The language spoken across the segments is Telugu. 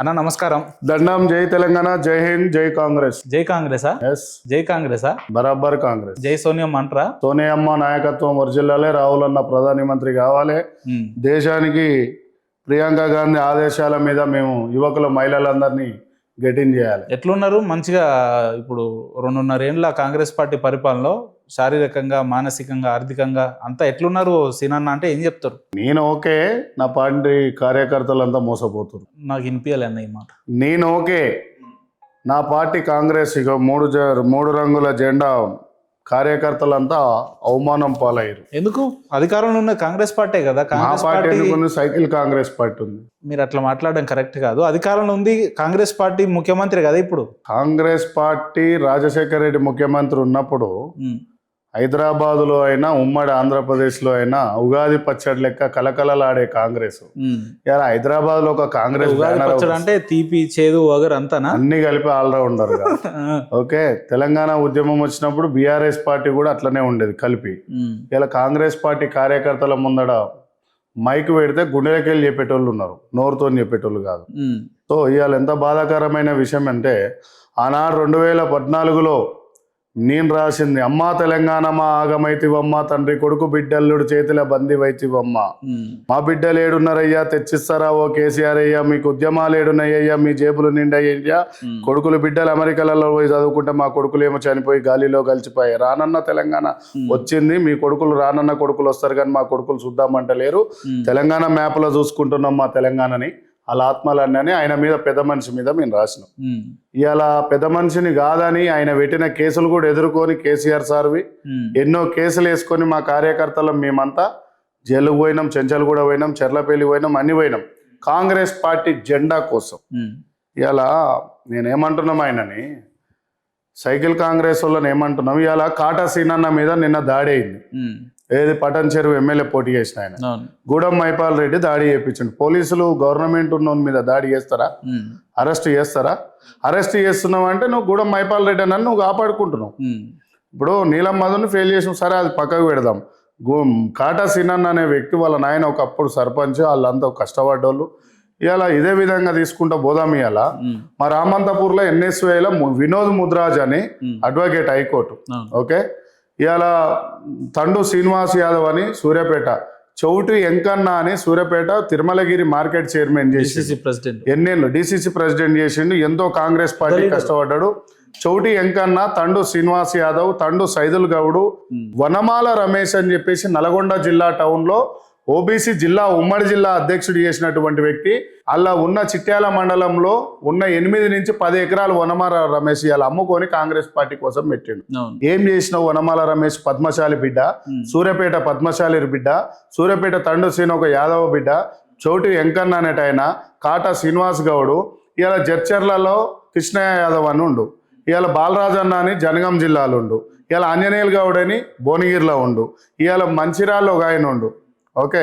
అన్న నమస్కారం. దండం. జై తెలంగాణ, జై హింద్, జై కాంగ్రెస్. జై కాంగ్రెసా? ఎస్, జై కాంగ్రెసా? బరాబర్ కాంగ్రెస్. జై సోనియా అంటారా? సోనియమ్మ నాయకత్వం వర్జిల్లాలే, రాహుల్ అన్న ప్రధానమంత్రి కావాలి. దేశానికి ప్రియాంక గాంధీ ఆదేశాల మీద మేము యువకుల మహిళలందరినీ గెటిన్ చేయాలి. ఎట్లున్నారు? మంచిగా ఇప్పుడు 2.5 ఏళ్ళ కాంగ్రెస్ పార్టీ పరిపాలనలో శారీరకంగా, మానసికంగా, ఆర్థికంగా అంతా ఎట్లున్నారు సీనన్న అంటే ఏం చెప్తారు? నేను ఓకే, నా పార్టీ కార్యకర్తలంతా మోసపోతున్నారు. నాకు వినిపించాలి అన్న ఈ మాట. నేను ఓకే, నా పార్టీ కాంగ్రెస్ ఇక మూడు రంగుల జెండా కార్యకర్తలంతా అవమానం పాలయ్యారు. ఎందుకు? అధికారంలో ఉన్న కాంగ్రెస్ పార్టీ కదా. Congress party cycle Congress party ఉంది. మీరు అట్లా మాట్లాడడం కరెక్ట్ కాదు. అధికారంలో ఉంది కాంగ్రెస్ పార్టీ, ముఖ్యమంత్రి కదా ఇప్పుడు. కాంగ్రెస్ పార్టీ రాజశేఖర రెడ్డి ముఖ్యమంత్రి ఉన్నప్పుడు హైదరాబాదులో అయినా ఉమ్మడి ఆంధ్రప్రదేశ్లో అయినా ఉగాది పచ్చడి లెక్క కలకలలాడే కాంగ్రెస్ ఇలా హైదరాబాద్ లో ఒక కాంగ్రెస్ అంటే తీపి, చేదు, వగరు అంతానా అన్ని కలిపి ఆల్రౌండర్ గా. ఓకే, తెలంగాణ ఉద్యమం వచ్చినప్పుడు బీఆర్ఎస్ పార్టీ కూడా అట్లనే ఉండేది కలిపి. ఇలా కాంగ్రెస్ పార్టీ కార్యకర్తల ముందడ మైక్ పెడితే గుండెలకెళ్ళి చెప్పేటోళ్ళు ఉన్నారు, నోరుతో చెప్పేటోళ్ళు కాదు. సో ఇవాళ ఎంత బాధాకరమైన విషయం అంటే, ఆనాడు 2014లో నేను రాసింది, అమ్మా తెలంగాణ మా ఆగమైతివమ్మ, తండ్రి కొడుకు బిడ్డల్లుడు చేతిలో బందీ వైతివమ్మ, మా బిడ్డలు ఏడున్నారయ్యా తెచ్చిస్తారా ఓ కేసీఆర్ అయ్యా, మీకు ఉద్యమాలు ఏడున్నాయ్యా మీ జేబులు నిండయ్యా, కొడుకులు బిడ్డలు అమెరికాలలో పోయి చదువుకుంటే మా కొడుకులు ఏమో చనిపోయి గాలిలో కలిసిపోయాయి. రానన్న తెలంగాణ వచ్చింది, మీ కొడుకులు రానన్న కొడుకులు వస్తారు కానీ మా కొడుకులు చూద్దామంటలేరు, తెలంగాణ మ్యాప్లో చూసుకుంటున్నాం మా తెలంగాణని, వాళ్ళ ఆత్మలన్నీ ఆయన మీద పెద్ద మనిషి మీద మేము రాసినాం. ఇవాళ పెద్ద మనిషిని కాదని ఆయన పెట్టిన కేసులు కూడా ఎదుర్కొని కేసీఆర్ సార్వి ఎన్నో కేసులు వేసుకొని మా కార్యకర్తలు మేమంతా జైలుకు పోయినాం, చెంచల్ కూడా పోయినాం, చెర్లపల్లి పోయినాం, అన్ని పోయినాం కాంగ్రెస్ పార్టీ జెండా కోసం. ఇవాళ నేనేమంటున్నాం, ఆయనని సైకిల్ కాంగ్రెస్ వాళ్ళని ఏమంటున్నాం, ఇవాళ కాటా సీనన్న మీద నిన్న దాడి అయింది. ఏది పటన్ చెరువు ఎమ్మెల్యే పోటీ చేసిన ఆయన గూడెం మైపాల్ రెడ్డి దాడి చేయించండి. పోలీసులు గవర్నమెంట్ ఉన్న మీద దాడి చేస్తారా? అరెస్ట్ చేస్తారా? అరెస్ట్ చేస్తున్నావు అంటే నువ్వు గూడెం మైపాల్ రెడ్డి అని నువ్వు కాపాడుకుంటున్నావు. ఇప్పుడు నీలం మధుని ఫెయిల్ చేసిన, సరే అది పక్కకు పెడదాం. కాటా సీనన్న అనే వ్యక్తి వాళ్ళ నాయన ఒకప్పుడు సర్పంచ్, వాళ్ళంతా కష్టపడ్డోళ్ళు. ఇవాళ ఇదే విధంగా తీసుకుంటా పోదాం. ఇవాళ మా రామంతపూర్లో ఎన్ఎస్వైలో వినోద్ ముద్రాజ్ అని అడ్వకేట్ హైకోర్టు. ఓకే, ఇవాళ తండు శ్రీనివాస్ యాదవ్ అని సూర్యాపేట, చౌటి ఎంకన్న అని సూర్యాపేట తిరుమలగిరి మార్కెట్ చైర్మన్ చేసి ఎన్నేళ్ళు డిసిసి ప్రెసిడెంట్ చేసిండు, ఎంతో కాంగ్రెస్ పార్టీ కష్టపడ్డాడు. చౌటి ఎంకన్న, తండు శ్రీనివాస్ యాదవ్, తండు సైదుల్ గౌడు, వనమాల రమేష్ అని చెప్పేసి నల్గొండ జిల్లా టౌన్లో ఓబీసీ జిల్లా ఉమ్మడి జిల్లా అధ్యక్షుడు చేసినటువంటి వ్యక్తి. అలా ఉన్న చిట్యాల మండలంలో ఉన్న 8 నుంచి 10 ఎకరాలు వనమాల రమేష్ ఇవాళ అమ్ముకొని కాంగ్రెస్ పార్టీ కోసం పెట్టిండు. ఏం చేసినావు వనమాల రమేష్? పద్మశాలి బిడ్డ, సూర్యాపేట పద్మశాలి బిడ్డ, సూర్యాపేట తండు శ్రీని ఒక యాదవ బిడ్డ, చౌటి వెంకన్న అనేట ఆయన, కాటా శ్రీనివాస్ గౌడు, ఇవాళ జడ్చర్లలో కృష్ణయ్య యాదవ్ అని ఉండు, ఇవాళ బాలరాజన్న అని జనగాం జిల్లాలో ఉండు, ఇవాళ ఆంజనేయులు గౌడ్ అని భువనగిరిలో ఉండు, ఇవాళ మంచిర్యాలలో ఒక ఆయన ఉండు. ఓకే,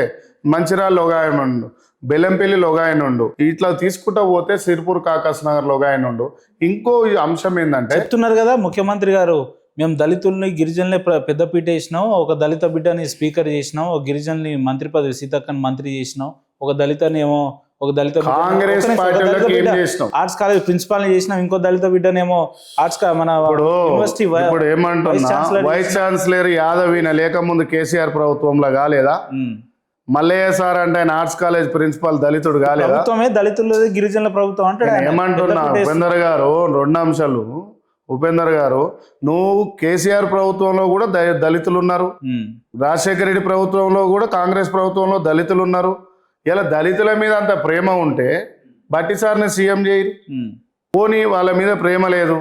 మంచిర్యాలలో ఒక ఆయన ఉండు, బెల్లంపల్లిలో ఒక ఆయన ఉండు, ఇట్లా తీసుకుంటా పోతే సిర్పూర్ కాకాస్ నగర్లో ఒక ఆయన ఉండు. ఇంకో అంశం ఏంటంటే, చెప్తున్నారు కదా ముఖ్యమంత్రి గారు, మేము దళితుల్ని గిరిజనులే పెద్దపీట చేసినాం, ఒక దళిత బిడ్డని స్పీకర్ చేసినాం, ఒక గిరిజనుని మంత్రి పదవి సీతక్కని మంత్రి చేసినాం, ఒక దళితని ఏమో ఒక దళిత ఆర్ట్స్ కాలేజ్ ప్రిన్సిపాల్ చేసినాం, ఇంకో దళిత బిడ్డనేమో ఆర్ట్స్ మన యూనివర్సిటీ వైస్ ఛాన్సలర్ యాదవ్ లేక ముందు కేసీఆర్ ప్రభుత్వంలో కాలేదా? మల్లయ్య సార్ అంటే ఆయన ఆర్ట్స్ కాలేజ్ ప్రిన్సిపాల్ దళితుడు కాలేదా? ప్రభుత్వమే దళితులు గిరిజనుల ప్రభుత్వం అంటే ఏమంటున్నా ఉపేందర్ గారు, 2 అంశాలు. ఉపేందర్ గారు, నువ్వు కేసీఆర్ ప్రభుత్వంలో కూడా దళితులు ఉన్నారు, రాజశేఖర రెడ్డి ప్రభుత్వంలో కూడా కాంగ్రెస్ ప్రభుత్వంలో దళితులు ఉన్నారు. ఇలా దళితుల మీద అంత ప్రేమ ఉంటే బట్టి సార్ని సీఎం చేయరు. పోనీ వాళ్ళ మీద ప్రేమ లేదు.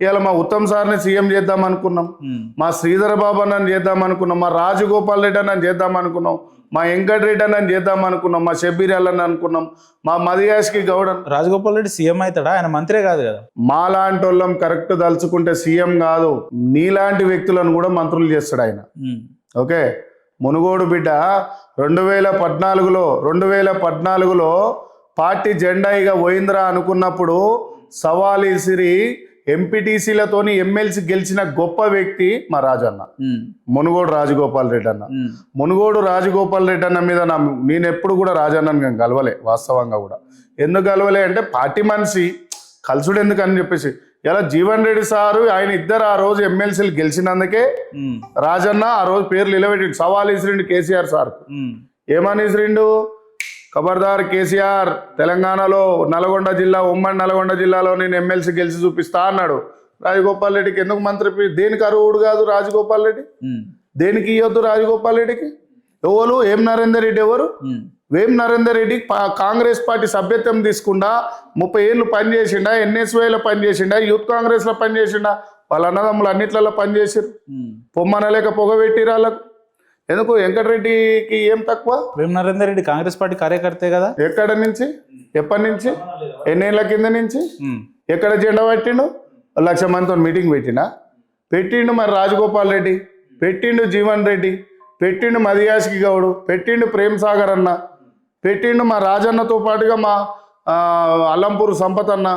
ఇలా మా ఉత్తమ్ సార్ని సీఎం చేద్దాం అనుకున్నాం, మా శ్రీధర్ బాబు అన్నని చేద్దాం అనుకున్నాం, మా రాజగోపాల్ రెడ్డి అన్నని చేద్దాం అనుకున్నాం, మా వెంకటరెడ్డి అన్నని చేద్దాం అనుకున్నాం, మా షబ్బీర్ అల్లని అనుకున్నాం, మా మదియాష్కి గౌడ్. రాజగోపాల్ రెడ్డి సీఎం అవుతాడా? ఆయన మంత్రే కాదు కదా. మా లాంటి వాళ్ళం కరెక్ట్ తలుచుకుంటే సీఎం కాదు, నీలాంటి వ్యక్తులను కూడా మంత్రులు చేస్తాడు ఆయన. ఓకే, మునుగోడు బిడ్డ 2014లో పార్టీ జెండా ఇక పోయిందిరా అనుకున్నప్పుడు సవాల్ ఇసిరి ఎంపీటీసీలతోని ఎమ్మెల్సీ గెలిచిన గొప్ప వ్యక్తి మా రాజన్న, మునుగోడు రాజగోపాల్ రెడ్డి అన్న. మునుగోడు రాజగోపాల్ రెడ్డి అన్న మీద నేను ఎప్పుడు కూడా రాజన్నని కలవలే వాస్తవంగా కూడా. ఎందుకు కలవలే అంటే పార్టీ మనిషి కలుసుడు ఎందుకు అని చెప్పేసి ఇలా జీవన్ రెడ్డి సారు ఆయన ఇద్దరు ఆ రోజు ఎమ్మెల్సీలు గెలిచినందుకే రాజన్న ఆ రోజు పేర్లు నిలబెట్టిండు, సవాల్ ఇసిరిండు కేసీఆర్ సార్. ఏమని ఇసిరిండు? ఖబర్దార్ కేసీఆర్, తెలంగాణలో నల్గొండ జిల్లా, ఉమ్మడి నల్గొండ జిల్లాలో నేను ఎమ్మెల్సీ గెలిచి చూపిస్తా అన్నాడు. రాజగోపాల్ రెడ్డికి ఎందుకు మంత్రి, దేనికి అర్హుడు కాదు రాజగోపాల్ రెడ్డి, దేనికి ఇవ్వద్దు రాజగోపాల్ రెడ్డికి? ఎవరు ఏం నరేందర్ రెడ్డి, ఎవరు వేం నరేందర్ రెడ్డి కాంగ్రెస్ పార్టీ సభ్యత్వం తీసుకుండా 30 ఏళ్ళు పనిచేసిండా, ఎన్ఎస్వైలో పనిచేసిండా, యూత్ కాంగ్రెస్లో పనిచేసిండా, వాళ్ళ అన్నదమ్ములు అన్నిట్లలో పనిచేసారు. పొమ్మనలేక పొగబెట్టిరు వాళ్ళకు. ఎందుకు? వెంకటరెడ్డికి ఏం తక్కువ? వేం నరేందర్ రెడ్డి కాంగ్రెస్ పార్టీ కార్యకర్తే కదా. ఎక్కడ నుంచి, ఎప్పటి నుంచి, ఎన్నేళ్ల కింద నుంచి, ఎక్కడ జెండా పట్టిండు? 1,00,000 మందితో మీటింగ్ పెట్టిండు. మరి రాజగోపాల్ రెడ్డి పెట్టిండు, జీవన్ రెడ్డి పెట్టిండు, మదియాస్కి గౌడు పెట్టిండు, ప్రేమ్ సాగర్ అన్న పెట్టిండు, మా రాజన్నతో పాటుగా మా అల్లంపూర్ సంపత్ అన్న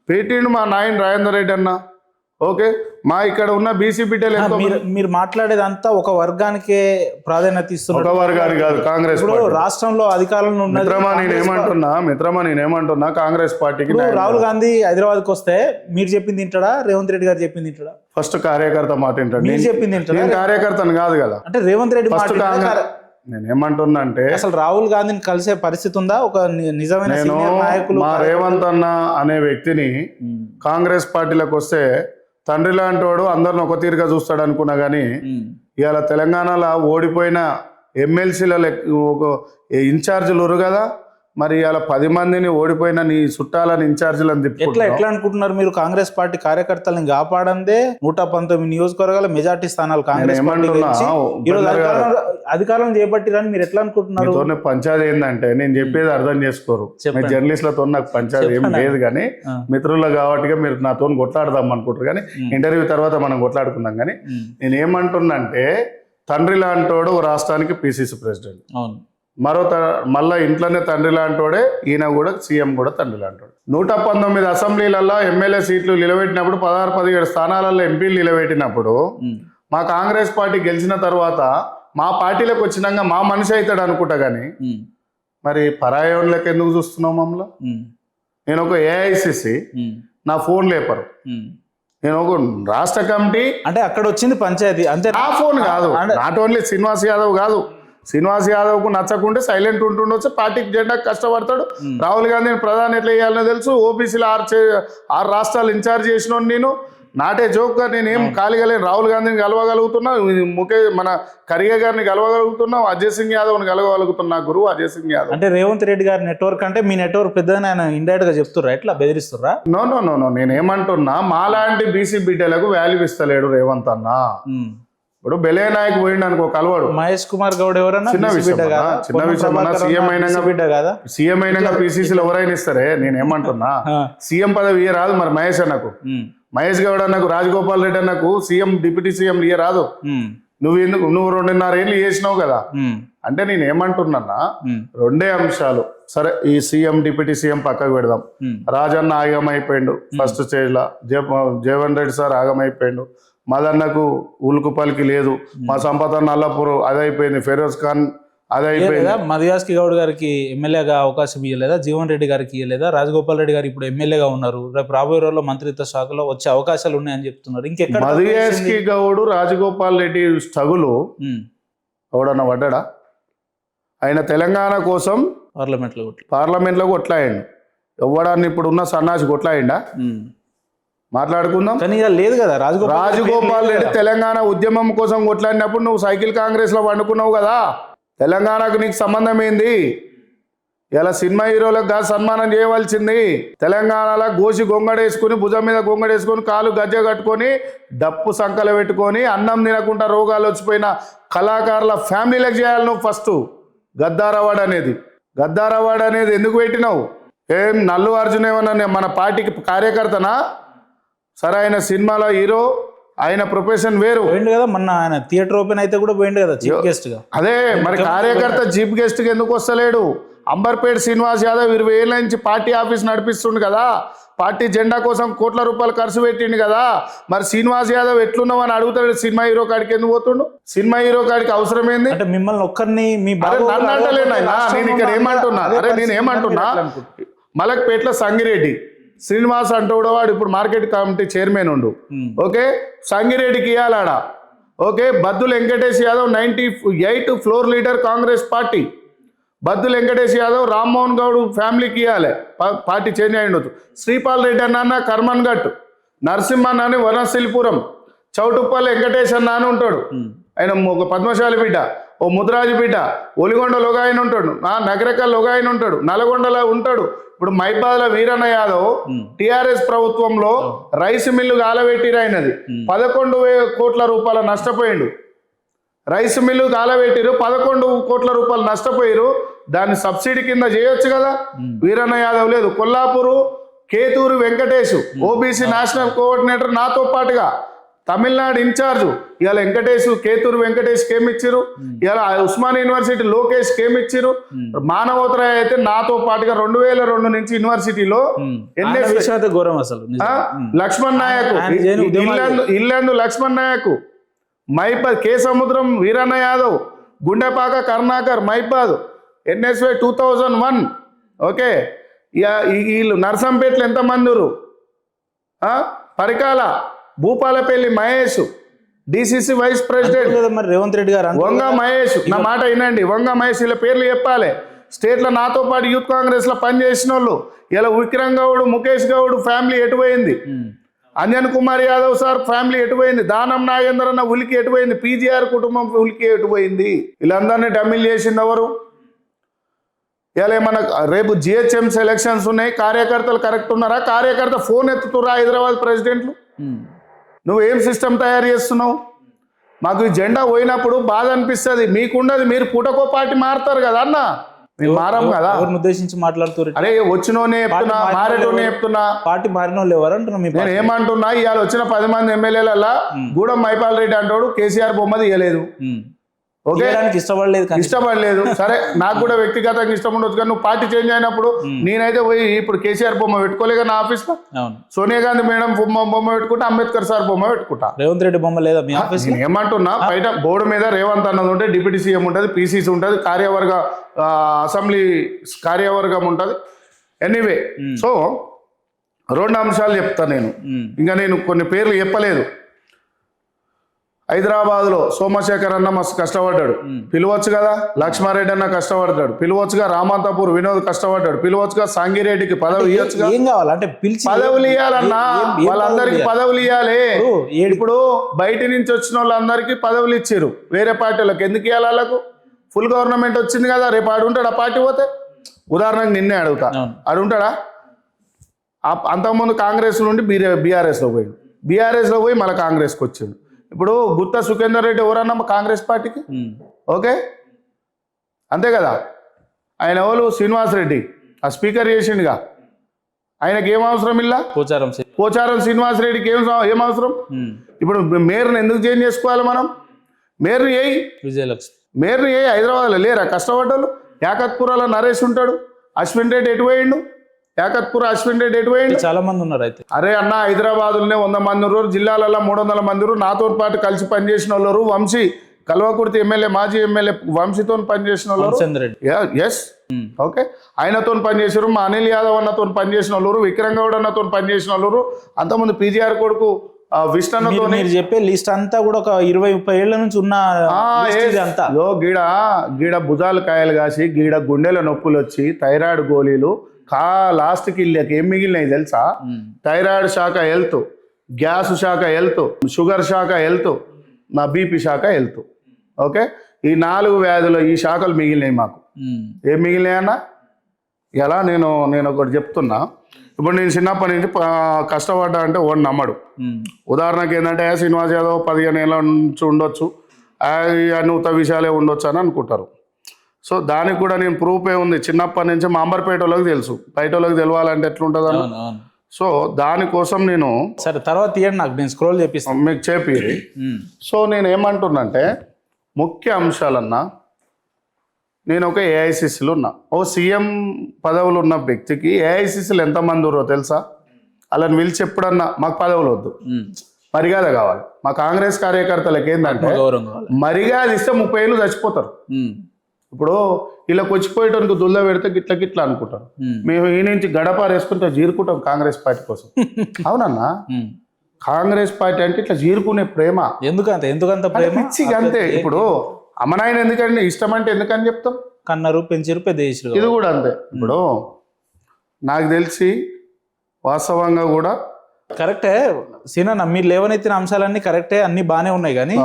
పెట్టిండు, మా నాయన్ రాజేందర్ రెడ్డి అన్న. ఓకే, మా ఇక్కడ ఉన్న బీసీ బిడ్డలు మీరు మాట్లాడేదంతా ఒక వర్గానికే ప్రాధాన్యత ఇస్తున్నారు. ఒక వర్గానికి కాదు, కాంగ్రెస్ రాష్ట్రంలో అధికారంలో మిత్రమా నేనేమంటున్నా కాంగ్రెస్ పార్టీకి. రాహుల్ గాంధీ హైదరాబాద్కి వస్తే మీరు చెప్పింది తింటాడా, రేవంత్ రెడ్డి గారు చెప్పింది తింటాడా? ఫస్ట్ కార్యకర్త మాట వింటాడు. మీరు చెప్పింది తింటాడా? నేను కార్యకర్తను కాదు కదా. అంటే రేవంత్ రెడ్డి నేనేమంటున్నా అంటే అసలు రాహుల్ గాంధీని కలిసే పరిస్థితి ఉందా? ఒక నిజమైన నాయకులు మా రేవంత్ అన్న అనే వ్యక్తిని కాంగ్రెస్ పార్టీలోకి వస్తే తండ్రి లాంటి వాడు అందరిని ఒక తీరుగా చూస్తాడు అనుకున్నా కానీ ఇవాళ తెలంగాణలో ఓడిపోయిన ఎమ్మెల్సీల ఒక ఇన్ఛార్జీలు ఉరు కదా. మరి ఇవాళ 10 మందిని ఓడిపోయిన నీ చుట్టాలని ఇన్ఛార్జీలను ఎట్లా అనుకుంటున్నారు మీరు? కాంగ్రెస్ పార్టీ కార్యకర్తలను కాపాడందే 119 నియోజకవర్గాల మెజార్టీ స్థానాలు కాంగ్రెస్ అధికారం చేపట్టిరని మీరు ఎట్లా అనుకుంటున్నారు? పంచాయతీ ఏంటంటే నేను చెప్పేది అర్థం చేసుకోరు. జర్నలిస్టులతో నాకు పంచాయతీ ఏం లేదు కానీ మిత్రులు కాబట్టి మీరు నాతో కొట్లాడదాం అనుకుంటారు కానీ ఇంటర్వ్యూ తర్వాత మనం కొట్లాడుకుందాం. కానీ నేను ఏమంటున్నా అంటే తండ్రి లాంటోడు రాష్ట్రానికి పిసిసి ప్రెసిడెంట్, మళ్ళీ ఇంట్లోనే తండ్రి లాంటోడే, ఈయన కూడా సీఎం కూడా తండ్రి లాంటోడు. 119 అసెంబ్లీలలో ఎమ్మెల్యే సీట్లు నిలబెట్టినప్పుడు 16-17 స్థానాలలో ఎంపీలు నిలబెట్టినప్పుడు మా కాంగ్రెస్ పార్టీ గెలిచిన తర్వాత మా పార్టీలోకి వచ్చినాక మా మనిషి అవుతాడు అనుకుంటా కానీ మరి పరాయోళ్ళకి ఎందుకు చూస్తున్నావు మమ్మల్ని? నేను ఒక ఏఐసిసి, నా ఫోన్ లేపరు, నేను ఒక రాష్ట్ర కమిటీ, అంటే అక్కడ వచ్చింది పంచాయతీ అంతే. నా ఫోన్ కాదు, నాట్ ఓన్లీ శ్రీనివాస్ యాదవ్ కాదు. శ్రీనివాస్ యాదవ్ కు నచ్చకుంటే సైలెంట్ ఉంటుండొచ్చు, పార్టీకి జెండా కష్టపడతాడు. రాహుల్ గాంధీని ప్రధాని ఎట్లా వేయాలనో తెలుసు. ఓబీసీలో 6 రాష్ట్రాలు ఇన్ఛార్జ్ చేసిన నేను నాటే జోక్గా నేనేం ఖాళీగా లేను. రాహుల్ గాంధీని కలవగలుగుతున్నా, మన ఖర్గే గారిని కలవగలుగుతున్నా, అజయ్ సింగ్ యాదవ్ని కలవగలుగుతున్నా. గురువు అజయ్ సింగ్ యాదవ్ అంటే రేవంత్ రెడ్డి గారి నెట్వర్క్ అంటే మీ నెట్వర్క్ పెద్దదని ఆయన ఇండైరెక్ట్ గా చెప్తుర్రా, ఎట్లా బెదిరిస్తుర్రా? నో నేనేమంటున్నా, మాలాంటి బీసీ బిడ్డలకు వాల్యూ ఇస్తలేడు రేవంత్ అన్న. ఇప్పుడు బెలే నాయక్ పోయిండు అనుకో, కలవాడు. మహేష్ కుమార్ గౌడ్ ఎవరన్నా చిన్న విషయం సీఎం అయినాక పిసిసిలో ఎవరైనా ఇస్తారే. నేనేమంటున్నా సీఎం పదవి ఇయ్య రాదు మరి మహేష్ అన్నకు, మహేష్ గౌడ్ అన్నకు, రాజగోపాల్ రెడ్డి అన్నకు సీఎం డిప్యూటీ సీఎం ఇయ్య రాదు. నువ్వు 2.5 ఏళ్ళు చేసినావు కదా. అంటే నేను ఏమంటున్నా, 2 అంశాలు. సరే, ఈ సీఎం డిప్యూటీ సీఎం పక్కకు పెడదాం. రాజన్న ఆగమైపోయిండు ఫస్ట్ స్టేజ్ లా, జీవన్ రెడ్డి సార్ ఆగమైపోయిండు, మదన్నకు ఉలుకుపలికి లేదు, మా సంపద అల్లపూర్ అదైపోయింది, ఫిరోజ్ ఖాన్ అదైపోయింది. మదియాస్కి గౌడ్ గారికి ఎమ్మెల్యేగా అవకాశం ఇవ్వలేదా? జీవన్ రెడ్డి గారికి ఇవ్వలేదా? రాజగోపాల్ రెడ్డి గారు ఇప్పుడు ఎమ్మెల్యేగా ఉన్నారు, రేపు రాబోయే రోజుల్లో మంత్రిత్వ శాఖలో వచ్చే అవకాశాలు ఉన్నాయని చెప్తున్నారు. ఇంకెక్కడ మదియాస్కి గౌడ్ రాజగోపాల్ రెడ్డి స్ట్రగుల్ ఎవడన్నా పడ్డా? ఆయన తెలంగాణ కోసం పార్లమెంట్లో కొట్లాయండు. ఎవడాన్ని ఇప్పుడు ఉన్న సన్నాసి కొట్లాయిండా? మాట్లాడుకుందాం. కానీ లేదు కదా, రాజగోపాల్ రెడ్డి తెలంగాణ ఉద్యమం కోసం కొట్లాడినప్పుడు నువ్వు సైకిల్ కాంగ్రెస్ లో వండుకున్నావు కదా. తెలంగాణకు నీకు సంబంధం ఏంది? ఇలా సినిమా హీరోలకు కాదు సన్మానం చేయవలసింది. తెలంగాణలో గోసి గొంగడేసుకుని, భుజం మీద గొంగడేసుకొని, కాలు గజ్జ కట్టుకొని, డప్పు సంకలు పెట్టుకొని, అన్నం తినకుండా రోగాలు వచ్చిపోయిన కళాకారుల ఫ్యామిలీలకు చేయాలి నువ్వు ఫస్ట్. గద్దార్ అవార్డు అనేది ఎందుకు పెట్టినావు? ఏం నల్లు అర్జున్ ఏమన్నా మన పార్టీకి కార్యకర్తనా? సరే, ఆయన సినిమాలో హీరో, ఆయన ప్రొఫెషన్ వేరు. పోయిండు కదా మొన్న, ఆయన థియేటర్ ఓపెన్ అయితే కూడా పోయిండు కదా చీఫ్ గెస్ట్ గా. అదే మరి కార్యకర్త చీఫ్ గెస్ట్ గా ఎందుకు వస్తలేడు? అంబర్పేట శ్రీనివాస్ యాదవ్ 20 ఏళ్ళ నుంచి పార్టీ ఆఫీస్ నడిపిస్తుండు కదా, పార్టీ జెండా కోసం కోట్ల రూపాయలు ఖర్చు పెట్టిండు కదా. మరి శ్రీనివాస్ యాదవ్ ఎట్లున్నావు అని అడుగుతాడు. సినిమా హీరో కాడికి ఎందుకు పోతుండు? సినిమా హీరో కాడికి అవసరం ఏంది? అంటే మిమ్మల్ని ఒక్కరిని మీ నన్ను అంటలేనా? నేను ఇక్కడ ఏమంటున్నా, నేను ఏమంటున్నా, మలక్పేట్ల సంగిరెడ్డి శ్రీనివాస్ అంటూ వాడు ఇప్పుడు మార్కెట్ కమిటీ చైర్మన్ ఉండు. ఓకే, సంగిరెడ్డికి ఇవ్వాలాడ. Okay, Baddula Venkatesh Yadav 98 floor leader Congress party. Baddula Venkatesh Yadav Rammohan Goud ఫ్యామిలీకి ఇవ్వాలి, పార్టీ చేంజ్ అయి ఉండొచ్చు. శ్రీపాల్ రెడ్డి అన్న కర్మన్ ఘట్, నరసింహన్ అని వనశిల్పురం, చౌటుప్పల్ వెంకటేష్ అన్న అని ఉంటాడు, ఆయన ఒక పద్మశాలి బిడ్డ, ఓ ముద్రాజు బిడ్డ, ఒలిగొండలో ఒక ఆయన ఉంటాడు, నగరకల్లో ఒక ఆయన ఉంటాడు, నల్గొండలో ఉంటాడు. ఇప్పుడు మైబాద్ల వీరన్న యాదవ్ టిఆర్ఎస్ ప్రభుత్వంలో రైస్ మిల్లు గాలబెట్టిరు, అయినది 11,000 కోట్ల రూపాయల నష్టపోయిండు. రైస్ మిల్లు గాలబెట్టిరు, 11 కోట్ల రూపాయలు నష్టపోయారు. దాన్ని సబ్సిడీ కింద చేయొచ్చు కదా. వీరన్న యాదవ్ లేదు. Kollapur Keturu Venkatesh OBC national coordinator, నాతో పాటుగా తమిళనాడు ఇన్ఛార్జ్. ఇవాళ కేతూరు వెంకటేష్కి ఏమి ఇచ్చారు, ఇవాళ ఉస్మాన్ యూనివర్సిటీ లోకేష్కి ఏమి ఇచ్చారు. మానవోత్తరాయ్ అయితే నాతో పాటుగా 2002 నుంచి యూనివర్సిటీలో ఘోరం అసలు. Laxman Naik, Yellandu Laxman Naik, Maipad Kesamudram Veeranna Yadav, Gundepaka Karnakar Maipad NSY 2001. Okay, వీళ్ళు నర్సంపేటలో ఎంతమంది, Parakala Bhupalpally Mahesh DCC vice president. మరి రేవంత్ రెడ్డి గారు వంగ మహేష్, నా మాట వినండి, వంగ మహేష్, ఇలా పేర్లు చెప్పాలి. స్టేట్లో నాతో పాటు యూత్ కాంగ్రెస్లో పనిచేసిన వాళ్ళు. ఇలా విక్రమ్ గౌడ్, ముఖేష్ గౌడ్ ఫ్యామిలీ ఎటుపోయింది, అంజన్ కుమార్ యాదవ్ సార్ ఫ్యామిలీ ఎటుపోయింది, దానం నాగేందర్ అన్న ఉలికి ఎటుపోయింది, పీజీఆర్ కుటుంబం ఉలికి ఎటుపోయింది. వీళ్ళందరినీ డమ్మిల్ చేసింది ఎవరు? ఇలా మన రేపు GHMC ఎలక్షన్స్ ఉన్నాయి, కార్యకర్తలు కరెక్ట్ ఉన్నారా? కార్యకర్త ఫోన్ ఎత్తుతురా హైదరాబాద్ ప్రెసిడెంట్లు, నువ్వేం సిస్టమ్ తయారు చేస్తున్నావు? మాకు ఈ జెండా పోయినప్పుడు బాధ అనిపిస్తుంది. మీకుండదు, మీరు పూటకో పార్టీ మారుతారు కదా అన్న, మేము మారం కదా. ఉద్దేశించి మాట్లాడుతారు. అరే వచ్చినోనే చెప్తున్నా, మారేటోనే చెప్తున్నా, పార్టీ మారిన వాళ్ళు ఎవరు అంటున్నా. నేను ఏమంటున్నా, ఇవాళ వచ్చిన 10 మంది ఎమ్మెల్యేలల్లా గూడెం మైపాల్ రెడ్డి అంటాడు కేసీఆర్ బొమ్మ తీయలేదు. ఓకే, ఇష్టపడలేదు. సరే, నాకు కూడా వ్యక్తిగతంగా ఇష్టం ఉండొచ్చు, కానీ నువ్వు పార్టీ చేంజ్ అయినప్పుడు నేనైతే పోయి ఇప్పుడు కేసీఆర్ బొమ్మ పెట్టుకోలేక నా ఆఫీస్ లో, సోనియా గాంధీ మేడం బొమ్మ పెట్టుకుంటా, అంబేద్కర్ సార్ బొమ్మ పెట్టుకుంటా. రేవంత్ రెడ్డి బొమ్మ లేదా మీ ఆఫీస్? నేను ఏమంటున్నా, బయట బోర్డు మీద రేవంత్ అన్నది ఉంటే, డిప్యూటీ సీఎం ఉంటుంది, PCC ఉంటుంది, కార్యవర్గ అసెంబ్లీ కార్యవర్గం ఉంటుంది. ఎనీవే, సో 2 అంశాలు చెప్తాను నేను. ఇంకా నేను కొన్ని పేర్లు చెప్పలేదు. హైదరాబాద్లో సోమశేఖర్ అన్న మస్తు కష్టపడ్డాడు, పిలవచ్చు కదా. లక్ష్మారెడ్డి అన్న కష్టపడ్డాడు, పిలవచ్చుగా. రామంతపూర్ వినోద్ కష్టపడ్డాడు, పిలవచ్చుగా. సంగిరెడ్డికి పదవి ఇవ్వచ్చుగా. పదవులు ఇవ్వాలన్నా, వాళ్ళందరికీ పదవులు ఇవ్వాలి. ఇప్పుడు బయట నుంచి వచ్చిన వాళ్ళందరికీ పదవులు ఇచ్చారు, వేరే పార్టీలకు ఎందుకు ఇవ్వాలి? వాళ్ళకు ఫుల్ గవర్నమెంట్ వచ్చింది కదా. రేపు ఆడు ఉంటాడా పార్టీ పోతే? ఉదాహరణకు నిన్నే అడుగుతా, ఆడు ఉంటాడా? అంతకుముందు కాంగ్రెస్ నుండి బీఆర్ఎస్లో పోయాడు, బీఆర్ఎస్లో పోయి మళ్ళీ కాంగ్రెస్కి వచ్చాడు. ఇప్పుడు గుత్తా సుఖేందర్ రెడ్డి ఎవరన్నా కాంగ్రెస్ పార్టీకి? ఓకే, అంతే కదా. ఆయన ఎవరు? శ్రీనివాస్ రెడ్డి, ఆ స్పీకర్ చేసిండుగా. ఆయనకి ఏం అవసరం? ఇలా పోచారం శ్రీనివాస్ రెడ్డికి ఏం అవసరం? ఇప్పుడు మేయర్ని ఎందుకు చేంజ్ చేసుకోవాలి మనం? మేయర్ని చేయి, మేయర్ని చేయి. హైదరాబాద్లో లేరా కష్టపడ్డారు? యాకత్పురాలో నరేష్ ఉంటాడు, అశ్విన్ రెడ్డి ఎటు పోయిండు? యాకత్పుర అశ్విన్ రెడ్డి ఎటు పోయిండు? చాలా మంది ఉన్నారు. అయితే అరే అన్న, హైదరాబాద్లోనే 100 మంది ఉన్నారు, జిల్లాలలో 300 మంది ఉన్నారు. నాతో పాటు కలిసి పనిచేసిన వాళ్ళు వంశీ, కల్వకుర్తి ఎమ్మెల్యే, మాజీ ఎమ్మెల్యే వంశీతో పనిచేసిన వాళ్ళు. ఎస్, ఓకే, ఆయనతో పనిచేసారు. మా అనిల్ యాదవ్ అన్నతో పనిచేసిన వాళ్ళు, విక్రమ్ గౌడ్ అన్నతో పనిచేసిన వాళ్ళు, అంతకుముందు పీజీఆర్ కొడుకు విష్ణుతో. మీరు చెప్పే లిస్ట్ అంతా కూడా ఒక 20-30 ఏళ్ల నుంచి ఉన్న గీడ భుజాలు కాయలు కాసి, గీడ గుండెల నొప్పులు వచ్చి, థైరాయిడ్ గోళీలు, లాస్ట్కి ఇళ్ళకి ఏం మిగిలినాయి తెలుసా? థైరాయిడ్ శాఖ హెల్త్, గ్యాస్ శాఖ హెల్త్, షుగర్ శాఖ హెల్త్, నా BP శాఖ హెల్త్. ఓకే, ఈ 4 వ్యాధులు, ఈ శాఖలు మిగిలినాయి మాకు. ఏం మిగిలినాయి అన్న? ఎలా నేను ఒకటి చెప్తున్నా. ఇప్పుడు నేను చిన్నప్పటి నుంచి కష్టపడ్డా అంటే వాడు నమ్మడు. ఉదాహరణకి ఏంటంటే, శ్రీనివాస్ యాదవ్ 15 ఏళ్ళ నుంచి ఉండొచ్చు, నూత విషయాలే ఉండొచ్చు అని అనుకుంటారు. సో దానికి కూడా నేను ప్రూఫ్ ఉంది. చిన్నప్పటి నుంచి మా అంబర్పేట వాళ్ళకి తెలుసు, బయట వాళ్ళకి తెలవాలంటే ఎట్లుంటుంది అని. సో దానికోసం నేను సరే తర్వాత తీయండి, నాకు నేను స్క్రోల్ చేపిస్తాను, మీకు చెప్పి. సో నేను ఏమంటున్నంటే, ముఖ్య అంశాలన్నా, నేను ఒక AICCలో ఉన్నా. ఓ CM పదవులు ఉన్న వ్యక్తికి AICCలు ఎంతమంది ఉన్నారో తెలుసా? అలాని పిలిచి ఎప్పుడన్నా మాకు పదవులు వద్దు, మర్యాద కావాలి. మా కాంగ్రెస్ కార్యకర్తలకు ఏంటంటే, మర్యాద ఇస్తే 30 ఏళ్ళు చచ్చిపోతారు. ఇప్పుడు ఇలా వచ్చిపోయేటానికి దుల్ల పెడితే గిట్ల గిట్ల అనుకుంటారు. మేము ఈ నుంచి గడప వేసుకుంటే జీరుకుంటాం కాంగ్రెస్ పార్టీ కోసం. అవునన్నా, కాంగ్రెస్ పార్టీ అంటే ఇట్లా జీరుకునే ప్రేమ. ఎందుకంత ప్రేమ? పిచ్చిగా అంతే. ఇప్పుడు అమ్మనాయన ఎందుకంటే ఇష్టం అంటే ఎందుకని చెప్తాం? కన్నరు, పెంచారు, పెద్ద చేసారు. ఇది కూడా అంతే. ఇప్పుడు నాకు తెలిసి వాస్తవంగా కూడా కరెక్టే సీనన్న, మీరు లేవనెత్తిన అంశాలన్నీ కరెక్టే, అన్ని బాగానే ఉన్నాయి. కానీ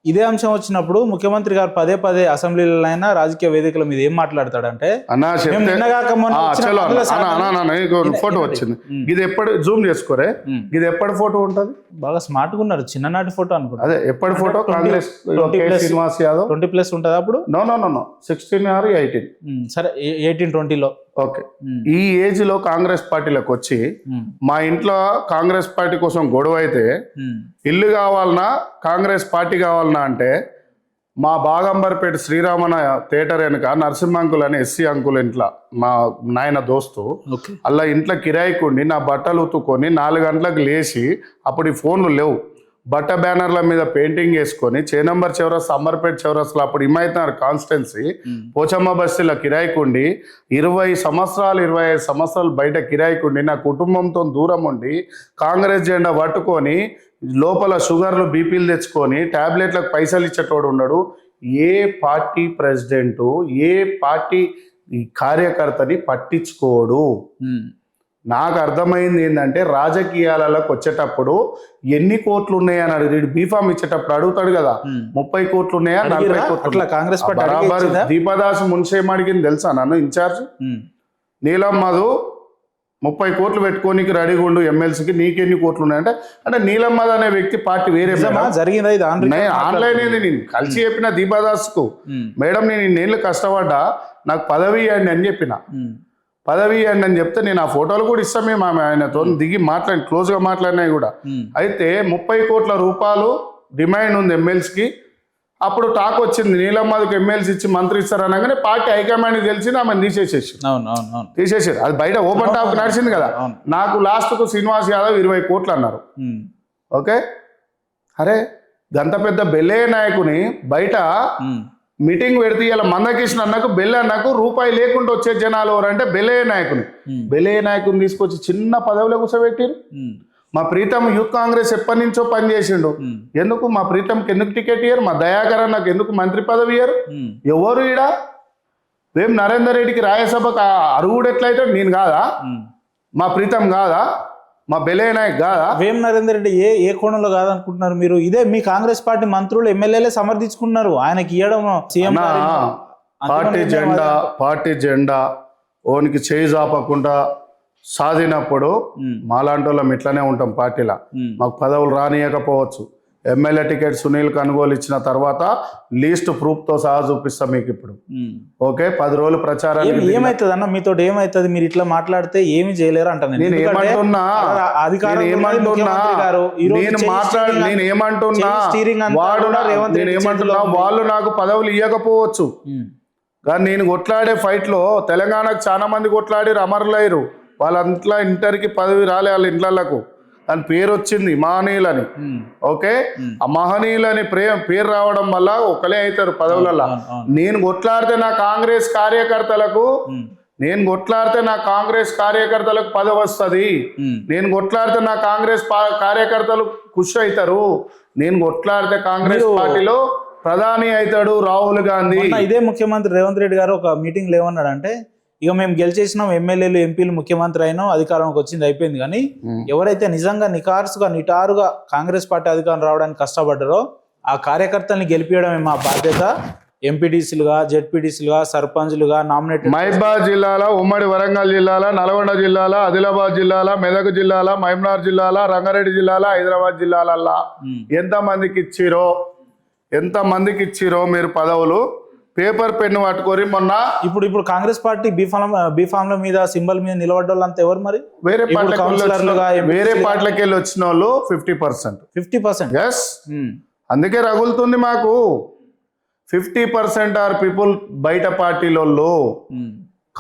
ఇదే అంశం వచ్చినప్పుడు ముఖ్యమంత్రి గారు పదే పదే అసెంబ్లీలైనా రాజకీయ వేదికల మీద ఏం మాట్లాడతాడంటే, ఫోటో వచ్చింది, ఇది ఎప్పుడు జూమ్ చేసుకోరే, ఇది ఎప్పటి ఫోటో ఉంటది? బాగా స్మార్ట్ గా ఉన్నారు, చిన్ననాటి ఫోటో అనుకుంటా. అదే ఎప్పటి ఫోటో? కాంగ్రెస్ శ్రీనివాస్ యాదవ్ 20+ ఉంటది అప్పుడు. No 16 or 18. సరే 18-20లో. ఓకే, ఈ ఏజ్ లో కాంగ్రెస్ పార్టీలోకి వచ్చి మా ఇంట్లో కాంగ్రెస్ పార్టీ కోసం గొడవ అయితే ఇల్లు కావాలన్నా కాంగ్రెస్ పార్టీ కావాలన్నా అంటే మా బాగంబర్పేట శ్రీరామన థియేటర్ వెనుక నరసింహ అంకుల్ అని ఎస్సీ అంకుల్ ఇంట్లో మా నాయన దోస్తు అలా ఇంట్లో కిరాయికుండి నా బట్టలు ఉతుక్కొని 4 గంటలకు లేచి, అప్పుడు ఈ ఫోన్లు లేవు, బట్ట బ్యానర్ల మీద పెయింటింగ్ వేసుకొని చేనంబర్ చౌరస్తా, అంబర్పేట చౌరస్తా, అప్పుడు హిమాయత్నగర్ కాన్స్టిట్యున్సీ పోచమ్మ బస్తీలో కిరాయికుండి 25 సంవత్సరాలు బయట కిరాయికుండి నా కుటుంబంతో దూరం ఉండి కాంగ్రెస్ జెండా పట్టుకొని లోపల షుగర్లు బీపీలు తెచ్చుకొని ట్యాబ్లెట్లకు పైసలు ఇచ్చేటోడు ఉన్నాడు. ఏ పార్టీ ప్రెసిడెంటు ఏ పార్టీ కార్యకర్తని పట్టించుకోడు. నాకు అర్థమైంది ఏంటంటే, రాజకీయాలకు వచ్చేటప్పుడు ఎన్ని కోట్లు ఉన్నాయని అడిగి బీఫామ్ ఇచ్చేటప్పుడు అడుగుతాడు కదా, 30 కోట్లు ఉన్నాయా, 40 కోట్లు. కాంగ్రెస్ బరాబర్ దీపదాస్ మున్సేం అడిగింది తెలుసా నన్ను, ఇన్ఛార్జ్ నీలం మధు 30 కోట్లు పెట్టుకోనికి రెడీగా ఉండు ఎమ్మెల్సీకి, నీకెన్ని కోట్లు ఉన్నాయంటే, అంటే నీలం మధు అనే వ్యక్తి పార్టీ వేరే జరిగింది. ఆన్లైన్ అయింది. నేను కలిసి చెప్పిన దీపదాస్ కు, మేడం నేను ఇన్నేళ్ళు కష్టపడ్డా, నాకు పదవి ఇవ్వండి అని చెప్పిన. పదవి ఇవ్వండి అని చెప్తే నేను ఆ ఫోటోలు కూడా ఇస్తాం, మేము ఆయనతో దిగి మాట్లాడి క్లోజ్గా మాట్లాడినాయి కూడా. అయితే 30 కోట్ల రూపాయలు డిమాండ్ ఉంది ఎమ్మెల్సీకి. అప్పుడు టాక్ వచ్చింది నీలమ్మకి ఎమ్మెల్సీ ఇచ్చి మంత్రి ఇస్తారు అనగానే పార్టీ హైకమాండ్కి తెలిసింది, ఆమె తీసేసారు. అది బయట ఓపెన్ టాక్ నడిచింది కదా. నాకు లాస్ట్కు శ్రీనివాస్ యాదవ్ 20 కోట్లు అన్నారు. ఓకే, అరే గంత పెద్ద బెల్లే నాయకుని బయట మీటింగ్ పెడితే ఇలా మందకృష్ణ అన్నకు బెల్లె అన్నకు రూపాయి లేకుండా వచ్చే జనాలు ఎవరంటే బెల్లయ్య నాయకుని తీసుకొచ్చి చిన్న పదవిలో కూర్చోబెట్టారు. మా ప్రీతం యూత్ కాంగ్రెస్ ఎప్పటి నుంచో పనిచేసిండు, ఎందుకు మా ప్రీతంకి ఎందుకు టికెట్ ఇయ్యరు? మా దయాకర్ అన్నకు ఎందుకు మంత్రి పదవి ఇయ్యరు? ఎవరు ఈడ? వేం నరేందర్ రెడ్డికి రాజ్యసభకు అరుగుడు ఎట్లయితే నేను కాదా? మా ప్రీతం కాదా? మా బెల్లయ్య నాయక్ కాదా? వేం నరేందర్ రెడ్డి ఏ కోణంలో కాదనుకుంటున్నారు మీరు? ఇదే మీ కాంగ్రెస్ పార్టీ మంత్రులు ఎమ్మెల్యేలే సమర్థించుకున్నారు ఆయనకి ఇవ్వడం. సీఎం పార్టీ జెండా ఓనికి చేయి జాపకుండా సాధినప్పుడు మాలాంటి వాళ్ళం ఇట్లానే ఉంటాం. పార్టీలో మాకు పదవులు రానియకపోవచ్చు. ఎమ్మెల్యే టికెట్ సునీల్ కొనుగోలు ఇచ్చిన తర్వాత లీస్ట్ ప్రూఫ్ తో సహా చూపిస్తాం మీకు ఇప్పుడు. ఓకే, 10 రోజులు ప్రచారానికి ఏమైతుంది అన్న, మీతో ఏమైతుంది? మీరు ఇట్లా మాట్లాడితే ఏమి చేయలేరు అంట. నేను ఏమంటున్నా వాళ్ళు నాకు పదవులు ఇవ్వకపోవచ్చు, కానీ నేను కొట్లాడే ఫైట్ లో తెలంగాణకు చాలా మంది కొట్లాడి అమరులయ్యారు. వాళ్ళంట్లో ఇంటర్కి పదవి రాలే వాళ్ళ ఇంట్లకు, దాని పేరు వచ్చింది మహనీయులని. ఓకే, ఆ మహనీయులని పేరు రావడం వల్ల ఒకలే అవుతారు పదవులలో. నేను కొట్లాడితే నా కాంగ్రెస్ కార్యకర్తలకు పదవి వస్తుంది. నేను కొట్లాడితే నా కాంగ్రెస్ కార్యకర్తలు ఖుషి అవుతారు. నేను కొట్లాడితే కాంగ్రెస్ పార్టీలో ప్రధాని అవుతాడు రాహుల్ గాంధీ. ఇదే ముఖ్యమంత్రి రేవంత్ రెడ్డి గారు ఒక మీటింగ్ లో ఏమన్నాడంటే, ఇక మేము గెలిచేసినాం, ఎమ్మెల్యేలు ఎంపీలు ముఖ్యమంత్రి అయినాం, అధికారంకి వచ్చింది అయిపోయింది. కానీ ఎవరైతే నిజంగా నిటారుగా కాంగ్రెస్ పార్టీ అధికారం రావడానికి కష్టపడ్డారో ఆ కార్యకర్తల్ని గెలిపించడమే మా బాధ్యత. ఎంపీటీసీలుగా, జెడ్పీటీసీలుగా, సర్పంచ్లుగా నామినేటెడ్ మహబూబాబాద్ జిల్లాలో, ఉమ్మడి వరంగల్ జిల్లాలో, నల్గొండ జిల్లాలో, ఆదిలాబాద్ జిల్లాలో, మెదక్ జిల్లాలో, మహబూబ్నగర్ జిల్లాలో, రంగారెడ్డి జిల్లాలో, హైదరాబాద్ జిల్లాలల్లా ఎంతమందికి ఇచ్చిరో మీరు పదవులు పేపర్ పెన్ను పట్టుకొని మొన్న. ఇప్పుడు కాంగ్రెస్ పార్టీ బీఫామ్ల మీద సింబల్ మీద నిలబడ్డ వాళ్ళంతా ఎవరు మరి? వేరే పార్టీలకి వెళ్ళి వచ్చిన వాళ్ళు 50%. ఎస్, అందుకే రగులుతుంది మాకు. 50% ఆర్ పీపుల్ బయట పార్టీలలో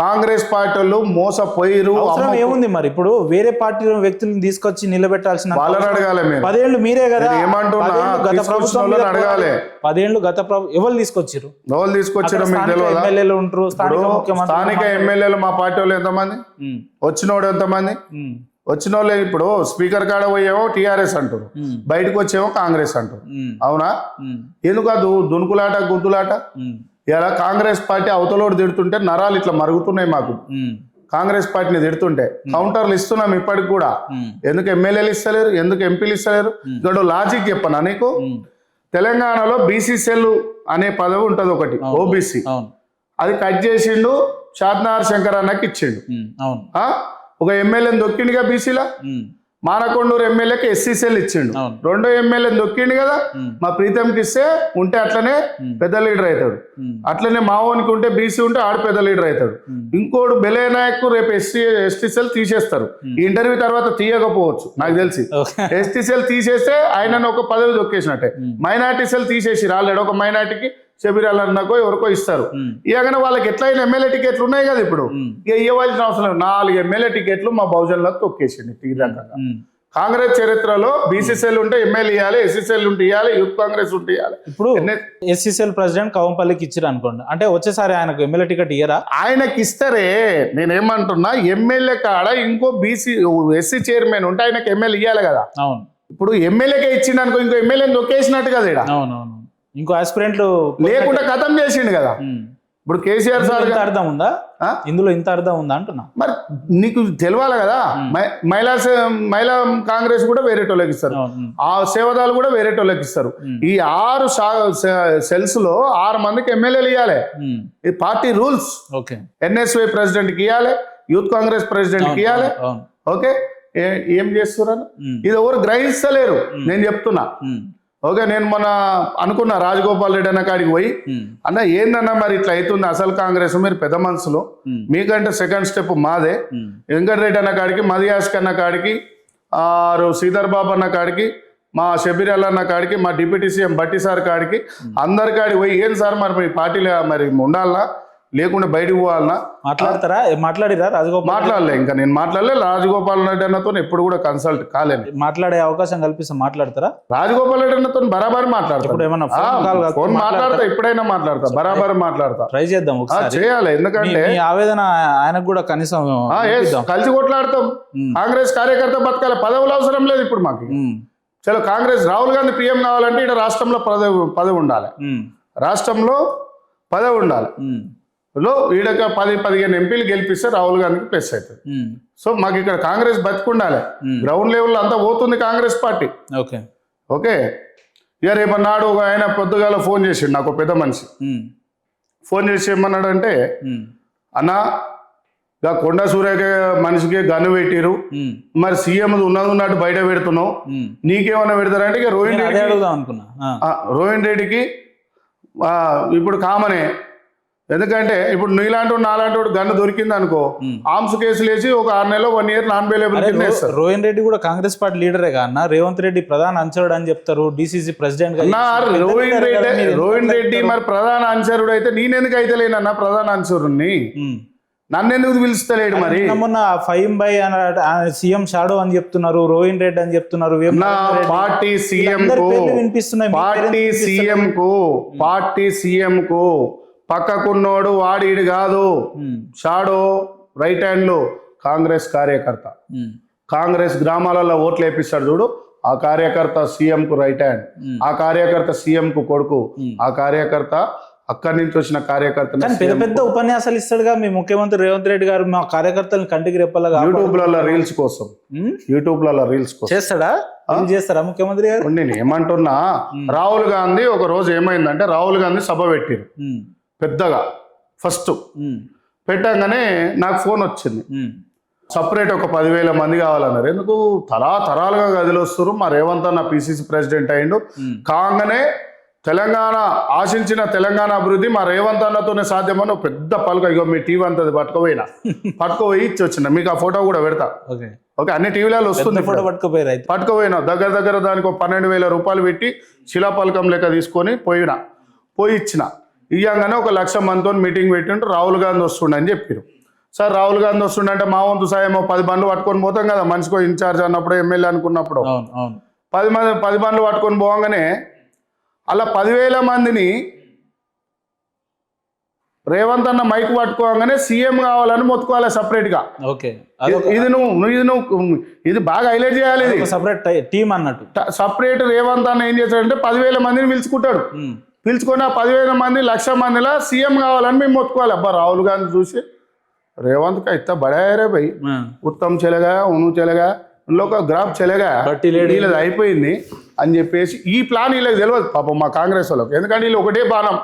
కాంగ్రెస్ పార్టీ వాళ్ళు మోసపోయిరు. అవసరం ఏముంది మరి? ఇప్పుడు వేరే పార్టీ వ్యక్తులను తీసుకొచ్చి నిలబెట్టాల్సిన వాళ్ళని అడగాలి మీరు. 10 ఏళ్ళు మీరే కదా ఏమంటున్నా, గత ప్రభుత్వం మీద అడగాలి. 10 ఏళ్ళు గత ఎవరు తీసుకొచ్చారు? ఎవరు తీసుకొచ్చారో మీకు తెలియదా? ఎమ్మెల్యేలు ఉంటారు, స్థానిక ఎమ్మెల్యేలు మా పార్టీ వాళ్ళు ఎంతమంది, వచ్చినోడు ఎంతమంది? వచ్చిన వాళ్ళు ఇప్పుడు స్పీకర్ కాడ పోయేమో టీఆర్ఎస్ అంటారు, బయటకు వచ్చేమో కాంగ్రెస్ అంటారు. అవునా? ఎందుకు దునుకులాట గుద్దులాట? ఇలా కాంగ్రెస్ పార్టీ అవతలోడు తిడుతుంటే నరాలు ఇట్లా మరుగుతున్నాయి మాకు. కాంగ్రెస్ పార్టీని తిడుతుంటే కౌంటర్లు ఇస్తున్నాం ఇప్పటికి కూడా. ఎందుకు ఎమ్మెల్యేలు ఇస్తలేరు, ఎందుకు ఎంపీలు ఇస్తలేరు? ఇక్కడ లాజిక్ చెప్పనా నీకు. తెలంగాణలో బీసీసీఎల్ అనే పదవి ఉంటది ఒకటి, ఓబీసీ. అది కట్ చేసిండు, షాద్నగర్ శంకర్ అన్నకి ఇచ్చిండు. ఒక ఎమ్మెల్యేని దొక్కిండుగా బీసీలా. మానకొండూరు ఎమ్మెల్యేకి ఎస్సీసీఎల్ ఇచ్చిండు. రెండో ఎమ్మెల్యేని దొక్కిండు కదా, మా ప్రీతంకి ఇస్తే ఉంటే అట్లనే పెద్ద లీడర్ అవుతాడు. అట్లనే మావోనికి ఉంటే బీసీ ఉంటే ఆడు పెద్ద లీడర్ అవుతాడు. ఇంకోడు బెలే నాయక్ రేపు ఎస్టీసీఎల్ తీసేస్తారు. ఈ ఇంటర్వ్యూ తర్వాత తీయకపోవచ్చు నాకు తెలిసి. ఎస్టీసీఎల్ తీసేస్తే ఆయనను ఒక పదవి దొక్కేసినట్టే. మైనార్టీ సెల్ తీసేసి రాలేడు, ఒక మైనార్టీకి షబీరాల్ అన్నకో ఎవరికో ఇస్తారు. ఇలాగనే వాళ్ళకి ఎట్లయినా ఎమ్మెల్యే టికెట్లు ఉన్నాయి కదా ఇప్పుడు, ఇక ఇవ్వాల్సిన అవసరం లేదు. 4 ఎమ్మెల్యే టికెట్లు మా బహుజనులకు తొక్కేసింది ఈ రకంగా. కాంగ్రెస్ చరిత్రలో బీసీసీఎల్ ఉంటే ఎమ్మెల్యే ఇవ్వాలి, ఎస్సీసీఎల్ ఉంటే ఇవ్వాలి, యూత్ కాంగ్రెస్ ఉంటే ఇవ్వాలి. ఇప్పుడు ఎస్సీసీఎల్ ప్రెసిడెంట్ కవంపల్లికి ఇచ్చారు అనుకోండి, అంటే వచ్చేసారి ఆయనకు ఎమ్మెల్యే టికెట్ ఇయ్యరా? ఆయనకి ఇస్తారే. నేనేమంటున్నా, ఎమ్మెల్యే కాడ ఇంకో బీసీ ఎస్సీ చైర్మన్ ఉంటే ఆయనకు ఎమ్మెల్యే ఇవ్వాలి కదా. అవును. ఇప్పుడు ఎమ్మెల్యేకే ఇచ్చిండు అనుకో, ఇంకో ఎమ్మెల్యేని దొక్కేసినట్టు కదా ఇక్కడ. అవునవును. ఇంకో ఆస్పిరెంట్లు లేకుండా ఖతం చేసిండు కదా. ఇప్పుడు కేసీఆర్ సార్ అర్థం ఉందా ఇందులో? ఇంత అర్థం ఉందా అంటున్నా. మరి నీకు తెలియాలి కదా. మహిళా కాంగ్రెస్ కూడా వేరేటోళ్ళకి ఇస్తారు, ఆ సేవదాలు కూడా వేరేటోళ్ళకి ఇస్తారు. ఈ 6 సెల్స్ లో 6 మందికి ఎమ్మెల్యేలు ఇవ్వాలి. ఈ పార్టీ రూల్స్. ఎన్ఎస్వై ప్రెసిడెంట్ కి ఇవ్వాలి, యూత్ కాంగ్రెస్ ప్రెసిడెంట్ కి ఇవ్వాలి. ఓకే, ఏం చేస్తున్నారు ఇది ఎవరు గ్రహిస్తలేరు. నేను చెప్తున్నా. ఓకే, నేను మొన్న అనుకున్నా రాజగోపాల్ రెడ్డి అన్న కాడికి పోయి, అన్న ఏందన్నా మరి ఇట్లా అవుతుంది అసలు కాంగ్రెస్, మీరు పెద్ద మనసులో, మీకంటే సెకండ్ స్టెప్ మాదే. వెంకటరెడ్డి అన్న కాడికి, మదియాస్క్ అన్న కాడికి, శ్రీధర్ బాబు అన్న కాడికి, మా షబీరాల్ అన్న కాడికి, మా డిప్యూటీ సీఎం భట్టి సార్ కాడికి, అందరి కాడికి పోయి, ఏం సార్ మరి మీ పార్టీలో మరి ఉండాలనా లేకుండా బయటకు పోవాలన్నా మాట్లాడతారా? మాట్లాడిరా రాజగోపాల్? మాట్లాడలే, ఇంకా నేను మాట్లాడలే. రాజగోపాల్ రెడ్డి అన్నతో ఎప్పుడు కూడా కన్సల్ట్ కాలేదు. మాట్లాడే అవకాశం కల్పిస్తే మాట్లాడతారా? రాజగోపాల్ రెడ్డి అన్నతో బరాబర్ మాట్లాడతా, ఫోన్ మాట్లాడతా, ఎప్పుడైనా మాట్లాడతా, బరాబర్ మాట్లాడతా. ట్రై చేద్దాం ఒకసారి, చేయాలి. ఎందుకంటే ఆవేదన ఆయనకు కూడా కనీసం కలిసి కొట్లాడతాం. కాంగ్రెస్ కార్యకర్త బతకాలి, పదవులు అవసరం లేదు ఇప్పుడు మాకు. చలో కాంగ్రెస్ రాహుల్ గాంధీ పీఎం కావాలంటే ఇక్కడ రాష్ట్రంలో పదవి ఉండాలి, రాష్ట్రంలో పదవి ఉండాలి. ఈడక 10-15 ఎంపీలు గెలిపిస్తే రాహుల్ గాంధీకి ప్లస్ అవుతుంది. సో మాకు ఇక్కడ కాంగ్రెస్ బతికుండాలి. గ్రౌండ్ లెవెల్లో అంతా పోతుంది కాంగ్రెస్ పార్టీ. ఓకే, ఇక రేపన్నాడు ఒక ఆయన పొద్దుగాల ఫోన్ చేసిండు నాకు, పెద్ద మనిషి. ఫోన్ చేసి ఏమన్నాడంటే, అన్నా ఇక కొండ సూర్యకి మనిషికి గన్ను పెట్టిరు, మరి సీఎం ఉన్నట్టు బయట పెడుతున్నావు, నీకేమన్నా పెడతారంటే ఇక రోహిన్ రెడ్డికి ఇప్పుడు కామనే. ఎందుకంటే ఇప్పుడు నీలాంటి నాలాంటి గన్ను దొరికింది అనుకో, ఆర్మ్స్ కేసులు వేసి ఒక 6 నెలలో 1 year నాన్ బెయిలబుల్ కింద వేస్తారు. రోహిన్ రెడ్డి కూడా కాంగ్రెస్ పార్టీ లీడరే అన్న. రేవంత్ రెడ్డి ప్రధాన అనుచరుడు అని చెప్తారు, డిసిసి ప్రెసిడెంట్. రోహిన్ రెడ్డి మరి ప్రధాన అనుచరుడు అయితే నేనెందుకు అయితే లేనన్నా ప్రధాన అనుచరుణ్ణి? నన్నెందుకు పిలుస్తలేడు? మరి మొన్న 5 సీఎం షాడో అని చెప్తున్నారు, రోహిన్ రెడ్డి అని చెప్తున్నారు. పార్టీ సీఎం కు పక్కకున్నోడు వాడీడు కాదు, షాడో రైట్ హ్యాండ్ లో కాంగ్రెస్ కార్యకర్త. కాంగ్రెస్ గ్రామాలలో ఓట్లు వేపిస్తాడు చూడు, ఆ కార్యకర్త సీఎం కు రైట్ హ్యాండ్, ఆ కార్యకర్త సీఎం కు కొడుకు, ఆ కార్యకర్త అక్కడి నుంచి వచ్చిన కార్యకర్త. పెద్ద పెద్ద ఉపన్యాసాలు ఇస్తాడుగా మీ ముఖ్యమంత్రి రేవంత్ రెడ్డి గారు, మా కార్యకర్తలను కంటికి రెప్పలాగా. యూట్యూబ్లలో రీల్స్ కోసం చేస్తాడా? చేస్తారా ముఖ్యమంత్రి గారు? నేను ఏమంటున్నా, రాహుల్ గాంధీ ఒక రోజు ఏమైందంటే, రాహుల్ గాంధీ సభ పెట్టిరు పెద్దగా. ఫస్ట్ పెట్టగానే నాకు ఫోన్ వచ్చింది, సపరేట్ ఒక 10,000 మంది కావాలన్నారు. ఎందుకు తరాలుగా గదిలో వస్తారు, మా రేవంత్ అన్న పిసిసి ప్రెసిడెంట్ అయిండు కాగానే తెలంగాణ ఆశించిన తెలంగాణ అభివృద్ధి మా రేవంత్ అన్నతోనే సాధ్యమని ఒక పెద్ద పలుక. ఇగో మీ టీవీ అంతది పట్టుకుపోయి ఇచ్చి వచ్చిన, మీకు ఆ ఫోటో కూడా పెడతా. ఓకే, అన్ని టీవీలలో వస్తుంది. పట్టుకుపోయినా దగ్గర దానికి 12,000 రూపాయలు పెట్టి శిలాపలకం లెక్క తీసుకొని పోయి ఇచ్చిన. ఇయ్యంగానే 1,00,000 మందితో మీటింగ్ పెట్టింటూ రాహుల్ గాంధీ వస్తుండని చెప్పారు. సార్ రాహుల్ గాంధీ వస్తుండే మా వంతు సాయం 10 బండ్లు పట్టుకొని పోతాం కదా మనిషికో ఇన్ఛార్జ్ అన్నప్పుడు ఎమ్మెల్యే అనుకున్నప్పుడు అవును అవును 10 బండ్లు పట్టుకొని పోగానే అలా 10,000 మందిని రేవంత్ అన్న మైక్ పట్టుకోగానే సీఎం కావాలని మొత్తుకోవాలి సపరేట్గా. ఓకే ఇది బాగా హైలైట్ చేయాలి. ఇది సపరేట్ టీమ్ అన్నట్టు సపరేట్ రేవంత్ అన్న ఏం చేస్తాడంటే 10,000 మందిని పిలుచుకుంటాడు. పిలుచుకొని ఆ 10,000 మంది 1,00,000 మందిలా సీఎం కావాలని మేము మొత్తుకోవాలి. అబ్బా రాహుల్ గాంధీ చూసి రేవంత్ का इतना बड़ा है रे भाई उत्तम चलेगा उन्ను चलेगा लोग ग्राफ चलेगा వీళ్ళది అయిపోయింది అని చెప్పేసి ఈ ప్లాన్ వీళ్ళకి తెలియదు పాపం మా కాంగ్రెస్ వాళ్ళకి. ఎందుకంటే వీళ్ళు ఒకటే బాణం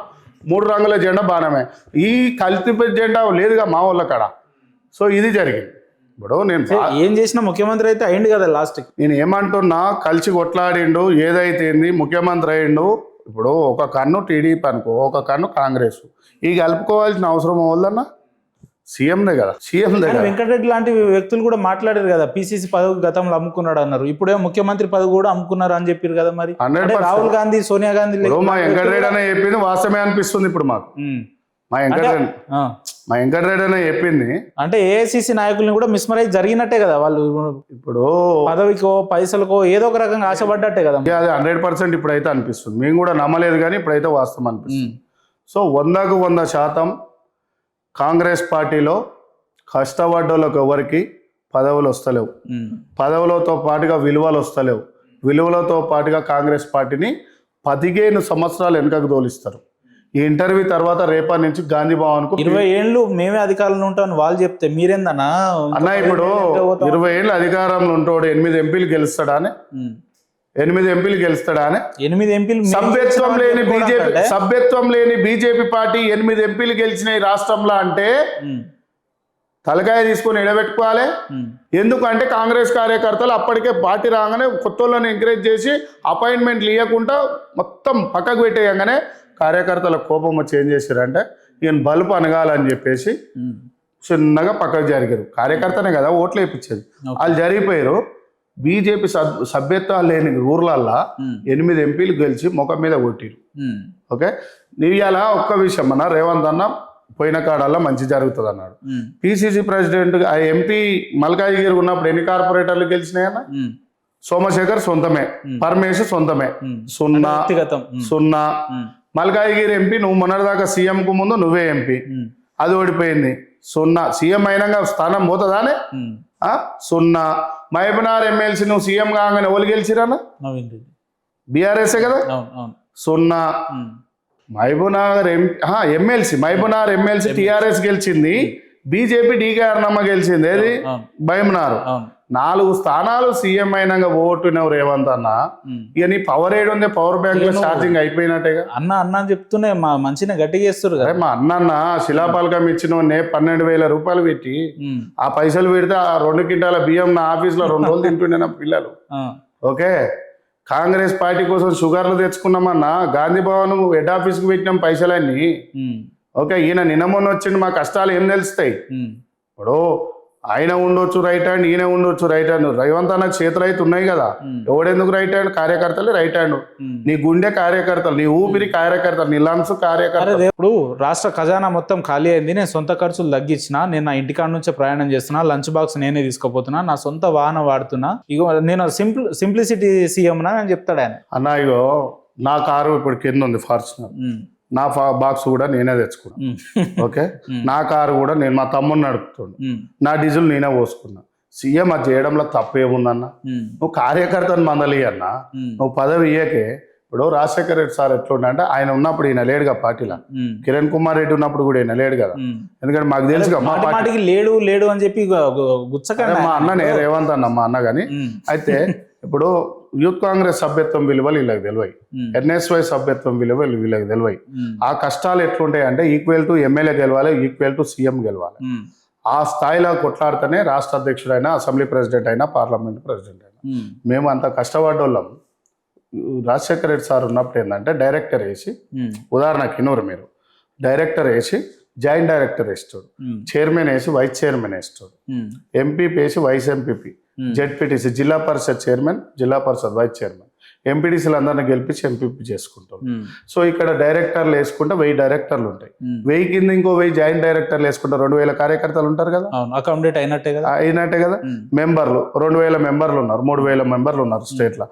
3 రంగుల జెండా బాణమే. ఈ కల్తీ జెండా లేదుగా మా వాళ్ళ కాడ. సో ఇది జరిగింది. ఇప్పుడు నేను ఏం చేసినా ముఖ్యమంత్రి అయితే అయింది కదా లాస్ట్. నేను ఏమంటున్నా కలిసి కొట్లాడిండు ఏదైతే ముఖ్యమంత్రి అయ్యిండు. ఇప్పుడు ఒక కన్ను టీడీపీ అనుకో ఒక కన్ను కాంగ్రెస్ ఈ కలుపుకోవాల్సిన అవసరం వల్లన్నా సీఎందే కదా. సీఎం దగ్గర వెంకటరెడ్డి లాంటి వ్యక్తులు కూడా మాట్లాడారు కదా పిసిసి పదవి గతంలో అమ్ముకున్నాడు అన్నారు. ఇప్పుడే ముఖ్యమంత్రి పదవి కూడా అమ్ముకున్నారు అని చెప్పారు కదా. మరి రాహుల్ గాంధీ సోనియా గాంధీ మా వెంకటరెడ్డి అనే చెప్పింది వాస్తవమే అనిపిస్తుంది ఇప్పుడు మాకు. మా వెంకటరెడ్డి అనే చెప్పింది అంటే ఏఐసిసి నాయకుల్ని కూడా మిస్మరైజ్ జరిగినట్టే కదా. వాళ్ళు ఇప్పుడు పదవికో పైసలకో ఏదో ఒక రకంగా ఆశపడ్డట్టే కదా. అది 100% ఇప్పుడైతే అనిపిస్తుంది. మేము కూడా నమ్మలేదు కానీ ఇప్పుడైతే వాస్తవం అనిపిస్తుంది. సో 100కు 100% కాంగ్రెస్ పార్టీలో కష్టపడ్డోళ్ళకి ఎవరికి పదవులు వస్తలేవు. పదవులతో పాటుగా విలువలు వస్తలేవు. విలువలతో పాటుగా కాంగ్రెస్ పార్టీని 15 సంవత్సరాలు వెనుకకు తోలిస్తారు. ఈ ఇంటర్వ్యూ తర్వాత రేపటి నుంచి గాంధీ భవన్కు 20 ఏళ్ళు మేమే అధికారంలో ఉంటామని వాళ్ళు చెప్తే మీరేందన్నా అన్న ఇప్పుడు 20 ఏళ్ళు అధికారంలో ఉంటాడు 8 ఎంపీలు గెలుస్తాడానే 8 ఎంపీలు గెలుస్తాడానే 8 ఎంపీలు సభ్యత్వం లేని బీజేపీ పార్టీ 8 ఎంపీలు గెలిచిన ఈ రాష్ట్రంలో అంటే తలకాయ తీసుకొని ఎడబెట్టుకోవాలి. ఎందుకంటే కాంగ్రెస్ కార్యకర్తలు అప్పటికే పార్టీ రాగానే కొత్త వాళ్ళని ఎంకరేజ్ చేసి అపాయింట్మెంట్లు ఇవ్వకుండా మొత్తం పక్కకు పెట్టేయగానే కార్యకర్తల కోపం వచ్చి ఏం చేశారంటే ఈయన బలుపు అనగాలని చెప్పేసి చిన్నగా పక్కకు జరిగారు. కార్యకర్తనే కదా ఓట్లు వేయించేది. వాళ్ళు జరిగిపోయారు. బీజేపీ సభ్యత్వాలు లేని ఊర్లల్లా 8 ఎంపీలు గెలిచి ముఖం మీద కొట్టిరు. ఓకే ఇవాళ ఒక్క విషయం అన్న రేవంత్ అన్న పోయిన కాడల్లా మంచి జరుగుతుంది అన్నాడు. పిసిసి ప్రెసిడెంట్ ఆ ఎంపీ మల్కాజ్గిరి ఉన్నప్పుడు ఎన్ని కార్పొరేటర్లు గెలిచినాయన్న? సోమశేఖర్ సొంతమే, పరమేశ్ సొంతమే, 0 మల్కాజ్గిరి ఎంపీ నువ్వు మొన్నటిదాకా సీఎంకు ముందు నువ్వే ఎంపీ, అది ఓడిపోయింది 0. సీఎం అయినాక స్థానం పోతుందానే 0. మహబూబ్నగర్ ఎమ్మెల్సీ నువ్వు సీఎం కాగానే ఎవరు గెలిచిరానా? బీఆర్ఎస్ఏ కదా 0. మహబూబ్నగర్ మహబూబ్నగర్ ఎమ్మెల్సీ టీఆర్ఎస్ గెలిచింది, బీజేపీ డీకేఆర్ నమ్మ గెలిచింది. ఏది మహబూబ్నగర్ 4 స్థానాలు సీఎం అయినాక ఓటున్నావు రేవంత్ అన్న. ఇక నీ పవర్ ఏడు ఉంది, పవర్ బ్యాంక్ లో ఛార్జింగ్ అయిపోయినట్టేగా. అన్న చెప్తూనే మంచిగా గట్టిగా చేస్తారు కదా. మా అన్న శిలాపాలకం ఇచ్చిన 12,000 రూపాయలు పెట్టి ఆ పైసలు పెడితే ఆ 2 క్వింటాల బియ్యం నా ఆఫీస్ లో 2 రోజులు తింటుండే నా పిల్లలు. ఓకే కాంగ్రెస్ పార్టీ కోసం షుగర్లు తెచ్చుకున్నామన్నా గాంధీ భవన్ హెడ్ ఆఫీస్ కు పెట్టినాం పైసలన్నీ. ఓకే ఈయన నిన్న మొన్న వచ్చిండు, మా కష్టాలు ఏం తెలుస్తాయి? ఇప్పుడు ఆయన ఉండొచ్చు రైట్ హ్యాండ్, ఈయన ఉండొచ్చు రైట్ హ్యాండ్. రేవంత్ అన్న చేతులు అయితే ఉన్నాయి కదా, ఎవడెందుకు రైట్ హ్యాండ్? కార్యకర్తలే రైట్ హ్యాండ్. నీ గుండె కార్యకర్తలు, నీ ఊపిరి కార్యకర్తలు, నీ లంగ్స్ కార్యకర్తలు. ఇప్పుడు రాష్ట్ర ఖజానా మొత్తం ఖాళీ అయింది, నేను సొంత ఖర్చులు తగ్గించిన, నేను నా ఇంటికాడ నుంచే ప్రయాణం చేస్తున్నా, లంచ్ బాక్స్ నేనే తీసుకుపోతున్నా, నా సొంత వాహనం వాడుతున్నా, ఇగో నేను సింప్లిసిటీ సీఎం అని చెప్తాడు ఆయన. అన్న ఇగో నా కారు ఇప్పుడు కింద ఉంది ఫార్చునర్, నా బాక్స్ కూడా నేనే తెచ్చుకున్నా. ఓకే నా కారు కూడా నేను మా తమ్ముడు నడుపుతుండు, నా డీజిల్ నేనే పోసుకున్నా. సీఎం అది చేయడంలో తప్పేముందన్న? నువ్వు కార్యకర్తను మందలి అన్న, నువ్వు పదవి ఇయ్యకే. ఇప్పుడు రాజశేఖర రెడ్డి సార్ ఎట్లుండే అంటే ఆయన ఉన్నప్పుడు ఈయన లేడుగా పార్టీలో, కిరణ్ కుమార్ రెడ్డి ఉన్నప్పుడు కూడా ఈయన లేడు కదా. ఎందుకంటే మాకు తెలుసుగా మా పార్టీకి లేడు అని చెప్పి మా అన్ననే రేవంత్ అన్న మా అన్న. కానీ అయితే ఇప్పుడు యూత్ కాంగ్రెస్ సభ్యత్వం విలువలు వీళ్ళకి తెలివాయి, ఎన్ఎస్వై సభ్యత్వం విలువలు వీళ్ళకి తెలివాయి. ఆ కష్టాలు ఎట్లుంటాయి అంటే ఈక్వల్ టు ఎమ్మెల్యే గెలవాలి, ఈక్వల్ టు సీఎం గెలవాలి. ఆ స్థాయిలో కొట్లాడితేనే రాష్ట్ర అధ్యక్షుడైనా, అసెంబ్లీ ప్రెసిడెంట్ అయినా, పార్లమెంట్ ప్రెసిడెంట్ అయినా. మేము అంత కష్టపడ్డోళ్ళం. రాజశేఖర రెడ్డి సార్ ఉన్నప్పుడు ఏంటంటే డైరెక్టర్ వేసి, ఉదాహరణకి ఇన్నూరు మీరు డైరెక్టర్ వేసి జాయింట్ డైరెక్టర్ వేస్తాడు, చైర్మన్ వేసి వైస్ చైర్మన్ వేస్తాడు, ఎంపీపీ వేసి వైస్ ఎంపీపీ, జెడ్పీటీసీ జిల్లా పరిషత్ చైర్మన్, జిల్లా పరిషత్ వైస్ చైర్మన్, ఎంపీటీసీలు అందరిని గెలిపించి ఎంపీపీ చేసుకుంటాం. సో ఇక్కడ డైరెక్టర్లు వేసుకుంటే 1000 డైరెక్టర్లు ఉంటాయి. 1000 కింద ఇంకో 1000 జాయింట్ డైరెక్టర్లు వేసుకుంటే 2000 కార్యకర్తలు ఉంటారు కదా, అకామిడేట్ అయినట్టే కదా. అయినట్టే కదా. మెంబర్లు 2000 మెంబర్లు ఉన్నారు, 3000 మెంబర్లు ఉన్నారు స్టేట్ లో.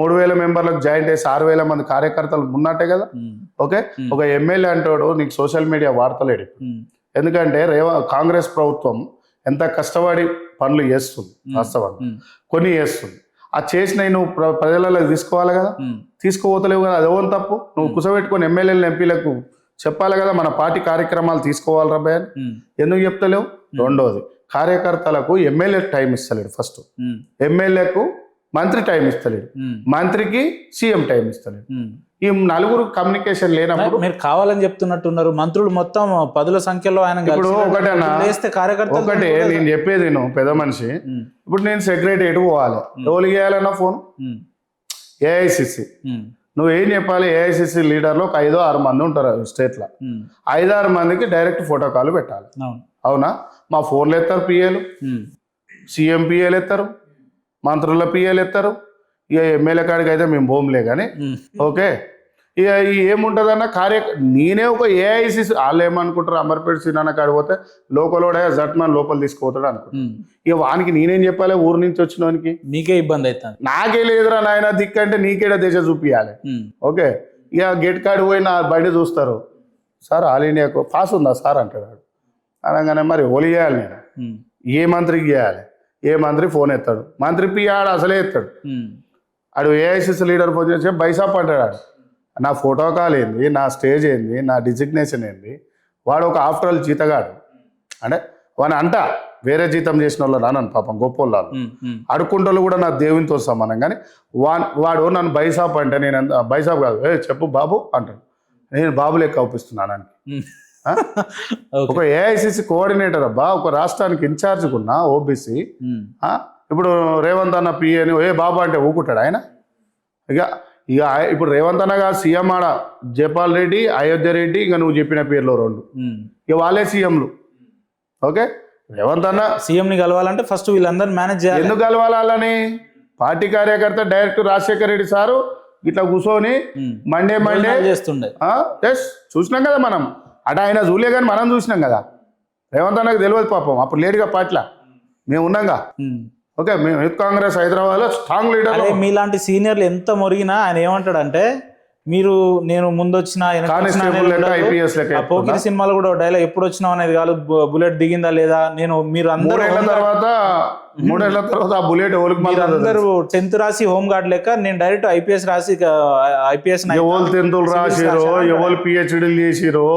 3000 మెంబర్లకు జాయింట్ వేసి 6000 మంది కార్యకర్తలు ఉన్నట్టే కదా. ఓకే, ఒక ఎమ్మెల్యే అంటాడు నీకు సోషల్ మీడియా వాడతలేడు. ఎందుకంటే కాంగ్రెస్ ప్రభుత్వం ఎంత కష్టపడి పనులు చేస్తుంది, వాస్తవంగా కొన్ని చేస్తుంది. ఆ చేసినవి నువ్వు ప్రజలకు తీసుకోవాలి కదా, తీసుకోపోతలేవు కదా. అదేవో తప్పు. నువ్వు కుసబెట్టుకొని ఎమ్మెల్యేలు ఎంపీలకు చెప్పాలి కదా మన పార్టీ కార్యక్రమాలు తీసుకోవాలి రాబాయ్ అని. ఎందుకు చెప్తలేవు? రెండోది, కార్యకర్తలకు ఎమ్మెల్యే టైం ఇస్తలేడు. ఫస్ట్ ఎమ్మెల్యేకు మంత్రి టైం ఇస్తలేడు, మంత్రికి సీఎం టైం ఇస్తలేడు. ఈ నలుగురు కమ్యూనికేషన్ లేనప్పుడు మీరు కావాలని చెప్తున్నట్టున్నారు. మంత్రులు మొత్తం 10ల సంఖ్యలో ఆయన ఇప్పుడు ఒకటే నేను చెప్పేది నువ్వు పెద్ద మనిషి. ఇప్పుడు నేను సెక్రటరియట్ పోవాలి, ఎవరికి చేయాలన్నా ఫోన్? ఏఐసిసి. నువ్వు ఏం చెప్పాలి? ఏఐసిసి లీడర్లో ఒక 5-6 మంది ఉంటారు స్టేట్లో. 5-6 మందికి డైరెక్ట్ ఫోటో కాల్ పెట్టాలి. అవునా? మా ఫోన్లు ఎత్తారు పిఏలు, సీఎం పిఏలు ఎత్తారు, మంత్రుల పిఏలు ఎత్తారు. ఇక ఎమ్మెల్యే కాడికి అయితే మేము భూమిలే కానీ. ఓకే, ఇక ఏముంటుందన్న నేనే ఒక ఏఐసిసి. వాళ్ళు ఏమనుకుంటారు, అమర్పేట సినిమా కాడికి పోతే లోకలోడే జట్మాన్ లోపల తీసుకుపోతాడు అనుకుంటారు. ఇక వానికి నేనేం చెప్పాలి? ఊరు నుంచి వచ్చిన వానికి నీకే ఇబ్బంది అవుతుంది. నాకే లేదురా నాయన దిక్కంటే నీకేడా దేశ చూపియాలి. ఓకే, ఇక గేట్ కాడికి పోయి నా బయట చూస్తారు. సార్ ఆల్ ఇండియాకు పాస్ ఉందా సార్ అంటాడు. అనగానే మరి ఓలి చేయాలి నేను, ఏ మంత్రికి చేయాలి? ఏ మంత్రి ఫోన్ ఎత్తాడు? మంత్రి పియాడు అసలే ఎత్తాడు. ఆడు ఏఐసిసి లీడర్ ఫోన్ చేసి బైసాప్ అంటాడు. ఆడు నా ఫోటో కాల్ ఏంది, నా స్టేజ్ ఏంది, నా డిజిగ్నేషన్ ఏంది? వాడు ఒక ఆఫ్టర్ ఆల్ జీతగాడు. అంటే వాడిని అంట వేరే జీతం చేసిన వాళ్ళు రానని పాపం గొప్ప వాళ్ళు అడుక్కుంటోళ్ళు కూడా నా దేవునితో సమానం. కానీ వాడు నన్ను బైసాప్ అంటే నేను బైసాప్ కాదు, చెప్పు బాబు అంటాడు. నేను బాబు లెక్క అవుపిస్తున్నాను. ఒక ఏఐసిసి కోఆర్డినేటర్ అబ్బా, ఒక రాష్ట్రానికి ఇన్ఛార్జ్ ఉన్నా ఓబీసీ. ఇప్పుడు రేవంత్ అన్న పిఏని ఏ బాబా అంటే ఊకుంటాడు ఆయన. ఇక ఇక ఇప్పుడు రేవంత్ అన్న కాదు సీఎం ఆడ జైపాల్ రెడ్డి, అయోధ్య రెడ్డి, ఇక నువ్వు చెప్పిన పేర్లో 2. ఇక వాళ్ళే సీఎంలు. ఓకే, రేవంత్ అన్న సీఎంని కలవాలంటే ఫస్ట్ వీళ్ళందరినీ మేనేజ్ చేయాలి. ఎందుకు కలవాలని? పార్టీ కార్యకర్త డైరెక్ట్ రాజశేఖర రెడ్డి సారు ఇట్లా కూర్చొని మండే చేస్తుండే. చూసినాం కదా మనం. అటు ఆయన చూలే కానీ మనం చూసినాం కదా. రేవంత్ అన్నకు తెలియదు పాపం, అప్పుడు లేటుగా పార్టీలా మేము ఉన్నాంగా. ఓకే, మేము యూత్ కాంగ్రెస్ హైదరాబాద్లో స్ట్రాంగ్ లీడర్. మీలాంటి సీనియర్లు ఎంత మొరిగినా ఆయన ఏమంటాడంటే నేను ముందు వచ్చిన పోకిరి సినిమాలో కూడా డైలాగ్ ఎప్పుడు వచ్చినావు అనేది కాదు, బుల్లెట్ దిగిందా లేదా. మీరు మూడేళ్ల తర్వాత ఆ బుల్లెట్ అందరూ 10th రాసి హోమ్ గార్డ్ లెక్క, నేను డైరెక్ట్ ఐపీఎస్ రాసి ఐపీఎస్ 10th రాసిరో, ఎవరు పిహెచ్డీలు చేసిరో,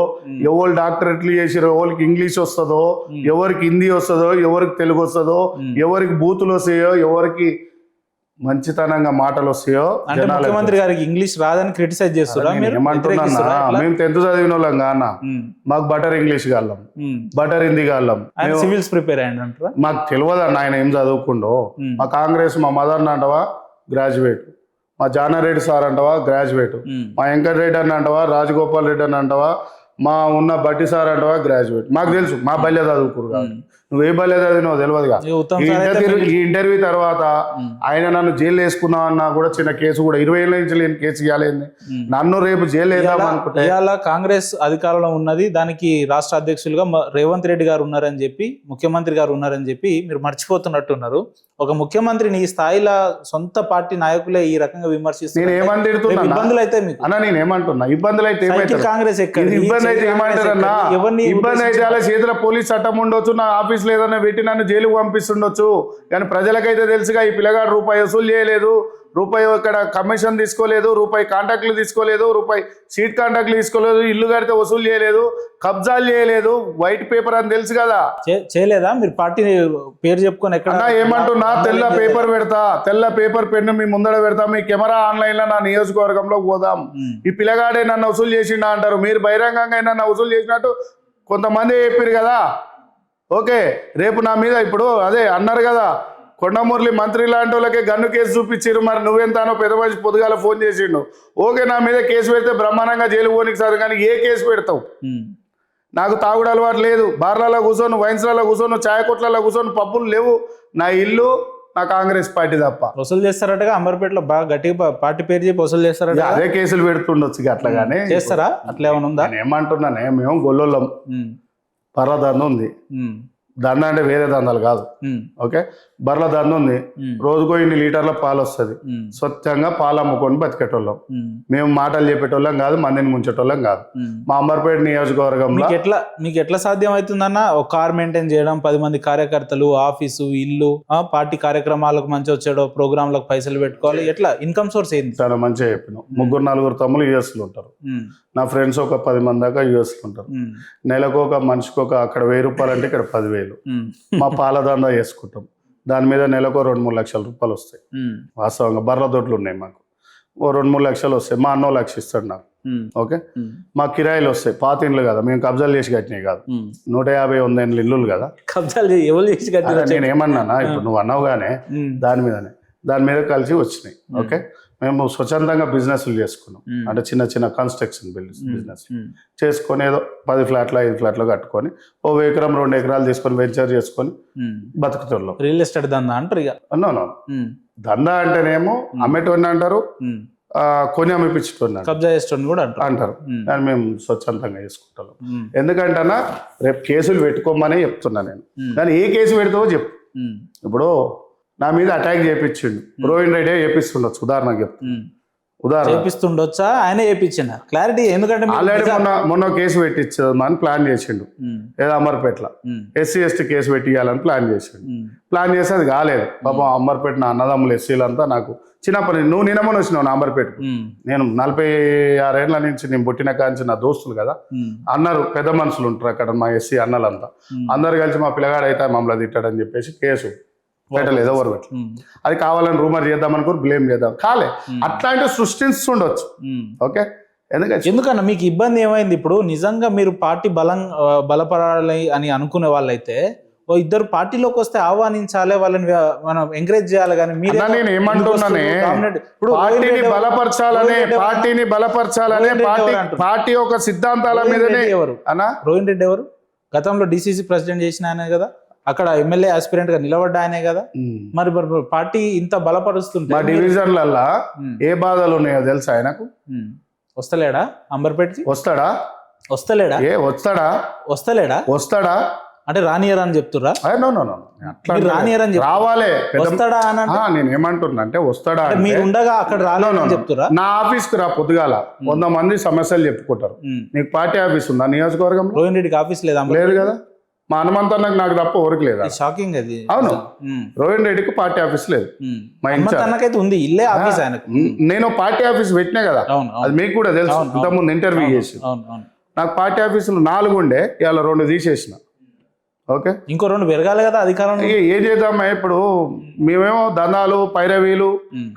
ఎవరు డాక్టరేట్లు చేసిరో, ఎవరికి ఇంగ్లీష్ వస్తుందో, ఎవరికి హిందీ వస్తుందో, ఎవరికి తెలుగు వస్తుందో, ఎవరికి బూతులు వస్తాయో, ఎవరికి మంచితనంగా మాటలు వస్తాయో. ముఖ్యమంత్రి గారికి ఇంగ్లీష్ రాదని క్రిటిసైజ్ చేస్తున్నారు. ఏమంటున్నా, మేము 10th చదివిన వాళ్ళం కానా, మాకు బటర్ ఇంగ్లీష్ కాళ్ళం, బటర్ హిందీ కాళ్ళం. సివిల్స్ ప్రిపేర్ అయ్యండి. మాకు తెలియదు అన్న ఆయన ఏం చదువుకుండో. మా కాంగ్రెస్ మా మదర్ అంటవా గ్రాడ్యుయేట్, మా జానారెడ్డి సార్ అంటవా గ్రాడ్యుయేట్, మా వెంకటరెడ్డి అని అంటవా, రాజగోపాల్ రెడ్డి అని అంటవా, మా ఉన్న బట్టి సార్ అంటవా గ్రాడ్యుయేట్. మాకు తెలుసు మా బల్య చదువుకురు కాబట్టి. నువ్వు ఏ బల్య చదివినావు తెలియదుగా. ఈ ఇంటర్వ్యూ తర్వాత ఆయన నన్ను జైలు వేసుకున్నావు అన్నా కూడా చిన్న కేసు కూడా 20 ఏళ్ళ నుంచి లేని కేసు ఇవ్వాలేంది. నన్ను రేపు జైలు వేద్దాం అనుకుంటే ఇవాళ కాంగ్రెస్ అధికారంలో ఉన్నది, దానికి రాష్ట్ర అధ్యక్షులుగా రేవంత్ రెడ్డి గారు ఉన్నారని చెప్పి, ముఖ్యమంత్రి గారు ఉన్నారని చెప్పి మీరు మర్చిపోతున్నట్టున్నారు. ఒక ముఖ్యమంత్రిని ఈ స్థాయిలో సొంత పార్టీ నాయకులే ఈ రకంగా విమర్శిస్తున్నారు. నేను ఏమంటున్నా, ఇబ్బందులు అయితే అన్న నేను ఏమంటున్నా, ఇబ్బందులు అయితే కాంగ్రెస్ ఇబ్బంది అయితే ఏమంటారన్నా, ఇబ్బంది అయితే అలా చేతిలో పోలీస్ చట్టం ఉండొచ్చు, నా ఆఫీస్ లేదన్నా పెట్టి నన్ను జైలుకు పంపిస్తుండొచ్చు. కానీ ప్రజలకైతే తెలుసుగా ఈ పిల్లగాడు రూపాయి వసూలు చేయలేదు, రూపాయి ఇక్కడ కమిషన్ తీసుకోలేదు, రూపాయి కాంట్రాక్ట్లు తీసుకోలేదు, రూపాయి సీట్ కాంట్రాక్ట్లు తీసుకోలేదు, ఇల్లు కడితే వసూలు చేయలేదు, కబ్జాలు చేయలేదు, వైట్ పేపర్ అని తెలుసు కదా. చేయలేదా మీరు? పార్టీ పేరు చెప్పుకొని ఎక్కడ ఏమంటున్నా, తెల్ల పేపర్ పెడతా, తెల్ల పేపర్ పెన్ను మీ ముందర పెడతా, మీ కెమెరా ఆన్లైన్ లో నా నియోజకవర్గంలో పోదాం. ఈ పిల్లగాడే నన్ను వసూలు చేసిండా అంటారు. మీరు బహిరంగంగా నన్ను వసూలు చేసినట్టు కొంతమంది చెప్పారు కదా. ఓకే, రేపు నా మీద ఇప్పుడు అదే అన్నారు కదా, కొండమురళి మంత్రి లాంటి వాళ్ళకే గన్ను కేసు చూపించారు. మరి నువ్వెంతానో పెద్ద మనిషి పొద్దుగాల ఫోన్ చేసిండు. ఓకే, నా మీద కేసు పెడితే బ్రహ్మాండంగా జైలు పోనీకి సార్, కానీ ఏ కేసు పెడతావు? నాకు తాగుడు అలవాటు లేదు, బార్లలో కూర్చోను, వైన్స్లలో కూర్చోను, ఛాయ కొట్లలో కూర్చొని, పబ్బులు లేవు. నా ఇల్లు నా కాంగ్రెస్ పార్టీ తప్ప. వసూలు చేస్తారటగా అంబర్పేటలో బాగా గట్టిగా పార్టీ పేరు చెప్పి వసూలు చేస్తారట. ఇక అదే కేసులు పెడుతుండొచ్చు ఇక అట్లాగానే. చేస్తారా? అట్లా ఏమైనా ఉందా? నేను ఏమంటున్నానే, మేము గొల్లోళ్ళం, బర్ల దంద ఉంది. దంద అంటే వేరే దందాలు కాదు. ఓకే, బర్ల దంద ఉంది. రోజుకో ఇన్ని లీటర్ల పాలు వస్తుంది. స్వచ్ఛంగా పాలు అమ్ముకొని బతికేటోళ్ళం. మేము మాటలు చెప్పేటోళ్ళం కాదు, మందిని ముంచేటోళ్ళం కాదు. మా అంబర్పేట నియోజకవర్గంలో మీకు ఎట్లా సాధ్యం అవుతుందన్న ఒక కార్ మెయింటైన్ చేయడం, 10 మంది కార్యకర్తలు, ఆఫీసు, ఇల్లు, పార్టీ కార్యక్రమాలకు మంచి వచ్చాడో ప్రోగ్రాంలకు పైసలు పెట్టుకోవాలి, ఎట్లా ఇన్కమ్ సోర్స్ ఏంది? చాలా మంచిగా చెప్పినాం. 3-4 తమ్ముళ్ళు యుఎస్ లో ఉంటారు. నా ఫ్రెండ్స్ ఒక 10 మంది దాకా యుఎస్ లో ఉంటారు. నెలకు ఒక మనిషికి ఒక అక్కడ 1000 రూపాయలు అంటే ఇక్కడ 10,000. మా పాల దందా చేసుకుంటాం. దాని మీద నెలకు 2-3 లక్షల రూపాయలు వస్తాయి. వాస్తవంగా బర్ర దొడ్లు ఉన్నాయి మాకు. 2-3 లక్షలు వస్తాయి. మా అన్నో లక్ష ఇస్తాడు నాకు. ఓకే, మా కిరాయిలు వస్తాయి. పాత ఇండ్లు కదా, మేము కబ్జాలు చేసి కట్టినాయి కాదు. 150-100 ఇల్లులు కదా. కబ్జాలు ఎవరు చేసి కట్టినా? నేను ఏమన్నానా, ఇప్పుడు నువ్వు అన్నావుగానే దాని మీద కలిసి వచ్చినాయి. ఓకే, మేము స్వచ్ఛందంగా బిజినెస్లు చేసుకున్నాం. అంటే చిన్న చిన్న కన్స్ట్రక్షన్ బిజినెస్ చేసుకొని ఏదో 10 ఫ్లాట్లు 5 ఫ్లాట్లు కట్టుకొని 1 ఎకరం 2 ఎకరాలు తీసుకొని వెంచర్ చేసుకొని బతుకుతున్నాం. రియల్ ఎస్టేట్ దందా అంటారు ఇక. దందా అంటేనేమో అమ్మేటోని అంటారు, కొని అమ్మిపించుకున్నాను, కబ్జా చేసేటోని కూడా అంటారు. కానీ మేము స్వచ్ఛందంగా చేసుకుంటాం. ఎందుకంటేనా రేపు కేసులు పెట్టుకోమని చెప్తున్నా నేను. కానీ ఏ కేసు పెడతావో చెప్పు. ఇప్పుడు నా మీద అటాక్ చేయించిండు, రోహిన్ రెడ్డి చేపిస్తుండొచ్చు, ఉదాహరణకు చెప్తాను. చేపిస్తుండొచ్చా, ఆయన చేయించిన క్లారిటీ. ఎందుకంటే ఆల్రెడీ మొన్న కేసు పెట్టించమని ప్లాన్ చేసిండు. ఏదో అమర్పేటలో SC/ST కేసు పెట్టియాలని ప్లాన్ చేసిండు. ప్లాన్ చేస్తే అది కాలేదు. పాపం అమర్పేట నా అన్నదమ్ములు ఎస్సీలంతా నాకు చిన్నప్పటి నువ్వు నిన్నమని వచ్చినావు నా అమర్పేటకు. నేను 46 ఏళ్ల నుంచి నేను పుట్టిన కాంచి నా దోస్తులు కదా అన్నారు, పెద్ద మనుషులు ఉంటారు అక్కడ మా SC అన్నలంతా. అందరు కలిసి మా పిల్లగాడు అయితే మమ్మల్ని తిట్టాడని చెప్పేసి కేసు పెట్టలేదు ఎవరు పెట్టలేదు. అది కావాలని రూమర్ చేద్దాం అనుకోరు, బ్లేమ్ చేద్దాం కాలే. అట్లాంటివి సృష్టిస్తుండొచ్చు. ఓకే, ఎందుకన్నా మీకు ఇబ్బంది ఏమైంది? ఇప్పుడు నిజంగా మీరు పార్టీ బలపడాలి అని అనుకునే వాళ్ళైతే ఓ ఇద్దరు పార్టీలోకి వస్తే ఆహ్వానించాలి, వాళ్ళని మనం ఎంకరేజ్ చేయాలి. కానీ నేను ఏమంటున్నానే, పార్టీని బలపరచాలనే పార్టీ ఒక సిద్ధాంతాల మీదనే. రోహిన్ రెడ్డి ఎవరు? గతంలో DCC ప్రెసిడెంట్ చేసిన ఆయనే కదా, అక్కడ ఎమ్మెల్యే ఆస్పిరెంట్ గా నిలబడ్డా ఆయనే కదా. మరి పార్టీ ఇంత బలపరుస్తుంటే మా డివిజన్లల్లా ఏ బాధలు ఉన్నాయో తెలుసా ఆయనకు? వస్తలేడా అంబర్పేటకి? వస్తాడా అంటే రానియరని చెప్తురా? రానియరని రావాలి. వస్తాడా అని నేను ఏమంటున్నా అంటే వస్తాడా, మీరు ఉండగా అక్కడ రాలేదని చెప్తురా? నా ఆఫీస్ కు రా, పొద్దుగాల 100 మంది సమస్యలు చెప్పుకుంటారు. నీకు పార్టీ ఆఫీస్ ఉందా నియోజకవర్గం? రోహిన్ రెడ్డికి ఆఫీస్ లేదా? లేదు కదా. మా హనుమంతన్నకు నాకు తప్ప ఎవరికి లేదా? షాకింగ్ అది. అవును, రోహిన్ రెడ్డికి పార్టీ ఆఫీస్ లేదు. మా హనుమంతన్నకైతే ఉంది, ఇల్లే ఆఫీస్ ఆయనకు. నేను పార్టీ ఆఫీస్ పెట్టినా కదా, అది మీకు కూడా తెలుసు. ఇంతకుముందు ఇంటర్వ్యూ చేసి నాకు పార్టీ ఆఫీసులు 4 ఉండే, ఇవాళ 2 తీసేసిన. ఓకే, ఇంకో 2 పెరగాలి కదా అధికారం. ఏం చేద్దామా? ఇప్పుడు మేమేమో దందాలు పైరవీలు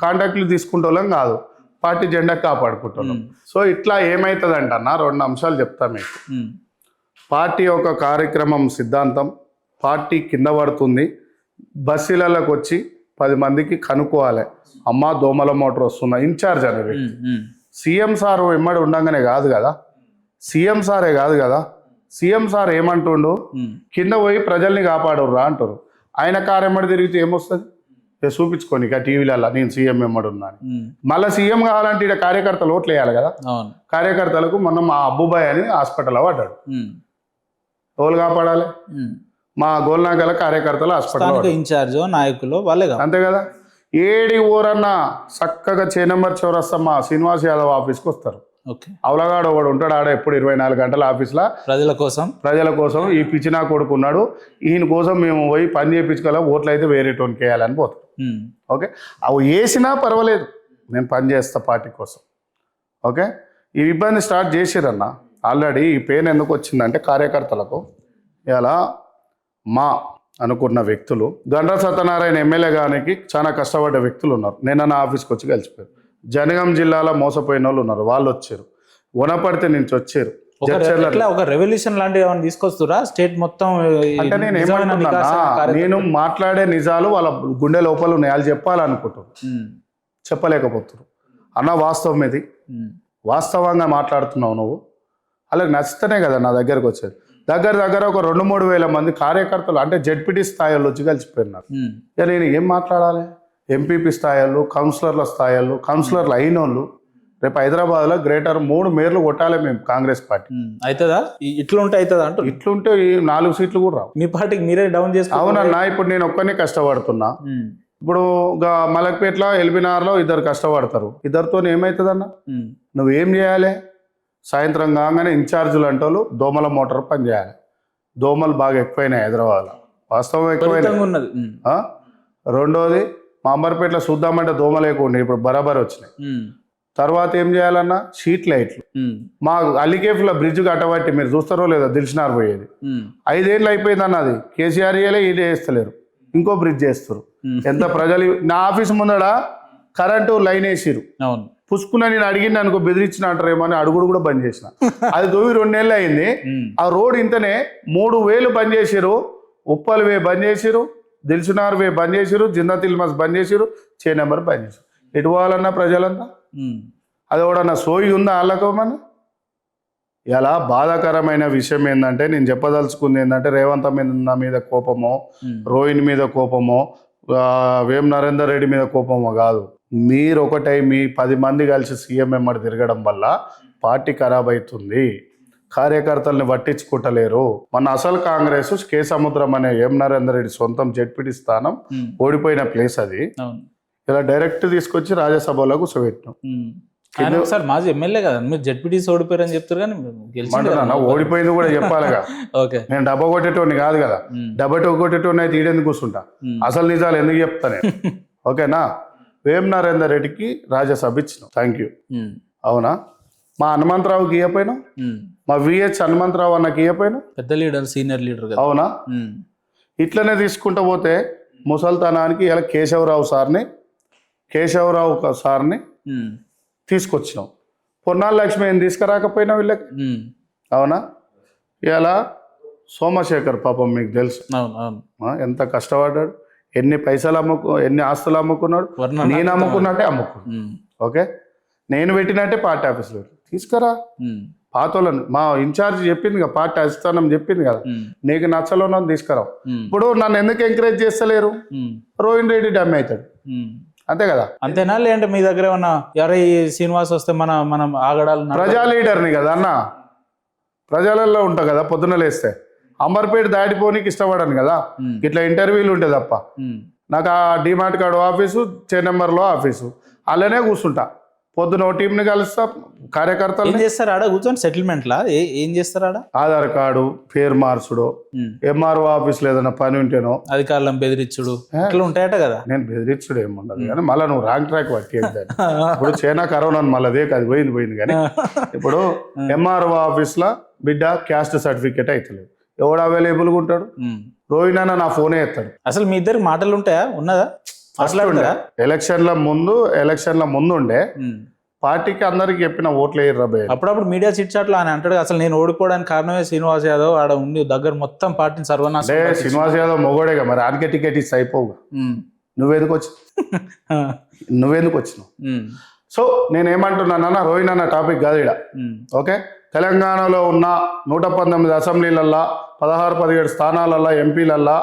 కాంటాక్ట్లు తీసుకుంటోళ్ళం కాదు, పార్టీ జెండా కాపాడుకుంటున్నాం. సో ఇట్లా ఏమవుతుంది అంటన్నా 2 అంశాలు చెప్తా మీకు. పార్టీ ఒక కార్యక్రమం సిద్ధాంతం, పార్టీ కింద పడుతుంది, బస్సులలోకి వచ్చి 10 మందికి కనుక్కోవాలి. అమ్మ దోమల మోటార్ వస్తున్నా ఇన్ఛార్జ్ అనేది సీఎం సార్ ఎమ్మడి ఉండగానే కాదు కదా, సీఎం సారే కాదు కదా. సీఎం సార్ ఏమంటుండు, కింద పోయి ప్రజల్ని కాపాడుర్రా అంటారు. ఆయన కారు ఎమ్మడి తిరిగితే ఏమొస్తుంది? చూపించుకోని ఇక టీవీలలో నేను సీఎం ఎమ్మడి ఉన్నాను. మళ్ళీ సీఎం కావాలంటే ఇక్కడ కార్యకర్తలు ఓట్లు వేయాలి కదా. కార్యకర్తలకు మొన్న మా అబ్బుబాయ్ అని హాస్పిటల్ పడ్డాడు. ఎవరు కాపాడాలి? మా గోల్నాగల కార్యకర్తలు హాస్పిటల్ ఇన్ఛార్జ్ నాయకులు వాళ్ళే, అంతే కదా. ఏడి ఊరన్నా చక్కగా 6 నెంబర్ చౌరస్తా మా శ్రీనివాస్ యాదవ్ ఆఫీస్కి వస్తారు. అవలగాడు ఒకడు ఉంటాడు ఆడ ఎప్పుడు 24 గంటల ఆఫీస్లో ప్రజల కోసం. ఈ పిచ్చినా కొడుకు ఉన్నాడు, ఈయన కోసం మేము పోయి పని చేయించుకోవాలి, ఓట్లు అయితే వేరే టోన్కి వేయాలని పోతాం. ఓకే, అవి వేసినా పర్వాలేదు, నేను పని చేస్తా పార్టీ కోసం. ఓకే, ఈ ఇబ్బంది స్టార్ట్ చేసిరన్న. ఆల్రెడీ ఈ పెయిన్ ఎందుకు వచ్చిందంటే కార్యకర్తలకు ఇలా మా అనుకున్న వ్యక్తులు, గండ్ర సత్యనారాయణ ఎమ్మెల్యే గారికి చాలా కష్టపడ్డ వ్యక్తులు ఉన్నారు. నిన్న నా ఆఫీస్కి వచ్చి కలిసిపోయారు. జనగాం జిల్లాలో మోసపోయిన వాళ్ళు ఉన్నారు, వాళ్ళు వచ్చారు. వనపర్తి నుంచి వచ్చారు. ఒక రెవల్యూషన్ లాంటివి ఏమైనా తీసుకొస్తురా స్టేట్ మొత్తం? అంటే నేను ఏమంటున్నా, నేను మాట్లాడే నిజాలు వాళ్ళ గుండె లోపల ఉన్నాయి, వాళ్ళు చెప్పాలనుకుంటారు, చెప్పలేకపోతున్నారు. అన్న వాస్తవం ఇది, వాస్తవంగా మాట్లాడుతున్నావు నువ్వు, అలాగే నచ్చితేనే కదా నా దగ్గరకు వచ్చేది. దగ్గర ఒక 2-3 వేల మంది కార్యకర్తలు అంటే జెడ్పీటీ స్థాయిలో వచ్చి కలిసిపోయినారు. ఇక నేను ఏం మాట్లాడాలి? ఎంపీపీ స్థాయిలు, కౌన్సిలర్ల స్థాయిలు, కౌన్సిలర్లు అయిన వాళ్ళు రేపు హైదరాబాద్లో గ్రేటర్ 3 మేయర్లు కొట్టాలి మేము కాంగ్రెస్ పార్టీ. అవుతుందా? ఇట్లుంటే అవుతుందా అంటూ ఇట్లుంటే ఈ 4 సీట్లు కూడా రావు. మీ పార్టీకి మీరే డౌన్ చేసుకో. అవునన్నా, ఇప్పుడు నేను ఒక్కనే కష్టపడుతున్నా. ఇప్పుడు మలక్పేటలో ఎల్బీనగర్లో 2 కష్టపడతారు. 2తో ఏమవుతుందన్న? నువ్వేం చేయాలి? సాయంత్రం కాగానే ఇన్ఛార్జీలు అంటే వాళ్ళు దోమల మోటార్ పని చేయాలి. దోమలు బాగా ఎక్కువైనాయి హైదరాబాద్లో, వాస్తవం ఎక్కువైనాయి. ఉన్నది. రెండోది మా అంబర్పేటలో చూద్దామంటే దోమలు ఎక్కువ ఉన్నాయి, ఇప్పుడు బరాబర్ వచ్చినాయి. తర్వాత ఏం చేయాలన్నా? షీట్ లైట్లు. మా అలికేఫ్లో బ్రిడ్జ్ కట్టబట్టి మీరు చూస్తారో లేదో దిల్సినార్ పోయేది 5 ఏళ్ళు అయిపోయిందన్న. అది కేసీఆర్ ఇది వేస్తలేరు, ఇంకో బ్రిడ్జ్ చేస్తారు. ఎంత ప్రజలు నా ఆఫీస్ ముందడ కరెంటు లైన్ వేసిరు. పుసుకున్న నేను అడిగింది అనుకో బెదిరించిన అంటారేమో అని అడుగుడు కూడా బంద్ చేసిన. అది 2 నెలలు అయింది. ఆ రోడ్ ఇంతనే 3000 బంద్ చేసిరు. ఉప్పల్ వే బంద్ చేసిరు, దిల్సునార్ వే బంద్ చేసిరు, జిందాతిల్ మస్ బంద్ చేసిరు, చే నెంబర్ బంద్ చేసిరు. ఎటు పోవాలన్నా ప్రజలంతా? అది కూడా నా సోయి ఉందా వాళ్ళకోమన్నా? ఇలా బాధాకరమైన విషయం ఏంటంటే, నేను చెప్పదలుచుకుంది ఏంటంటే, రేవంత్ మీద కోపమో, రోహిణ్ మీద కోపమో, వేం నరేందర్ రెడ్డి మీద కోపమో కాదు. మీరు ఒకటై మీ 10 మంది కలిసి సీఎం వెంబడి తిరగడం వల్ల పార్టీ ఖరాబ్ అవుతుంది. కార్యకర్తల్ని పట్టించుకుంటలేరు. మన అసలు కాంగ్రెస్ కే సముద్రం అనే ఎం నరేందర్ రెడ్డి సొంతం జెడ్పీటీ స్థానం ఓడిపోయిన ప్లేస్ అది. ఇలా డైరెక్ట్ తీసుకొచ్చి రాజ్యసభలో కూర్చోబెట్టినాం. సార్ మాజీ ఎమ్మెల్యే కదా, మీరు జెడ్పీటీసీ ఓడిపోయారు అని చెప్తారు కానీ ఓడిపోయింది కూడా చెప్పాలిగా. నేను డబ్బా కొట్టేటోని కాదు కదా, డబ్బా కొట్టేటోని అయితే ఈడెందుకు కూర్చుంటా? అసలు నిజాలు ఎందుకు చెప్తానే? ఓకేనా? వేం నరేందర్ రెడ్డికి రాజ్యసభ ఇచ్చినాం, థ్యాంక్ యూ. అవునా? మా హనుమంతరావుకి ఇవ్వపోయినా, మా విహెచ్ హనుమంతరావు అన్నకి ఇవ్వపోయినా, పెద్ద లీడర్, సీనియర్ లీడర్. అవునా? ఇట్లనే తీసుకుంటూ పోతే ముసల్తానానికి ఇలా కేశవరావు సార్ని తీసుకొచ్చినాం. పొన్నాల లక్ష్మి ఏం తీసుకురాకపోయినా వీళ్ళకి. అవునా? ఇలా సోమశేఖర్ పాపం మీకు తెలుసు ఎంత కష్టపడ్డాడు, ఎన్ని పైసలు ఎన్ని ఆస్తులు అమ్ముకున్నాడు. నేను అమ్ముకున్నట్టే అమ్ముకున్నాడు. ఓకే, నేను పెట్టినట్టే పార్టీ ఆఫీసులో తీసుకురా. పాతోళ్ళని మా ఇన్ఛార్జ్ చెప్పింది కదా, పార్టీ అధిష్టానం చెప్పింది కదా, నీకు నచ్చలో తీసుకురావు. ఇప్పుడు నన్ను ఎందుకు ఎంకరేజ్ చేస్తలేరు? రోహిణ్ రెడ్డి డమ్మి అవుతాడు, అంతే కదా? అంతేనా? లేదంటే మీ దగ్గర ఏమన్నా ఎవరై శ్రీనివాస్ వస్తే మనం ఆగడాలు? ప్రజా లీడర్ని కదా అన్న, ప్రజలలో ఉంటా కదా. పొద్దున లేస్తే అంబర్పేట దాటిపోనీకి ఇష్టపడను కదా, ఇట్లా ఇంటర్వ్యూలు ఉంటే తప్ప. నాకు ఆ డిమార్ట్ కార్డు ఆఫీసు, చే నెంబర్లో ఆఫీసు, అలానే కూర్చుంటా. పొద్దున ఓ టీంని కలుస్తా, కార్యకర్తలు. ఏం చేస్తారు ఆడ కూర్చొని? సెటిల్మెంట్లా ఏం చేస్తారు ఆడ? ఆధార్ కార్డు, పేరు మార్చుడు, ఎంఆర్ఓ ఆఫీస్లో ఏదైనా పని ఉంటేనో అధికారులను బెదిరించుడు ఇట్లా ఉంటాయట కదా. నేను బెదిరించుడు ఏముండదు కానీ మళ్ళీ నువ్వు రాంగ్ ట్రాక్ పట్టి ఇప్పుడు చైనా కరోనా మళ్ళీ అదే అది పోయింది కానీ ఇప్పుడు ఎంఆర్ఓ ఆఫీస్లో బిడ్డ క్యాస్ట్ సర్టిఫికేట్ అవుతలేదు, ఎవడు అవైలబుల్గా ఉంటాడు? రోహిణ్ అన్న నా ఫోనే ఎత్తాడు. అసలు మీ ఇద్దరికి మాటలు ఉంటాయా? ఉన్నదా? ఎలక్షన్ల ముందు ఉండే పార్టీకి అందరికి చెప్పిన ఓట్లు వేయరు రాబోయే. అప్పుడప్పుడు మీడియా చిట్ చాట్లు అని అంటాడు. అసలు నేను ఓడిపోవడానికి కారణమే శ్రీనివాస్ యాదవ్ ఆడ ఉండి దగ్గర మొత్తం పార్టీని సర్వనాశం. శ్రీనివాస్ యాదవ్ మొగోడేగా, మరి ఆడికే టికెట్ ఇస్తే అయిపోవుగా. నువ్వెందుకు వచ్చినావు? సో నేనేమంటున్నానన్నా, రోహిణ్ అన్న టాపిక్ కాదు ఇక్కడ. ఓకే, తెలంగాణలో ఉన్న 119 అసెంబ్లీలల్లా 16-17 స్థానాలల్లా ఎంపీలల్లా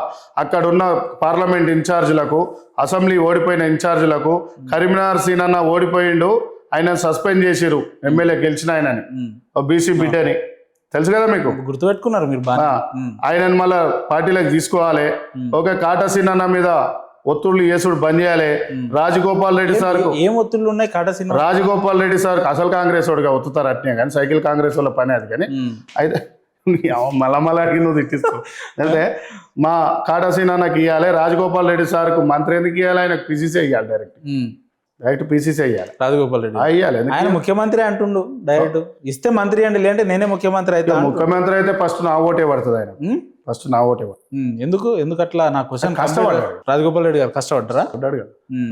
అక్కడున్న పార్లమెంట్ ఇన్ఛార్జీలకు, అసెంబ్లీ ఓడిపోయిన ఇన్ఛార్జీలకు, కరీంనగర్ సీనన్న ఓడిపోయిండు, ఆయన సస్పెండ్ చేసిరు ఎమ్మెల్యే గెలిచిన ఆయనని, బీసీ బిడ్డని. తెలుసు కదా మీకు, గుర్తుపెట్టుకున్నారు మీరు. ఆయనను మళ్ళీ పార్టీలోకి తీసుకోవాలి. ఓకే, కాటా సీనన్న మీద ఒత్తిళ్లు చేసుడు బంద్ చేయాలి. రాజగోపాల్ రెడ్డి సార్ ఏం ఒత్తిళ్లు ఉన్నాయి? రాజగోపాల్ రెడ్డి సార్ అసలు కాంగ్రెస్ వాడుగా ఒత్తుతారు అట్నే, కానీ సైకిల్ కాంగ్రెస్ వాళ్ళ పని అది. కానీ అయితే మళ్ళీ అడిగి నువ్వు తిట్టిస్తావు. అంటే మా కాటాసీనాకి ఇవ్వాలి, రాజగోపాల్ రెడ్డి సార్కు మంత్రి ఎందుకు ఇవ్వాలి? ఆయనకు పిసిసి ఇవ్వాలి, డైరెక్ట్ పిసిసి ఇవ్వాలి. రాజగోపాల్ రెడ్డి ఇవ్వాలి, ఆయన ముఖ్యమంత్రి అంటుండు. డైరెక్ట్ ఇస్తే మంత్రి అండి, లేదంటే నేనే ముఖ్యమంత్రి అయితే. ముఖ్యమంత్రి అయితే ఫస్ట్ నా ఓటే పడుతుంది, ఆయన ఫస్ట్ నా ఓటే పడుతుంది. ఎందుకు అట్లా? నా క్వశ్చన్. కష్టపడ్డాడు రాజగోపాల్ రెడ్డి గారు, కష్టపడ్డారా?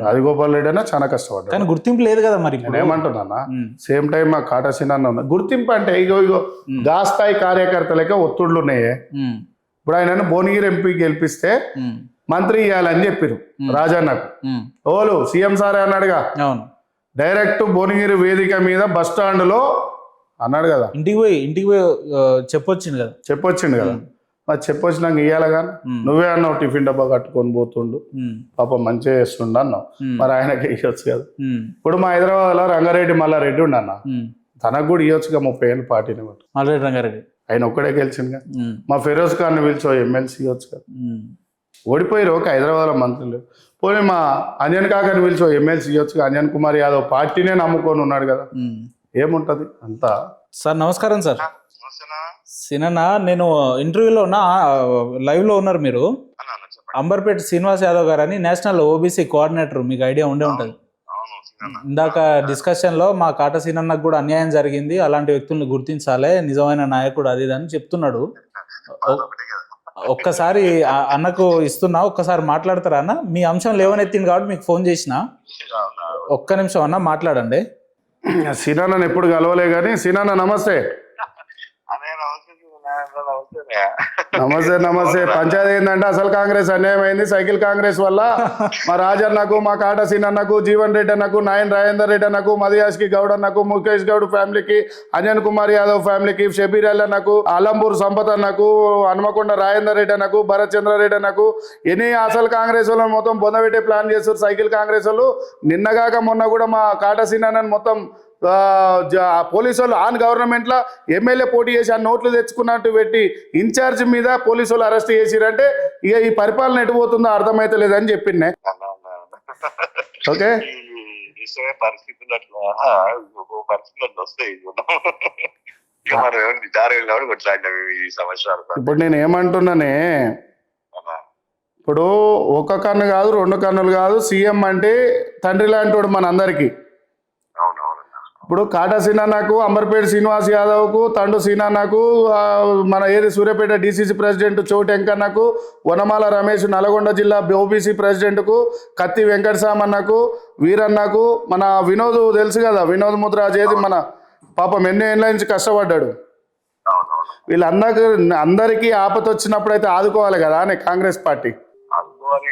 రాజగోపాల్ రెడ్డి అయినా చాలా కష్టపడ్డాడు, కానీ గుర్తింపు లేదు కదా. మరి ఏమంటున్నా, సేమ్ టైం మా కాటాసీనా ఉన్న గుర్తింపు అంటే ఇగో గాస్థాయి కార్యకర్తలకే ఒత్తిళ్లు ఉన్నాయి. ఇప్పుడు ఆయన భువనగిరి ఎంపీ గెలిపిస్తే మంత్రి ఇవ్వాలని చెప్పారు రాజన్నకు. ఓలు సీఎం సారే అన్నాడుగా. డైరెక్ట్ భువనగిరి వేదిక మీద బస్ స్టాండ్ లో అన్నాడు కదా, ఇంటికి పోయి చెప్పొచ్చింది కదా. చెప్పొచ్చిండు కదా. మరి చెప్పొచ్చినాక ఇయ్యాల కానీ నువ్వే అన్నావు టిఫిన్ డబ్బా కట్టుకొని పోతుండు, పాప మంచిగా చేస్తుండు అన్నావు. మరి ఆయనకి ఇవ్వచ్చు కదా. ఇప్పుడు మా హైదరాబాద్లో రంగారెడ్డి మల్లారెడ్డి ఉండు అన్న, తనకు కూడా ఇవ్వచ్చుగా 30 ఏళ్ళు పార్టీని కూడా. మల్లారెడ్డి రంగారెడ్డి ఆయన ఒక్కడే గెలిచిండుగా. మా ఫిరోజ్ ఖాన్ పిలిచో ఎమ్మెల్సీ ఇవ్వచ్చు కదా. ఓడిపోయారు ఒక హైదరాబాద్లో మంత్రులు. పోనీ మా అంజన్ కాకని పిలిచో ఎమ్మెల్సీ ఇవ్వచ్చు. అంజన్ కుమార్ యాదవ్ పార్టీనే నమ్ముకొని ఉన్నాడు కదా, ఏముంటది అంతా. సార్ నమస్కారం సార్. సినన్న, నేను ఇంటర్వ్యూలో ఉన్నా, లైవ్ లో ఉన్నారు మీరు. అంబర్పేట శ్రీనివాస్ యాదవ్ గారు అని నేషనల్ ఓబీసీ కోఆర్డినేటర్, మీకు ఐడియా ఉండే ఉంటుంది. ఇందాక డిస్కషన్ లో మా కాట సీనన్నకు కూడా అన్యాయం జరిగింది, అలాంటి వ్యక్తుల్ని గుర్తించాలి, నిజమైన నాయకుడు అది ఇది అని చెప్తున్నాడు. ఒక్కసారి అన్నకు ఇస్తున్నా, ఒక్కసారి మాట్లాడతారా అన్న? మీ అంశం లేవనెత్తింది కాబట్టి మీకు ఫోన్ చేసిన, ఒక్క నిమిషం అన్న మాట్లాడండి. సీనాన్న ఎప్పుడు కలవలే కానీ. సీనాన్న నమస్తే. నమస్తే నమస్తే. పంచాయతీ ఏంటంటే అసలు కాంగ్రెస్ అన్యాయం అయింది. సైకిల్ కాంగ్రెస్ వల్ల మా రాజన్నకు, మా కాట సీనన్నకు, జీవన్ రెడ్డి అన్నకు, నాయన్ రాజేందర్ రెడ్డి అన్నకు, మదియాష్కి గౌడ్ అన్నకు, ముఖేష్ గౌడ్ ఫ్యామిలీకి, అంజన్ కుమార్ యాదవ్ ఫ్యామిలీకి, షబీర్ అల్ అన్నకు, అలంపూర్ సంపత్ అన్నకు, హనుమకొండ రాజేందర్ రెడ్డి అన్నకు, భరత్ చంద్రారెడ్డి అన్నకు, ఎన్ని అసలు కాంగ్రెస్ వాళ్ళు మొత్తం బొందబెట్టే ప్లాన్ చేస్తారు సైకిల్ కాంగ్రెస్ వాళ్ళు. నిన్నగాక మొన్న కూడా మా కాట సీనన్నని మొత్తం పోలీసు వాళ్ళు ఆన్ గవర్నమెంట్లో ఎమ్మెల్యే పోటీ చేసి ఆ నోట్లు తెచ్చుకున్నట్టు పెట్టి ఇన్ఛార్జ్ మీద పోలీసు వాళ్ళు అరెస్ట్ చేసిరంటే ఇక ఈ పరిపాలన ఎటుపోతుందో అర్థమైతే లేదని చెప్పిండే. ఓకే, పరిస్థితులు వస్తాయి. ఇప్పుడు నేను ఏమంటున్నానే, ఇప్పుడు ఒక కన్ను కాదు, 2 కన్నులు కాదు, సీఎం అంటే తండ్రి లాంటి వాడు మన అందరికీ. ఇప్పుడు కాటా సీనన్నకు, అంబర్పేట శ్రీనివాస్ యాదవ్కు, తండు సీనన్నకు, మన ఏది సూర్యాపేట డీసీసీ ప్రెసిడెంట్ చోటు వెంకన్నకు, వనమాల రమేష్ నల్గొండ జిల్లా ఓబీసీ ప్రెసిడెంట్కు, కత్తి వెంకటసామన్నకు, వీరన్నకు, మన వినోద్ తెలుసు కదా, వినోద్ ముద్రాజ్ ఏది మన పాపం ఎన్నో ఏళ్ళ నుంచి కష్టపడ్డాడు. అందరికీ ఆపత వచ్చినప్పుడు అయితే ఆదుకోవాలి కదా అని కాంగ్రెస్ పార్టీ.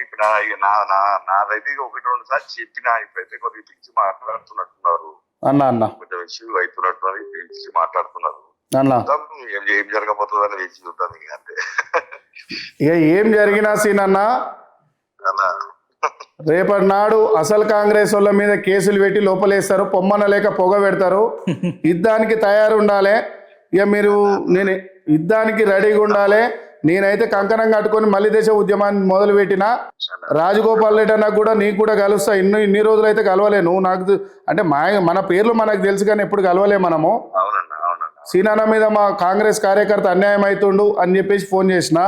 ఇప్పుడు నాదైతే 1-2 సార్లు చెప్పిన, ఇప్పుడైతే కొద్దిగా పిలిచి మాట్లాడుతున్నట్టున్నారు అన్న కొంచెం ఇష్యూ అవుతున్నట్టు పిలిచి మాట్లాడుతున్నారు. ఏం జరగబోతుందని వేచి చూద్దాం ఇక అంతే. ఇక ఏం జరిగినా సీనన్న, రేపటి నాడు అసలు కాంగ్రెస్ వాళ్ళ మీద కేసులు పెట్టి లోపలేస్తారు, పొమ్మన లేక పొగ పెడతారు. యుద్ధానికి తయారు ఉండాలి. ఇక మీరు నేను యుద్ధానికి రెడీగా ఉండాలి. నేనైతే కంకణం కట్టుకొని మళ్ళీ దేశ ఉద్యమాన్ని మొదలు పెట్టిన. రాజగోపాల్ రెడ్డి అన్నకు కూడా నీకు కూడా కలుస్తా. ఇన్ని రోజులు అయితే కలవలే. నువ్వు నాకు అంటే మన పేర్లు మనకు తెలుసు కానీ ఎప్పుడు కలవలే మనము. సీనాన్న మీద మా కాంగ్రెస్ కార్యకర్త అన్యాయం అవుతుండు అని చెప్పేసి ఫోన్ చేసిన.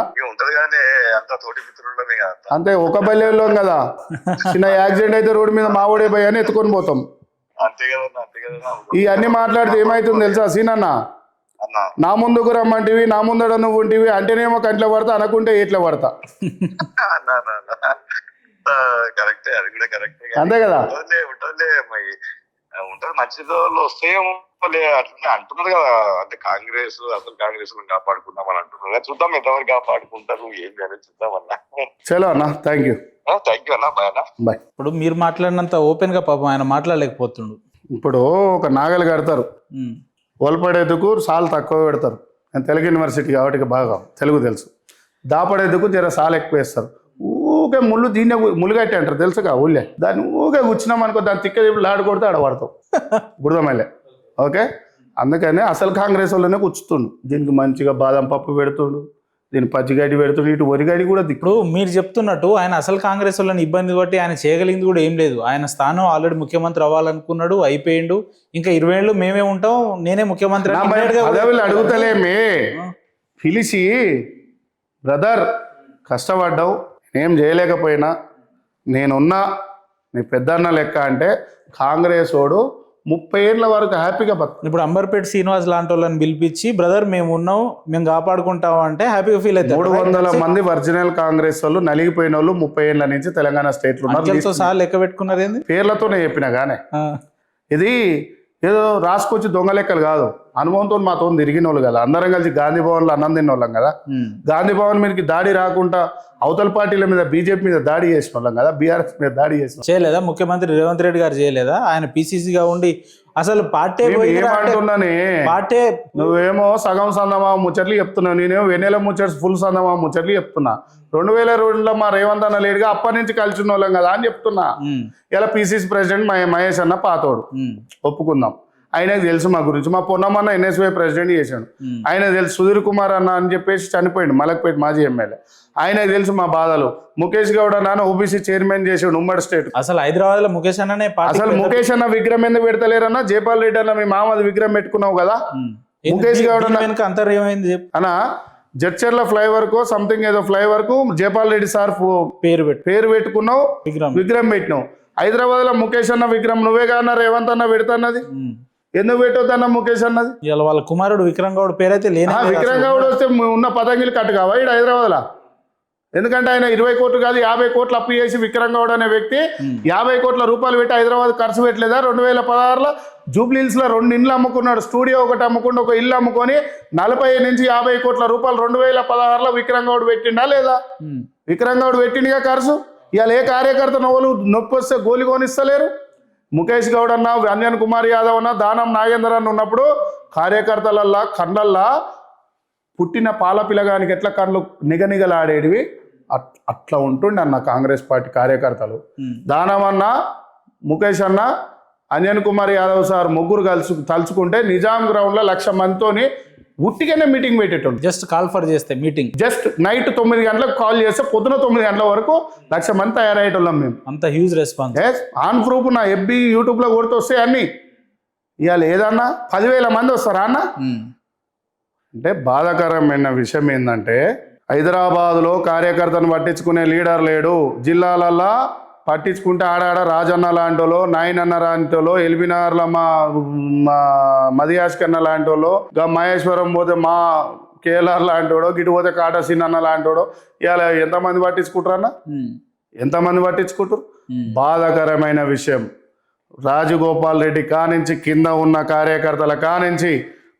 అంతే, ఒక బల్లెల్లో కదా, చిన్న యాక్సిడెంట్ అయితే రోడ్డు మీద మా ఓడే పోయి అని ఎత్తుకొని పోతాం. ఈ అన్ని మాట్లాడితే ఏమైతుంది తెలుసా సీనన్న? నా ముందుకు రమ్మంటివి, నా ముందడ నువ్వు ఉంటివి అంటేనేమో కంట్లో పడతా, అనకుంటే ఎట్లా పడతా. అంతే కదా. మంచి రోజులు వస్తాయేమో అట్లా అంటున్నారు కదా. అంటే కాంగ్రెస్ అసలు కాంగ్రెస్ కాపాడుకుందామని అంటున్నారు. చూద్దాం ఎంతవరకు కాపాడుకుంటారు, ఏం అనేది చూద్దాం అన్న. చలో అన్న, థ్యాంక్ యూ అన్న, బాయ్ అన్న. బాయ్. ఇప్పుడు మీరు మాట్లాడినంత ఓపెన్ గా పాపం ఆయన మాట్లాడలేకపోతుండు. ఇప్పుడు ఒక నాగలి కడతారు, ఒలపడేందుకు సాలు తక్కువ పెడతారు. నేను తెలుగు యూనివర్సిటీ కాబట్టి బాగా తెలుగు తెలుసు. దాపడేందుకు జర సాలు ఎక్కువ వేస్తారు. ఊకే ముళ్ళు దీన్నే ములుగట్టి అంటారు తెలుసుగా ఊళ్ళే. దాన్ని ఊకే కూర్చున్నాం అనుకో, దాన్ని తిక్క లాడు కొడితే ఆడ పడతాం బురదమల్లే. ఓకే, అందుకనే అసలు కాంగ్రెస్ వాళ్ళనే కూర్చుతుండు. దీనికి మంచిగా బాదం పప్పు పెడుతుండు, దీని పచ్చిగడ్డి పెడుతుండు, ఇటు వరిగడ్డి కూడా. ఇప్పుడు మీరు చెప్తున్నట్టు ఆయన అసలు కాంగ్రెస్ వాళ్ళని ఇబ్బంది బట్టి ఆయన చేయగలిగింది కూడా ఏం లేదు. ఆయన స్థానం ఆల్రెడీ ముఖ్యమంత్రి అవ్వాలనుకున్నాడు, అయిపోయిండు. ఇంకా 20 ఏళ్ళు మేమే ఉంటాం, నేనే ముఖ్యమంత్రి అడుగుతలేమే. పిలిచి బ్రదర్ కష్టపడ్డావు, ఏం చేయలేకపోయినా నేనున్నా, నీ పెద్దన్న లెక్క అంటే కాంగ్రెస్ వాడు 30 ఏళ్ళ వరకు హ్యాపీగా బతుకు. ఇప్పుడు అంబర్పేట శ్రీనివాస్ లాంటి వాళ్ళని పిలిపించి బ్రదర్ మేము ఉన్నాం, మేము కాపాడుకుంటాం అంటే హ్యాపీగా ఫీల్ అవుతారు. 300 మంది ఒరిజినల్ కాంగ్రెస్ వాళ్ళు నలిగిపోయిన వాళ్ళు 30 ఏళ్ళ నుంచి తెలంగాణ స్టేట్ లో ఉన్నారు. లెక్క పెట్టుకున్నారు ఏంది? పేర్లతోనే చెప్పినా గానే. ఇది ఏదో రాసుకొచ్చి దొంగ లెక్కలు కాదు. అనుభవంతో మాతో తిరిగిన వాళ్ళు కదా, అందరం కలిసి గాంధీ భవన్లో అన్నం తిన్న వాళ్ళం కదా. గాంధీ భవన్ మీదకి దాడి రాకుండా అవతల పార్టీల మీద బీజేపీ మీద దాడి చేసిన వాళ్ళం కదా, బీఆర్ఎస్ మీద దాడి చేసిన చేయలేదా ముఖ్యమంత్రి రేవంత్ రెడ్డి గారు చేయలేదా? ఆయన పిసిసిగా ఉండి అసలు పార్టీ ఏమంటున్నానే, పార్టీ నువ్వేమో సగం సందమా ముచ్చట్లు చెప్తున్నావు, నేనేమో వెన్నెల ముచ్చట్లు ఫుల్ సందమా ముచ్చట్లు చెప్తున్నా. 2002లో మా రేవంత్ అన్న లేడుగా అప్పటి నుంచి కలిసి ఉన్న వాళ్ళం కదా అని చెప్తున్నా. ఇలా పిసిసి ప్రెసిడెంట్ మహేష్ అన్న పాతోడు, ఒప్పుకుందాం, ఆయనకు తెలుసు మా గురించి. మా పొన్నమన్న ఎన్ఎస్వై ప్రెసిడెంట్ చేశాడు, ఆయనకు తెలుసు. సుధీర్ కుమార్ అన్న అని చెప్పేసి చనిపోయింది, మలక్పేట మాజీ ఎమ్మెల్యే, ఆయనకు తెలుసు మా బాధలు. ముఖేష్ గౌడ్ అన్న ఓబీసీ చైర్మన్ చేసాడు ఉమ్మడి స్టేట్. అసలు హైదరాబాద్ లో ముఖేష్ అన్ననే అసలు ముఖేష్ అన్న విగ్రహం ఎందుకు పెడతలేరన్నా? జైపాల్ రెడ్డి అన్న మీ మామది విగ్రహం పెట్టుకున్నావు కదా. ముఖేష్ గౌడ్ అన్న అంతర్ ఏమైంది అన్న, జడ్చర్ల ఫ్లైఓవర్ కు సంథింగ్ ఏదో ఫ్లైఓవర్ కు జైపాల్ రెడ్డి సార్ పేరు పెట్టుకున్నావు, విగ్రహం పెట్టినావు. హైదరాబాద్ లో ముఖేష్ అన్న విగ్రహం నువ్వేగా అన్న రేవంత్ అన్న పెడతాన్నది, ఎందుకు పెట్టొద్దన్న ముఖేష్ అన్నది? ఇలా వాళ్ళ కుమారుడు విక్రమ్ గౌడ్ పేరు అయితే లేదు. విక్రమ్ గౌడ్ వస్తే ఉన్న పతంగిలు కట్టు కావా ఇక్కడ హైదరాబాద్ లా? ఎందుకంటే ఆయన 20 కోట్లు కాదు 50 కోట్లు అప్పు చేసి విక్రమ్ గౌడ్ అనే వ్యక్తి 50 కోట్ల రూపాయలు పెట్టి హైదరాబాద్ ఖర్చు పెట్టలేదా? 2016లో జూబ్లీహిల్స్ లో 2 ఇండ్లు అమ్ముకున్నాడు, స్టూడియో ఒకటి అమ్ముకుంటూ ఒక ఇల్లు అమ్ముకొని 40 నుంచి 50 కోట్ల రూపాయలు 2016లో విక్రమ్ గౌడ్ పెట్టిండా లేదా? విక్రమ్ గౌడ్ పెట్టిండిగా ఖర్చు. ఇవాళ ఏ కార్యకర్త నొప్పి వస్తే గోలి కొనిస్తలేరు. ముఖేష్ గౌడ్ అన్న, అంజన్ కుమార్ యాదవ్ అన్న, దానం నాగేందర్ అన్న ఉన్నప్పుడు కార్యకర్తలల్లా కళ్ళల్లా పుట్టిన పాల పిల్లగానికి ఎట్లా కళ్ళు నిగనిగలాడేటివి అట్లా ఉంటుండే అన్న కాంగ్రెస్ పార్టీ కార్యకర్తలు. దానం అన్న, ముఖేష్ అన్న, అంజన్ కుమార్ యాదవ్ సార్ ముగ్గురు తలుచుకుంటే నిజాం గ్రౌండ్ లో 1,00,000 మందితోని ఉట్టిగానే మీటింగ్ పెట్టేటోళ్ళు. జస్ట్ కాల్ ఫర్ చేస్తే మీటింగ్, జస్ట్ నైట్ 9 గంటలకు కాల్ చేస్తే పొద్దున 9 గంటల వరకు 1,00,000 మంది తయారయ్యేటోళ్ళం మేము. అంత హ్యూజ్ రెస్పాన్స్. ఆన్ ప్రూఫ్ నా FB యూట్యూబ్ లో కొడితే వస్తాయి అన్ని. ఇవాళ ఏదన్నా 10,000 మంది వస్తారా అన్న? అంటే బాధాకరమైన విషయం ఏంటంటే హైదరాబాద్లో కార్యకర్తను పట్టించుకునే లీడర్ లేడు. జిల్లాలల్లో పట్టించుకుంటే ఆడాడ రాజన్న లాంటి నాయనన్న లాంటి ఎల్బినార్ల మా మదియాస్కన్న లాంటి మహేశ్వరం పోతే మా కేఎల్ఆర్ లాంటివాడో, గిటు పోతే కాటసీన్ అన్న లాంటివాడో ఇలా ఎంతమంది పట్టించుకుంటారన్న? ఎంతమంది పట్టించుకుంటారు? బాధాకరమైన విషయం. రాజగోపాల్ రెడ్డి కానించి కింద ఉన్న కార్యకర్తల కానించి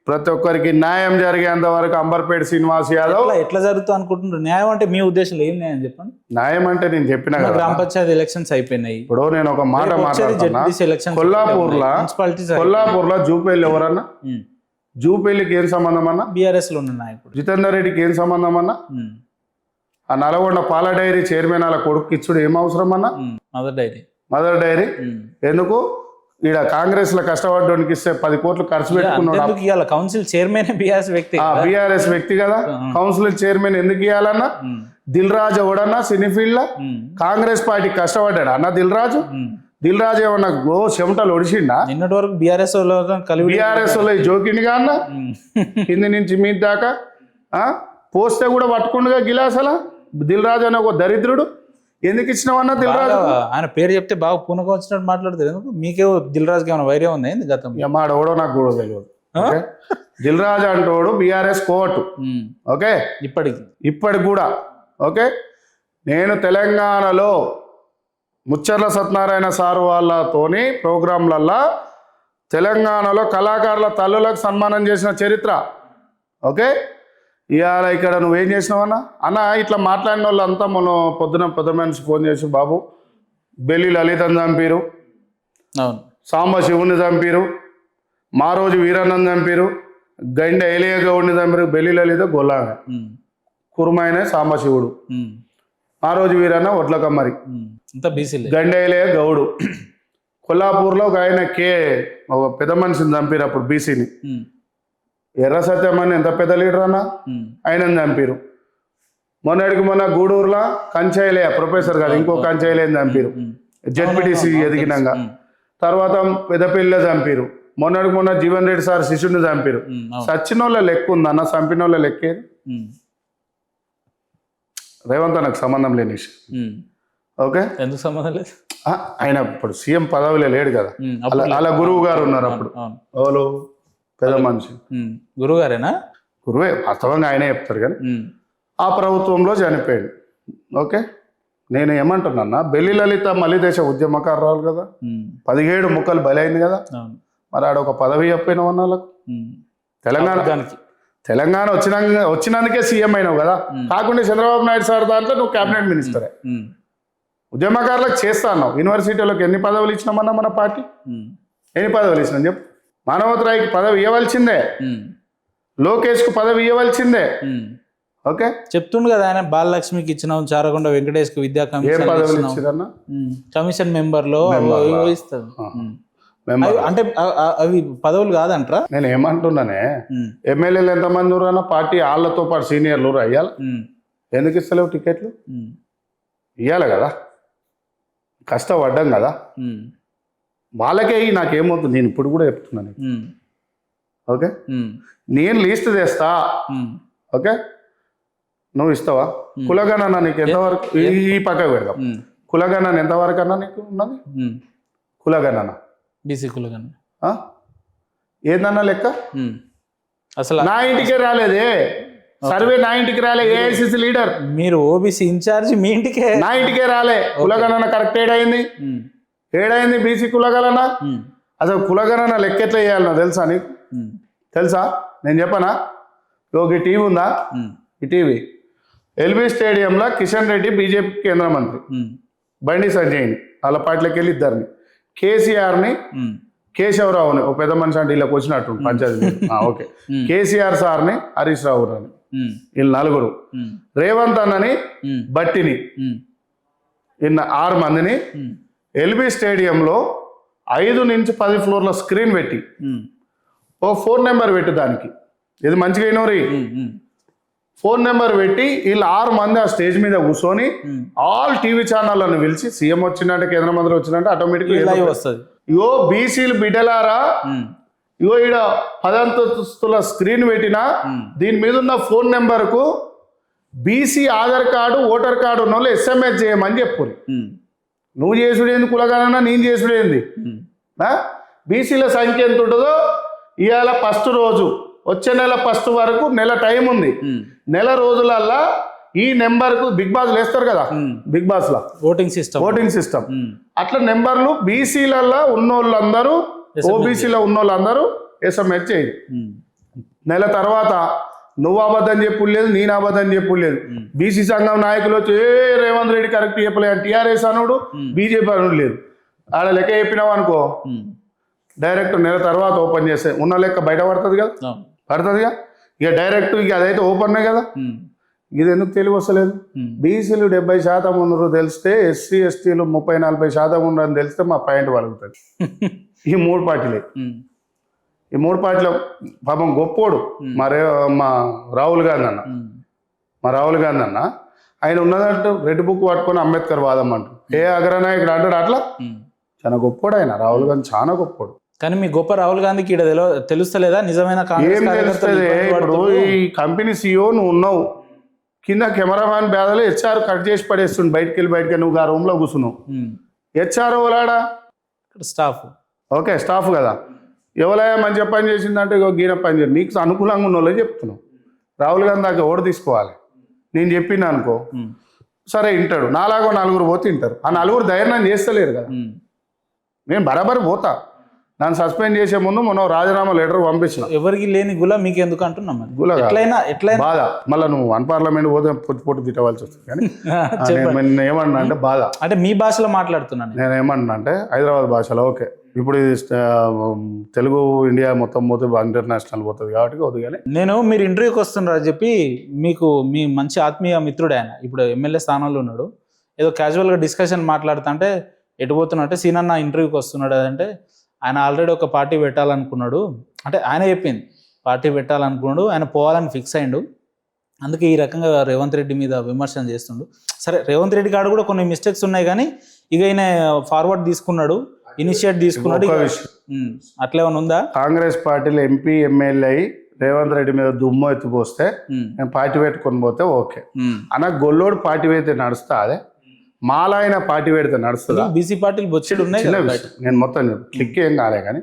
ప్రతి ఒక్కరికి న్యాయం జరిగేంత వరకు అంబర్పేట శ్రీనివాస్ యాదవ్ ఎట్లా జరుగుతుంది అనుకుంటున్నారు? న్యాయం అంటే మీ ఉద్దేశంలో ఏం న్యాయం చెప్పండి. న్యాయం అంటే నేను చెప్పిన గ్రామ పంచాయతీ ఎలక్షన్స్ అయిపోయినాయి. ఇప్పుడు నేను ఒక మాట మాట్లాడుతున్నా. కొల్లాపూర్లో జూపల్లి ఎవరన్నా? జూపల్లికి ఏం సంబంధం అన్నా? బీఆర్ఎస్ లో ఉన్న నాయకుడు జితేందర్ రెడ్డికి ఏం సంబంధం అన్నా? ఆ నల్గొండ పాల డైరీ చైర్మన్ అలా కొడుకు ఇచ్చుడు ఏం అవసరం అన్నా? మదర్ డైరీ ఎందుకు? ఈడ కాంగ్రెస్ లో కష్టపడ్డానికి ఇస్తే 10 కోట్లు ఖర్చు పెట్టుకున్నాడు. కౌన్సిల్ చైర్మన్ బీఆర్ఎస్ వ్యక్తి కదా, కౌన్సిల్ చైర్మన్ ఎందుకు ఇవ్వాలన్నా? దిల్ రాజు ఎవడన్నా సినీఫీల్డ్ లో కాంగ్రెస్ పార్టీ కష్టపడ్డాడు అన్న? దిల్ రాజు ఏమన్నా చెమటలు ఒడిచిండా? నిన్నటి వరకు బీఆర్ఎస్ లో జోకిండిగా అన్న కింది నుంచి మీ దాకా పోస్తే కూడా పట్టుకుండగా గిలాసలా. దిల్ రాజు అనే ఒక దరిద్రుడు ఎందుకు ఇచ్చినావన్నా? దిల్ రాజు ఆయన పేరు చెప్తే బాగా పూనక వచ్చినట్టు మాట్లాడతారు. ఎందుకు మీకే దిల్ రాజుకి ఏమైనా వైర్యం ఉందా ఏంది గతం? మాడవడో నాకు కూడా తెలియదు. Dil Raju అంటోడు BRS court. Okay, ఇప్పటికి కూడా ఓకే. నేను తెలంగాణలో ముచ్చర్ల సత్యనారాయణ సార్ వాళ్ళతోని ప్రోగ్రాంలల్లో తెలంగాణలో కళాకారుల తల్లులకు సన్మానం చేసిన చరిత్ర. ఓకే, ఇవాళ ఇక్కడ నువ్వేం చేసినావన్నా? అన్న ఇట్లా మాట్లాడిన వాళ్ళు అంతా మనం పొద్దున మనిషి ఫోన్ చేసి, బాబు బెల్లి లలితని చంపిరు, సాంబశివుని చంపిరు, మా రోజు వీరన్నని చంపిరు, గండె ఏలియ గౌడిని చంపిరు. బెల్లి లలిత గొల్లామె, కురుమాయనే సాంబశివుడు, మా రోజు వీరన్న ఒడ్లకమ్మరి, గండె ఏలియ గౌడు. కొల్లాపూర్లో ఒక ఆయన ఒక పెద్ద మనిషిని చంపిరు అప్పుడు బీసీని. ఎర్ర సత్యం అని ఎంత పెద్ద లీడర్ అన్న, ఆయనని చంపిరు. మొన్న గూడూరులో కంచాయిలే ప్రొఫెసర్ గారు ఇంకో కంచాయిలేని చంపిరు జెడ్పీటీసీ ఎదిగినాక. తర్వాత పెద్దపల్లిలో చంపిరు. మొన్న జీవన్ రెడ్డి సార్ శిష్యుడిని చంపిరు. సచ్చిన వాళ్ళ లెక్క ఉందన్న, చంపిన వాళ్ళ లెక్కేది? రేవంత్ నాకు సంబంధం లేని విషయం. ఓకే, ఎందుకు సంబంధం లేదు? ఆయన ఇప్పుడు సీఎం పదవిలో లేడు కదా, అలా గురువు గారు ఉన్నారు అప్పుడు. వాళ్ళు పెద్ద మనిషి గురువుగారేనా? గురువే, వాస్తవంగా ఆయనే చెప్తారు కానీ ఆ ప్రభుత్వంలో చనిపోయాడు. ఓకే, నేను ఏమంటున్నా, బెల్లి లలిత మలిదేశ ఉద్యమకారురాలు కదా, 17 ముక్కలు బలైంది కదా, మరి ఆడ ఒక పదవి చెప్పిన వాళ్ళకు తెలంగాణ వచ్చినందుకే సీఎం అయినావు కదా, కాకుండా చంద్రబాబు నాయుడు సార్ దాంట్లో నువ్వు క్యాబినెట్ మినిస్టరే. ఉద్యమకారులకు చేస్తా అన్నావు. యూనివర్సిటీలకు ఎన్ని పదవులు ఇచ్చినామన్నా మన పార్టీ? ఎన్ని పదవులు ఇచ్చినాం చెప్పు? మానవతరాయికి పదవి ఇవ్వవలసిందే, లోకేష్కు పదవి ఇవ్వవలసిందే. ఓకే, చెప్తుండు కదా ఆయన, బాలలక్ష్మికి ఇచ్చినాం, చారకొండ వెంకటేష్ విద్యా ఏ పదవులు ఇచ్చిరన్నా? కమిషన్ మెంబర్ లో ఇస్తారు. అంటే అవి పదవులు కాదంటారా? నేను ఏమంటున్నానే, ఎమ్మెల్యేలు ఎంతమంది ఊరన్నా పార్టీ వాళ్ళతో పాటు సీనియర్లు అయ్యాలి. ఎందుకు ఇస్తలేవు టికెట్లు? ఇవ్వాలి కదా, కష్టపడ్డాం కదా, వాళ్ళకే నాకేమవుతుంది. నేను ఇప్పుడు కూడా చెప్తున్నాను. ఓకే, నేను లీస్ట్ తెస్తా. ఓకే, నువ్వు ఇస్తావా? కులగణన నీకు ఎంతవరకు? ఈ పక్కకు పెడదాం. కులగణన ఎంతవరకు అన్నా నీకు ఉన్నది? కులగణన బీసీ కులగణన ఏందన్నా లెక్క? అసలు నా ఇంటికే రాలేదే సర్వే, నా ఇంటికి రాలే. ఏఐసిసి లీడర్ మీరు, ఓబీసీ ఇన్ఛార్జ్, మీ ఇంటికే, నా ఇంటికే రాలే. కులగణన కరెక్ట్ ఏడైంది బీసీ కులగణన? అసలు కులగణన లెక్క ఎట్లా చేయాలి నాకు తెలుసా? నీకు తెలుసా? నేను చెప్పనా? ఈ టీవీ ఉందా? ఈ టీవీ ఎల్బీ స్టేడియంలో కిషన్ రెడ్డి బీజేపీ కేంద్ర మంత్రి, బండి సంజయ్ని వాళ్ళ పార్టీలోకి వెళ్ళి ఇద్దరిని, కేసీఆర్ని, కేశవరావుని, ఒక పెద్ద మనిషి అంటే వీళ్ళకి వచ్చినట్టు పంచాయతీ. ఓకే, కేసీఆర్ సార్ని, హరీష్ రావు అని, వీళ్ళు నలుగురు, రేవంత్ అన్నని, బట్టిని, ఇన్న 6 మందిని ఎల్బీ స్టేడియంలో 5 నుంచి 10 ఫ్లోర్ల స్క్రీన్ పెట్టి ఓ ఫోన్ నెంబర్ పెట్టి దానికి, ఇది మంచిగా అయినోరి ఫోన్ నెంబర్ పెట్టి వీళ్ళు 6 మంది ఆ స్టేజ్ మీద కూర్చొని ఆల్ టీవీ ఛానళ్ళను పిలిచి, సీఎం వచ్చిందంటే కేంద్ర మంత్రి వచ్చిందంటే ఆటోమేటిక్గా వస్తుంది. ఇగో బీసీలు బిడ్డలారా, ఇగో ఈడ 10 అంతస్తుల స్క్రీన్ పెట్టినా దీని మీద ఉన్న ఫోన్ నెంబర్కు BC Aadhaar card, voter card ఉన్న వాళ్ళు SMS చేయమని చెప్పుర్రి. నువ్వు చేసుడేంది కులగణన, నేను చేసుడేంది? బీసీల సంఖ్య ఎంత ఉంటుందో ఇవాళ ఫస్ట్ రోజు, వచ్చే నెల ఫస్ట్ వరకు నెల టైం ఉంది. నెల రోజులల్లా ఈ నెంబర్కు బిగ్ బాస్ వేస్తారు కదా, బిగ్ బాస్ లా ఓటింగ్ సిస్టమ్ అట్లా నెంబర్లు బీసీలలో ఉన్నోళ్ళందరూ, ఓబీసీలో ఉన్నోళ్ళందరూ SMS చేయి. నెల తర్వాత నువ్వు అబద్ధం చెప్పులేదు, నేను అబద్ధం చెప్పులేదు. బీసీ సంఘం నాయకులు వచ్చి రేవంత్ రెడ్డి కరెక్ట్ చెప్పలేదు, టీఆర్ఎస్ అనుడు, బీజేపీ అనుడు లేదు. ఆడ లెక్క చెప్పినావు అనుకో, డైరెక్ట్ నెల తర్వాత ఓపెన్ చేస్తే ఉన్న లెక్క బయట పడుతుందిగా. ఇక డైరెక్ట్ ఇక అదైతే ఓపెన్నే కదా. ఇది ఎందుకు తెలివి వస్తలేదు? బీసీలు 70% ఉన్నారు తెలిస్తే, ఎస్సీ ఎస్టీలు 30-40% ఉన్నారని తెలిస్తే మా పాయింట్ వలుగుతుంది. ఈ 3 పార్టీలే, ఈ 3 పార్టీలో పాపం గొప్పోడు మా రాహుల్ గాంధీ అన్న. ఆయన ఉన్నదంటూ రెడ్ బుక్ పట్టుకొని అంబేద్కర్ వాదం అంటూ ఏ అగ్రనాయకుడు అంటాడు అట్లా. చాలా గొప్పోడు ఆయన రాహుల్ గాంధీ, చాలా గొప్పోడు. కానీ మీ గొప్ప రాహుల్ గాంధీకి తెలుస్తలేదా నిజమైన? ఏం తెలుస్తుంది? ఇప్పుడు ఈ కంపెనీ CEO నువ్వు ఉన్నావు, కింద కెమెరామ్యాన్ బేదలు HR కట్ చేసి పడేస్తుండు, బయటకి నువ్వు ఆ రూమ్ లో కూర్చున్నావు. HR ఎవలాడా? స్టాఫ్. ఓకే, స్టాఫ్ కదా. ఎవరైనా మంచి పని చేసిందంటే గీన పని చేయండి, నీకు అనుకూలంగా ఉన్న వాళ్ళే చెప్తున్నావు. రాహుల్ గాంధీ దాకా ఓడి తీసుకోవాలి. నేను చెప్పిన అనుకో సరే వింటాడు, నాలాగో 4 పోతే వింటారు. ఆ 4 ధైర్యం చేస్తలేరు కదా. నేను బరాబరి పోతా. నన్ను సస్పెండ్ చేసే ముందు మనం రాజీనామా లెటర్ పంపించిన. ఎవరికి లేని గుల మీకు ఎందుకు అంటున్నాం? గుల బాధ. మళ్ళీ నువ్వు పార్లమెంట్ పోతే పొట్టు తిట్టవలసి వస్తుంది. కానీ నేను ఏమన్నా అంటే బాధ, అంటే మీ భాషలో మాట్లాడుతున్నాను. నేను ఏమన్నా అంటే హైదరాబాద్ భాషలో. ఓకే, ఇప్పుడు ఇది తెలుగు ఇండియా మొత్తం పోతే ఇంటర్నేషనల్ పోతుంది కాబట్టి వద్దు. కానీ మీరు ఇంటర్వ్యూకి వస్తున్నారని చెప్పి మీకు మీ మంచి ఆత్మీయ మిత్రుడు ఆయన ఇప్పుడు ఎమ్మెల్యే స్థానంలో ఉన్నాడు. ఏదో క్యాజువల్గా డిస్కషన్ మాట్లాడుతుంటే ఎటు పోతున్నా అంటే సీనన్న ఇంటర్వ్యూకి వస్తున్నాడు అంటే ఆయన ఆల్రెడీ ఒక పార్టీ పెట్టాలనుకున్నాడు. అంటే ఆయన చెప్పింది పార్టీ పెట్టాలనుకున్నాడు, ఆయన పోవాలని ఫిక్స్ అయ్యిండు. అందుకే ఈ రకంగా రేవంత్ రెడ్డి మీద విమర్శన చేస్తుండు. సరే, రేవంత్ రెడ్డి కాడ కూడా కొన్ని మిస్టేక్స్ ఉన్నాయి, కానీ ఇక ఈయన ఫార్వర్డ్ తీసుకున్నాడు, ఇనిషియేట్ తీసుకున్నాడు. అట్లా ఏమైనా ఉందా? కాంగ్రెస్ పార్టీలో ఎంపీ ఎమ్మెల్యే అయి రేవంత్ రెడ్డి మీద దుమ్ము ఎత్తిపోస్తే నేను పార్టీ పెట్టుకొని పోతే ఓకే అన్న. గొల్లోడు పార్టీ పెడితే నడుస్తా, అదే మాలాయన పార్టీ పెడితే నడుస్తుందా? బీసీ పార్టీలు బొచ్చెడు ఉన్నాయి. నేను మొత్తం క్లిక్ ఏం కాలే, కానీ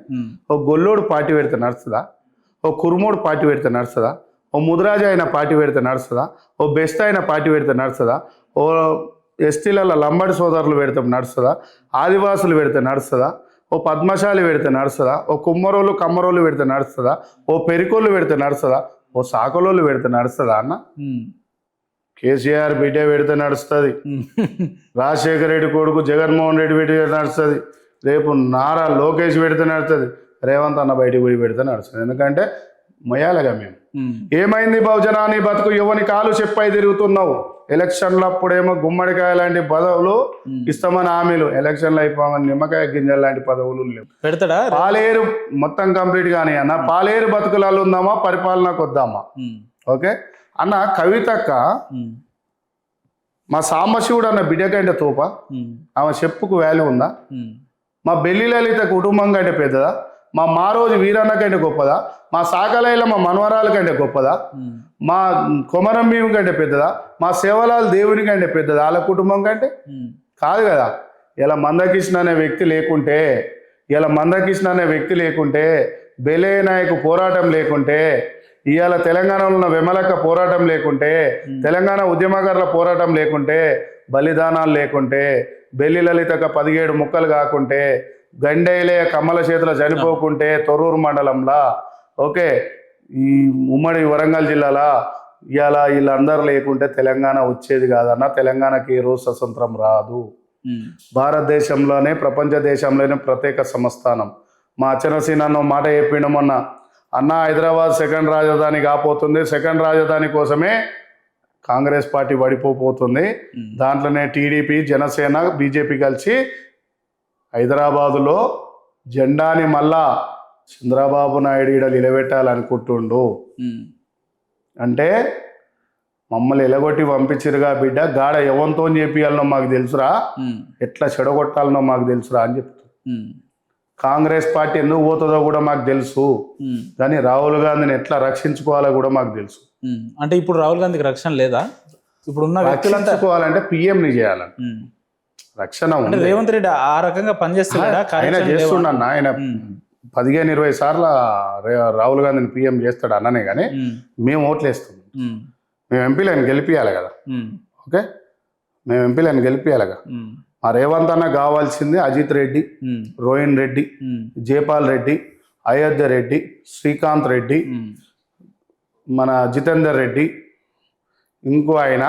ఓ గొల్లోడు పార్టీ పెడితే నడుస్తుందా? ఓ కురుమోడు పార్టీ పెడితే నడుస్తుందా? ఓ ముదిరాజు అయిన పార్టీ పెడితే నడుస్తుందా? ఓ బెస్ట్ అయిన పార్టీ పెడితే నడుస్తుందా? ఓ ఎస్టీలలో లంబాడి సోదరులు పెడితే నడుస్తుందా? ఆదివాసులు పెడితే నడుస్తుందా? ఓ పద్మశాలి పెడితే నడుస్తుందా? ఓ కుమ్మరోళ్ళు కమ్మరోళ్ళు పెడితే నడుస్తుందా? ఓ పెరికోళ్ళు పెడితే నడుస్తుందా? ఓ సాకలోళ్ళు పెడితే నడుస్తుందా అన్న? కేసీఆర్ బిడ్డ పెడితే నడుస్తుంది, రాజశేఖర రెడ్డి కొడుకు జగన్మోహన్ రెడ్డి పెడితే నడుస్తుంది, రేపు నారా లోకేష్ పెడితే నడుస్తుంది, రేవంత్ అన్న బయటికి పోయి పెడితే నడుస్తుంది. ఎందుకంటే మొయ్యాలిగా మేము. ఏమైంది బహుజనా నీ బతుకు, యువని కాలు చెప్పై తిరుగుతున్నావు. ఎలక్షన్లు అప్పుడేమో గుమ్మడికాయ లాంటి పదవులు ఇస్తామని హామీలు, ఎలక్షన్లు అయిపోమని నిమ్మకాయ గింజలు లాంటి పదవులు లేవు. పెడతాడా? పాలేరు మొత్తం కంప్లీట్ గానీ అన్న, పాలేరు బతుకులాలు ఉందామా పరిపాలనకు వద్దామా? ఓకే అన్న. కవితక్క మా సాంబశివుడు అన్న బిడ్డ కంటే తోప, ఆమె చెప్పుకు వాల్యూ ఉందా? మా బెల్లి లలిత కుటుంబం కంటే పెద్దదా? మా మారోజు వీరన్న కంటే గొప్పదా? మా సాకలైల మా మనవరాల కంటే గొప్పదా? మా కొమరం భీము కంటే పెద్దదా? మా సేవలాల్ దేవుని కంటే పెద్దదా వాళ్ళ కుటుంబం కంటే? కాదు కదా. ఇలా మందకృష్ణ అనే వ్యక్తి లేకుంటే, బెలే నాయకు పోరాటం లేకుంటే, ఇవాళ తెలంగాణలో ఉన్న విమలక్క పోరాటం లేకుంటే, తెలంగాణ ఉద్యమకారుల పోరాటం లేకుంటే, బలిదానాలు లేకుంటే, బెల్లి లలితక 17 ముక్కలు కాకుంటే, గండేలే కమ్మల చేతుల చనిపోకుంటే తొర్రూరు మండలంలా, ఓకే ఈ ఉమ్మడి వరంగల్ జిల్లాలా ఇవాళ వీళ్ళందరూ లేకుంటే తెలంగాణ వచ్చేది కాదన్న. తెలంగాణకి ఏ రోజు స్వతంత్రం రాదు. భారతదేశంలోనే ప్రపంచ దేశంలోనే ప్రత్యేక సంస్థానం. మా అచ్చనసీనన్న మాట చెప్పిండు మొన్న, అన్న హైదరాబాద్ సెకండ్ రాజధాని కాపోతుంది, సెకండ్ రాజధాని కోసమే కాంగ్రెస్ పార్టీ పడిపోతుంది, దాంట్లోనే టీడీపీ జనసేన బీజేపీ కలిసి హైదరాబాదులో జెండాని మళ్ళా చంద్రబాబు నాయుడు ఈడ నిలబెట్టాలనుకుంటుండు. అంటే మమ్మల్ని ఎలగొట్టి పంపించిరుగా బిడ్డ, గాడ ఎవంతో చేపియాలనో మాకు తెలుసురా, ఎట్లా చెడగొట్టాలనో మాకు తెలుసురా అని చెప్తారు. కాంగ్రెస్ పార్టీ ఎందుకు పోతుందో కూడా మాకు తెలుసు, కానీ రాహుల్ గాంధీని ఎట్లా రక్షించుకోవాలో కూడా మాకు తెలుసు. అంటే ఇప్పుడు రాహుల్ గాంధీకి రక్షణ లేదా? ఇప్పుడు ఉన్న రక్షించుకోవాలంటే పిఎంని చేయాలని రక్షణ. రేవంత్ రెడ్డి ఆ రకంగా పనిచేస్తున్నాడా? ఆయన చేస్తుండన్న, ఆయన 15-20 సార్లు రాహుల్ గాంధీని పిఎం చేస్తాడు అన్ననే, కానీ మేము ఓట్లు వేస్తున్నాం. మేము ఎంపీలను గెలిపియాలి కదా. ఓకే, మేము ఎంపీలను గెలిపియాలి కదా. మా రేవంత్ అన్న కావాల్సింది అజిత్ రెడ్డి, రోహిన్ రెడ్డి, జైపాల్ రెడ్డి, అయోధ్య రెడ్డి, శ్రీకాంత్ రెడ్డి, మన జితేందర్ రెడ్డి, ఇంకో ఆయన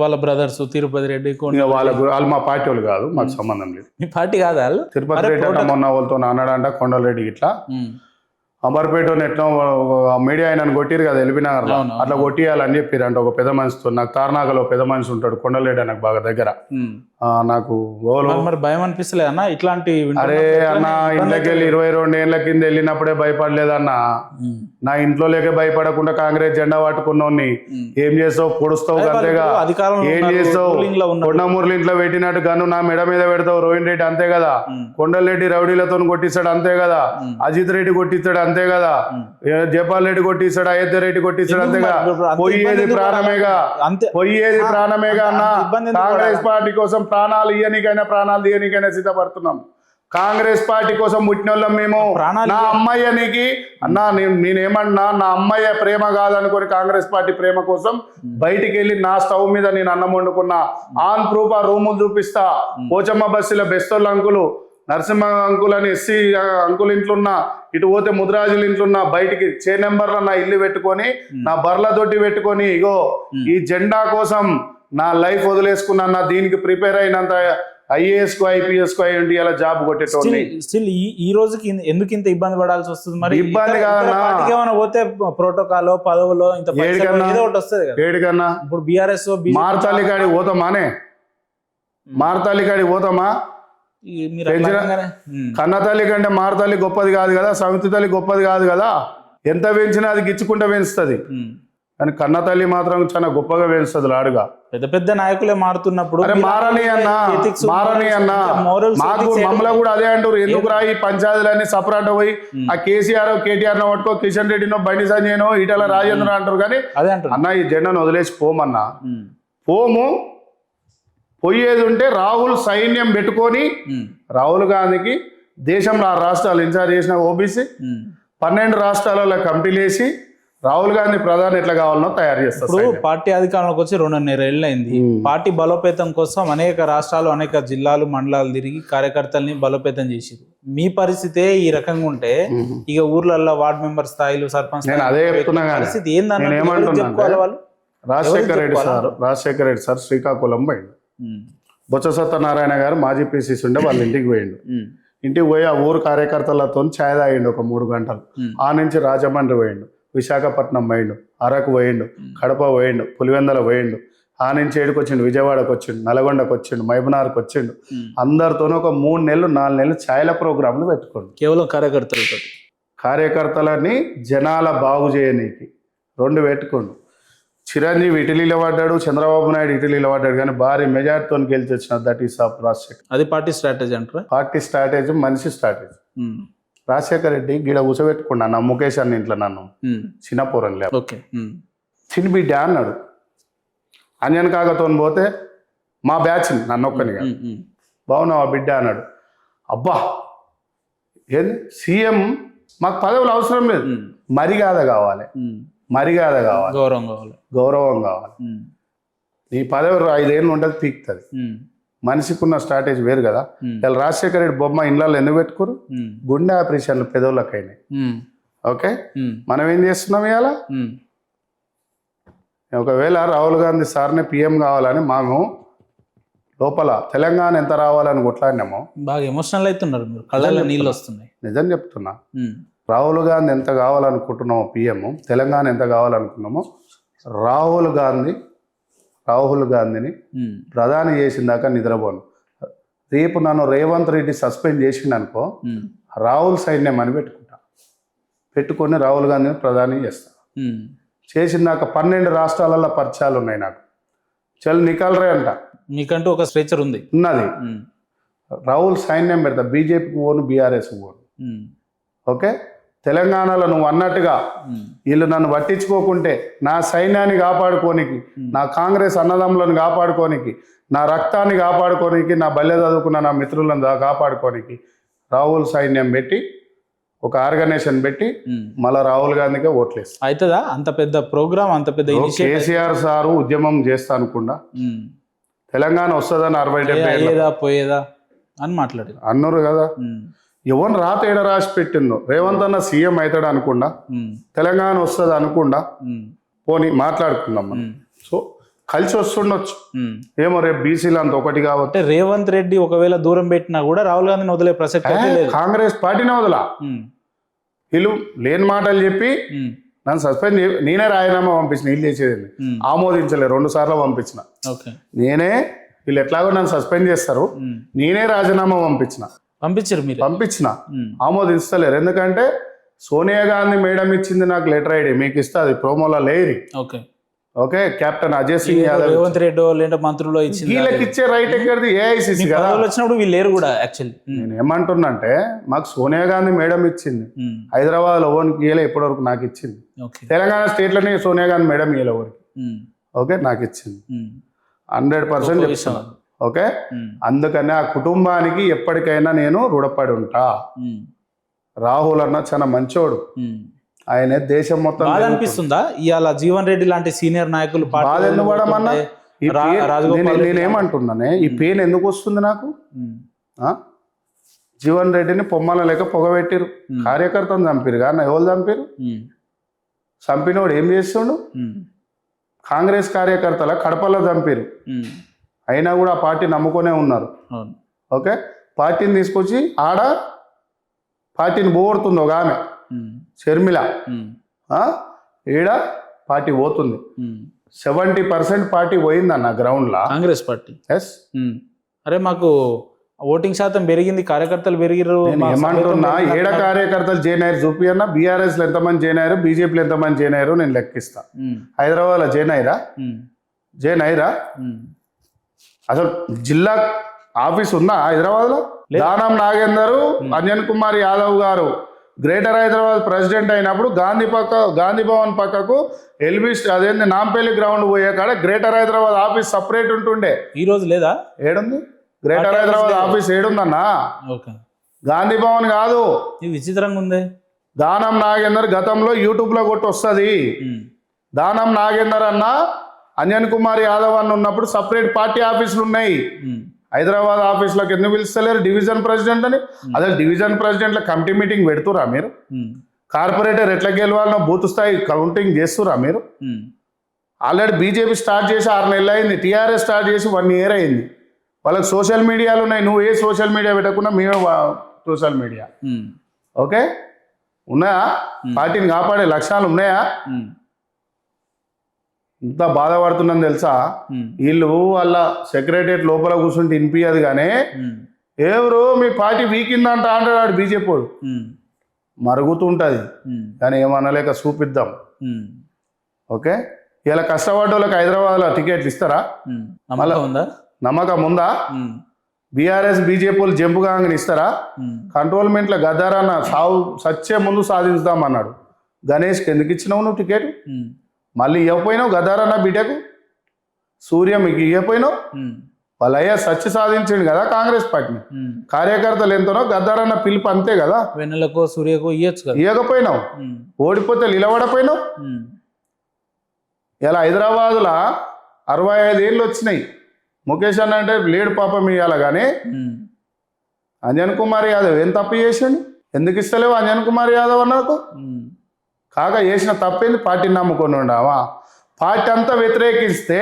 వాళ్ళ బ్రదర్స్ తిరుపతి రెడ్డి, వాళ్ళు మా పార్టీ వాళ్ళు కాదు, మాకు సంబంధం లేదు. మీ పార్టీ కాదు వాళ్ళు. తిరుపతి రెడ్డి అంటే మొన్న వాళ్ళతో అన్నాడంట, కొండలరెడ్డి ఇట్లా అమర్పేట ఎట్లా మీడియా ఆయన కొట్టిరు కదా ఎల్బీనగర్, అట్లా కొట్టియాలని చెప్పారు అంటే ఒక పెద్ద మనిషితో. నాకు తార్నాకలో పెద్ద మనిషి ఉంటాడు కొండలరెడ్డి, నాకు బాగా దగ్గర. నాకు మరి భయం అనిపిస్తలే అన్న ఇట్లాంటి? అరే అన్న, ఇంట్లోకి వెళ్ళి 22 ఏళ్ల కింద వెళ్ళినప్పుడే భయపడలేదన్న. నా ఇంట్లో లేక భయపడకుండా కాంగ్రెస్ జెండా పట్టుకున్నోని ఏం చేస్తావు? పొడుస్తావు అంతేగా. ఏం చేస్తావు? కొండమూరులు ఇంట్లో పెట్టినట్టు గన్ను నా మెడ మీద పెడతావు. రోహిన్ రెడ్డి అంతే కదా, కొండలరెడ్డి రౌడీలతో కొట్టిస్తాడు అంతే కదా, అజిత్ రెడ్డి కొట్టిస్తాడు అంతే కదా, జైపాల్ రెడ్డి కొట్టిస్తాడు, అయోధ్య రెడ్డి కొట్టిస్తాడు అంతేగా. పోయేది ప్రాణమేగా, పోయేది ప్రాణమేగా అన్న. కాంగ్రెస్ పార్టీ కోసం ప్రాణాలు ఇయ్యనికైనా ప్రాణాలు తీయనికైనా సిద్ధపడుతున్నాం. కాంగ్రెస్ పార్టీ కోసం పుట్టిన వాళ్ళం మేము. నా అమ్మయ్యనికి అన్నా, నేనేమన్నా నా అమ్మయ్య ప్రేమ కాదనుకొని కాంగ్రెస్ పార్టీ ప్రేమ కోసం బయటికి వెళ్ళి నా స్టవ్ మీద నేను అన్నం వండుకున్నా. ఆన్ ప్రూఫ్ ఆ రూములు చూపిస్తా. పోచమ్మ బస్సులో బెస్తోళ్ళ అంకులు, నరసింహ అంకుల్ అని ఎస్సీ అంకుల్ ఇంట్లున్నా, ఇటు పోతే ముద్రాజుల ఇంట్లున్నా, బయటికి చే నెంబర్లో నా ఇల్లు పెట్టుకొని, నా బర్ల దొడ్డి పెట్టుకొని, ఇగో ఈ జెండా కోసం నా లైఫ్ వదిలేసుకున్నా. దీనికి ప్రిపేర్ అయినంత IAS కు IPS కు అయ్యి ఇలా జాబ్ కొట్టేటోని. స్టిల్ ఈ రోజుకి ఎందుకు ఇంత ఇబ్బంది పడాల్సి వస్తుంది? మరి ఇబ్బంది కాదన్నా, పోతే ప్రోటోకాల్ పదవులో ఇంత ఏదో ఒకటి వస్తుంది కదా. ఏడికన్నా ఇప్పుడు BRS మార్తాలి కాడికి పోతామానే, మార్తాలి కాడికి పోతామా? కన్నతల్లి కంటే మారతల్లి గొప్పది కాదు కదా, సమితి తల్లి గొప్పది కాదు కదా. ఎంత పెంచినా అది గిచ్చుకుంటా పెంచుతుంది, కానీ కన్నతల్లి మాత్రం చాలా గొప్పగా పెంచుతుంది లాడుగా. పెద్ద పెద్ద నాయకులే మారుతున్నప్పుడు మారని అన్నా, మారని అన్నా. మాకు మమ్మల్ని కూడా అదే అంటారు, ఎందుకు రా ఈ పంచాయతీలన్నీ సపరేట్ పోయి ఆ కేసీఆర్ KTR నో పట్టుకో, కిషన్ రెడ్డినో, బండి సంజయ్నో, ఈటల రాజేంద్ర అంటారు. కానీ అన్న ఈ జెండాను వదిలేసి పోమన్నా, పోము. పోయేది ఉంటే రాహుల్ సైన్యం పెట్టుకొని, రాహుల్ గాంధీకి దేశంలో 6 రాష్ట్రాలు ఇన్ఛార్జ్ చేసిన OBC, 12 రాష్ట్రాలలో కమిటీలు వేసి రాహుల్ గాంధీ ప్రధాని ఎట్లా కావాలనో తయారు చేస్తారు. ఇప్పుడు పార్టీ అధికారంలోకి వచ్చి 2.5 ఏళ్ళు అయింది. పార్టీ బలోపేతం కోసం అనేక రాష్ట్రాలు, అనేక జిల్లాలు, మండలాలు తిరిగి కార్యకర్తల్ని బలోపేతం చేసిరు. మీ పరిస్థితే ఈ రకంగా ఉంటే ఇక ఊర్లలో వార్డ్ మెంబర్ స్థాయిలు సర్పంచ్ నేను అదే చెప్తున్నా కానీ పరిస్థితి ఏందన్న నేను ఏమంటున్నా చెప్పుకోవాలి వాళ్ళు రాజశేఖర రెడ్డి సార్ శ్రీకాకుళం పోయిండు. బొత్స సత్యనారాయణ గారు మాజీ పిసిసి ఉండే వాళ్ళ ఇంటికి పోయిండు. ఇంటికి పోయి ఆ ఊరు కార్యకర్తలతో ఛాయ్ తాగిండు ఒక 3 గంటలు. ఆ నుంచి రాజమండ్రి పోయిండు, విశాఖపట్నం పోయిండు, అరకు పోయిండు, కడప పోయిండు, పులివెందల పోయిండు. ఆ నుంచి ఏడుకొచ్చిండు, విజయవాడకు వచ్చిండు, నల్గొండకు వచ్చిండు, మహబూబ్నగర్కి వచ్చిండు. అందరితోనూ ఒక 3 నెలలు 4 నెలలు ఛాయల ప్రోగ్రాంలు పెట్టుకోండి. కేవలం కార్యకర్తలతో కార్యకర్తలని జనాల బాగు చేయనీకి 2 పెట్టుకోండు. చిరంజీవి ఇటలీలో పడ్డాడు, చంద్రబాబు నాయుడు ఇటలీలో పడ్డాడు, కానీ భారీ మెజార్టీతో గెలిచి వచ్చిన దట్ ఈస్ ఆఫ్ రాజశేఖర్. అది పార్టీ స్ట్రాటజీ అంటారా? పార్టీ స్ట్రాటజీ, మనిషి స్ట్రాటజీ. రాజశేఖర్ రెడ్డి గిడ కూర్చోబెట్టుకున్నా నా ముఖేష్ అన్న ఇంట్లో నన్ను చిన్నపురం లే చిన్న బిడ్డ అన్నాడు. అంజన్ కాకతో పోతే మా బ్యాచ్ నన్ను ఒక్కనిగా బాగున్నావా బిడ్డ అన్నాడు. అబ్బా ఏంది సీఎం, మాకు పదవులు అవసరం లేదు, మర్యాద కావాలి, మర్యాద కావాలి, గౌరవం కావాలి. నీ పదవి 5 ఏళ్ళు ఉంటుంది, పీక్తుంది. మనిషికి ఉన్న స్ట్రాటజీ వేరు కదా. ఇలా రాజశేఖర రెడ్డి బొమ్మ ఇళ్ళల్లో ఎందుకు పెట్టుకోరు? గుండె ఆపరేషన్లు పెదవులకు అయినాయి. ఓకే, మనం ఏం చేస్తున్నాం ఇవాళ? ఒకవేళ రాహుల్ గాంధీ సార్నే పిఎం కావాలని మేము లోపల తెలంగాణ ఎంత రావాలని కొట్లాడినామో. బాగా ఎమోషనల్ అవుతున్నారు మీరు, కళ్ళల్లో నీళ్ళు వస్తున్నాయి. నిజం చెప్తున్నా. రాహుల్ గాంధీ ఎంత కావాలనుకుంటున్నామో పిఎం, తెలంగాణ ఎంత కావాలనుకున్నామో, రాహుల్ గాంధీని ప్రధాని చేసిన దాకా నిద్రపోను. రేపు నన్ను రేవంత్ రెడ్డి సస్పెండ్ చేసిండు అనుకో, రాహుల్ సైన్యం అని పెట్టుకొని రాహుల్ గాంధీని ప్రధాని చేస్తా. చేసిందాక 12 రాష్ట్రాలలో పరిచయాలు ఉన్నాయి నాకు. చల్ నికాలరే అంట. మీకంటూ ఒక స్ట్రెచర్ ఉన్నది. రాహుల్ సైన్యం పెడతా, బీజేపీకి పోను, బీఆర్ఎస్కి పోను. ఓకే, తెలంగాణలో నువ్వు అన్నట్టుగా వీళ్ళు నన్ను పట్టించుకోకుంటే నా సైన్యాన్ని కాపాడుకోనికి, నా కాంగ్రెస్ అన్నదమ్ములను కాపాడుకోనికి, నా రక్తాన్ని కాపాడుకోనికి, నా బల్లె చదువుకున్న నా మిత్రులను కాపాడుకోనికి రాహుల్ సైన్యం పెట్టి ఒక ఆర్గనైజేషన్ పెట్టి మళ్ళీ రాహుల్ గాంధీకే ఓట్లేసి అవుతుందా? అంత పెద్ద ప్రోగ్రామ్, అంత పెద్ద కేసీఆర్ సారు ఉద్యమం చేస్తా అనుకుండా తెలంగాణ వస్తుందని 60-70 పోయేదా అని మాట్లాడారు అన్నారు కదా. ఎవరు రాత ఏడ రాసి పెట్టిందో, రేవంత్ అన్న సీఎం అవుతాడు అనుకుండా, తెలంగాణ వస్తుంది అనుకుండా పోనీ మాట్లాడుకుందాం మనం. సో కలిసి వస్తుండొచ్చు ఏమో, రేపు బీసీలు అంత ఒకటి కాబట్టి. రేవంత్ రెడ్డి ఒకవేళ దూరం పెట్టినా కూడా రాహుల్ గాంధీని వదిలే ప్రసక్తి లేదు. కాంగ్రెస్ పార్టీని వదలా. వీళ్ళు లేని మాటలు చెప్పి నన్ను సస్పెండ్ నేనే రాజీనామా పంపించిన. వీళ్ళు చేసేది ఆమోదించలే, 2 సార్లు పంపించిన. నేనే, వీళ్ళు ఎట్లాగో నన్ను సస్పెండ్ చేస్తారు, నేనే రాజీనామా పంపించిన. ఆమోదిస్తలేరు. ఎందుకంటే సోనియా గాంధీ మేడం ఇచ్చింది నాకు లెటర్ ఐడి, మీకు ఇస్తే అది ప్రోమోలో లేరి. ఓకే, కెప్టెన్ అజయ్ సింగ్ యాదవ్, రేవంత్ రెడ్డి లేదంటే మంత్రులు ఇచ్చింది, వీళ్ళకి ఇచ్చే రైట్ ఎక్కడిది? ఏఐసిసి కదా వచ్చినప్పుడు వీళ్ళు లేరు కూడా. యాక్చువల్లీ నేను ఏమంటున్నా అంటే, మాకు సోనియా గాంధీ మేడం ఇచ్చింది, హైదరాబాద్ ఓన్కి ఇయ్యలే ఇప్పటివరకు, నాకు ఇచ్చింది. తెలంగాణ స్టేట్ లోనే సోనియా గాంధీ మేడం ఇయ్యలే ఎవరికి. ఓకే, నాకు ఇచ్చింది 100% చెప్తున్నా. ఓకే, అందుకని ఆ కుటుంబానికి ఎప్పటికైనా నేను రుణపడి ఉంటా. రాహుల్ అన్న చాలా మంచోడు, ఆయన దేశం మొత్తం. అనిపిస్తుందా ఇవాళ జీవన్ రెడ్డి లాంటి సీనియర్ నాయకులు బాధ ఎందుకు పడమన్నా? నేనేమంటున్నానే, ఈ పెయిన్ ఎందుకు వస్తుంది నాకు? జీవన్ రెడ్డిని పొమ్మల లేక పొగబెట్టిరు, కార్యకర్తను చంపిరు. కానీ ఎవరు చంపిరు? చంపినోడు ఏం చేస్తుండు? కాంగ్రెస్ కార్యకర్తల కడపలో చంపిరు. అయినా కూడా ఆ పార్టీ నమ్ముకొనే ఉన్నారు. ఓకే, పార్టీని తీసుకొచ్చి ఆడ పార్టీని పోగొడుతుంది ఒక ఆమె, షర్మిల. ఈడ పార్టీ పోతుంది. 70% పార్టీ పోయిందన్న గ్రౌండ్లో, కాంగ్రెస్ పార్టీ. అరే మాకు ఓటింగ్ శాతం పెరిగింది, కార్యకర్తలు పెరిగిరు. ఏమంటున్నా, ఏడ కార్యకర్తలు జాయిన్ అయ్యారు చూపి అన్న. బీఆర్ఎస్ లో ఎంతమంది జాయిన్ అయ్యారు, బీజేపీలో ఎంతమంది జాయిన్ అయ్యారు నేను లెక్కిస్తా. హైదరాబాద్ లో జాయిన్ అయ్యారా? అసలు జిల్లా ఆఫీస్ ఉందా హైదరాబాద్ లో? దానం నాగేందర్, అంజన్ కుమార్ యాదవ్ గారు గ్రేటర్ హైదరాబాద్ ప్రెసిడెంట్ అయినప్పుడు గాంధీ భవన్ పక్కకు ఎల్బీ అదేంది నాంపల్లి గ్రౌండ్ పోయే కాడ గ్రేటర్ హైదరాబాద్ ఆఫీస్ సపరేట్ ఉంటుండే. ఈ రోజు లేదా? ఏడుంది గ్రేటర్ హైదరాబాద్ ఆఫీస్? ఏడుందన్నా? గాంధీ భవన్ కాదు. విచిత్రంగా ఉంది. దానం నాగేందర్ గతంలో యూట్యూబ్ లో కొట్టి వస్తుంది. దానం నాగేందర్ అన్న, అంజన్ కుమార్ యాదవ్ అన్న ఉన్నప్పుడు సపరేట్ పార్టీ ఆఫీసులు ఉన్నాయి. హైదరాబాద్ ఆఫీస్లోకి ఎందుకు పిలుస్తలేరు డివిజన్ ప్రెసిడెంట్ అని? అదే డివిజన్ ప్రెసిడెంట్ల కమిటీ మీటింగ్ పెడుతురా మీరు? కార్పొరేటర్ ఎట్లా గెలవాలనో బూత్ స్థాయి కౌంటింగ్ చేస్తురా మీరు? ఆల్రెడీ బీజేపీ స్టార్ట్ చేసి 6 నెలలు అయింది, టీఆర్ఎస్ స్టార్ట్ చేసి 1 year అయింది. వాళ్ళకి సోషల్ మీడియాలు ఉన్నాయి, నువ్వు ఏ సోషల్ మీడియా పెట్టకుండా మేమే సోషల్ మీడియా. ఓకే, ఉన్నాయా? పార్టీని కాపాడే లక్షణాలు ఉన్నాయా? ఇంత బాధపడుతున్నాను తెలుసా? వీళ్ళు వాళ్ళ సెక్రటరియట్ లోపల కూర్చుంటే వినిపించదు కానీ ఎవరు మీ పార్టీ వీకిందంట అంటాడు బీజేపీ వాడు. మరుగుతుంటుంది కానీ ఏమనలేక చూపిద్దాం. ఓకే, ఇలా కష్టపడ్డ వాళ్ళకి హైదరాబాద్లో టికెట్లు ఇస్తారా? నమ్మకం ఉందా? బీఆర్ఎస్ బీజేపీ వాళ్ళు జంపు కాంగ్ని ఇస్తారా? కంట్రోల్మెంట్లో గద్దారన్న సచ్చే ముందు సాధించుదాం అన్నాడు. గణేష్కి ఎందుకు ఇచ్చినావు నువ్వు టికెట్? మళ్ళీ ఇవ్వకపోయినావు గద్దారన్న బిడ్డకు. సూర్య మీకు ఇవ్వకపోయినావు. వాళ్ళు అయ్యా సచ్చి సాధించండి కదా కాంగ్రెస్ పార్టీని. కార్యకర్తలు ఎంతనో గద్దారన్న పిలుపు అంతే కదా. వెన్నెలకో సూర్యకో ఇవ్వచ్చు కదా. ఇవ్వకపోయినావు, ఓడిపోతే నిలబడపోయినావు. ఇలా హైదరాబాద్లో 65 ఏళ్ళు వచ్చినాయి. ముఖేష్ అన్న అంటే లేడు పాపం ఇవ్వాలి కానీ అంజన్ కుమార్ యాదవ్ ఏం తప్పు చేసాడు? ఎందుకు ఇస్తలేవు అంజన్ కుమార్ యాదవ్ అన్నకు? కాక చేసిన తప్పేంది? పార్టీని నమ్ముకొని ఉండవా? పార్టీ అంతా వ్యతిరేకిస్తే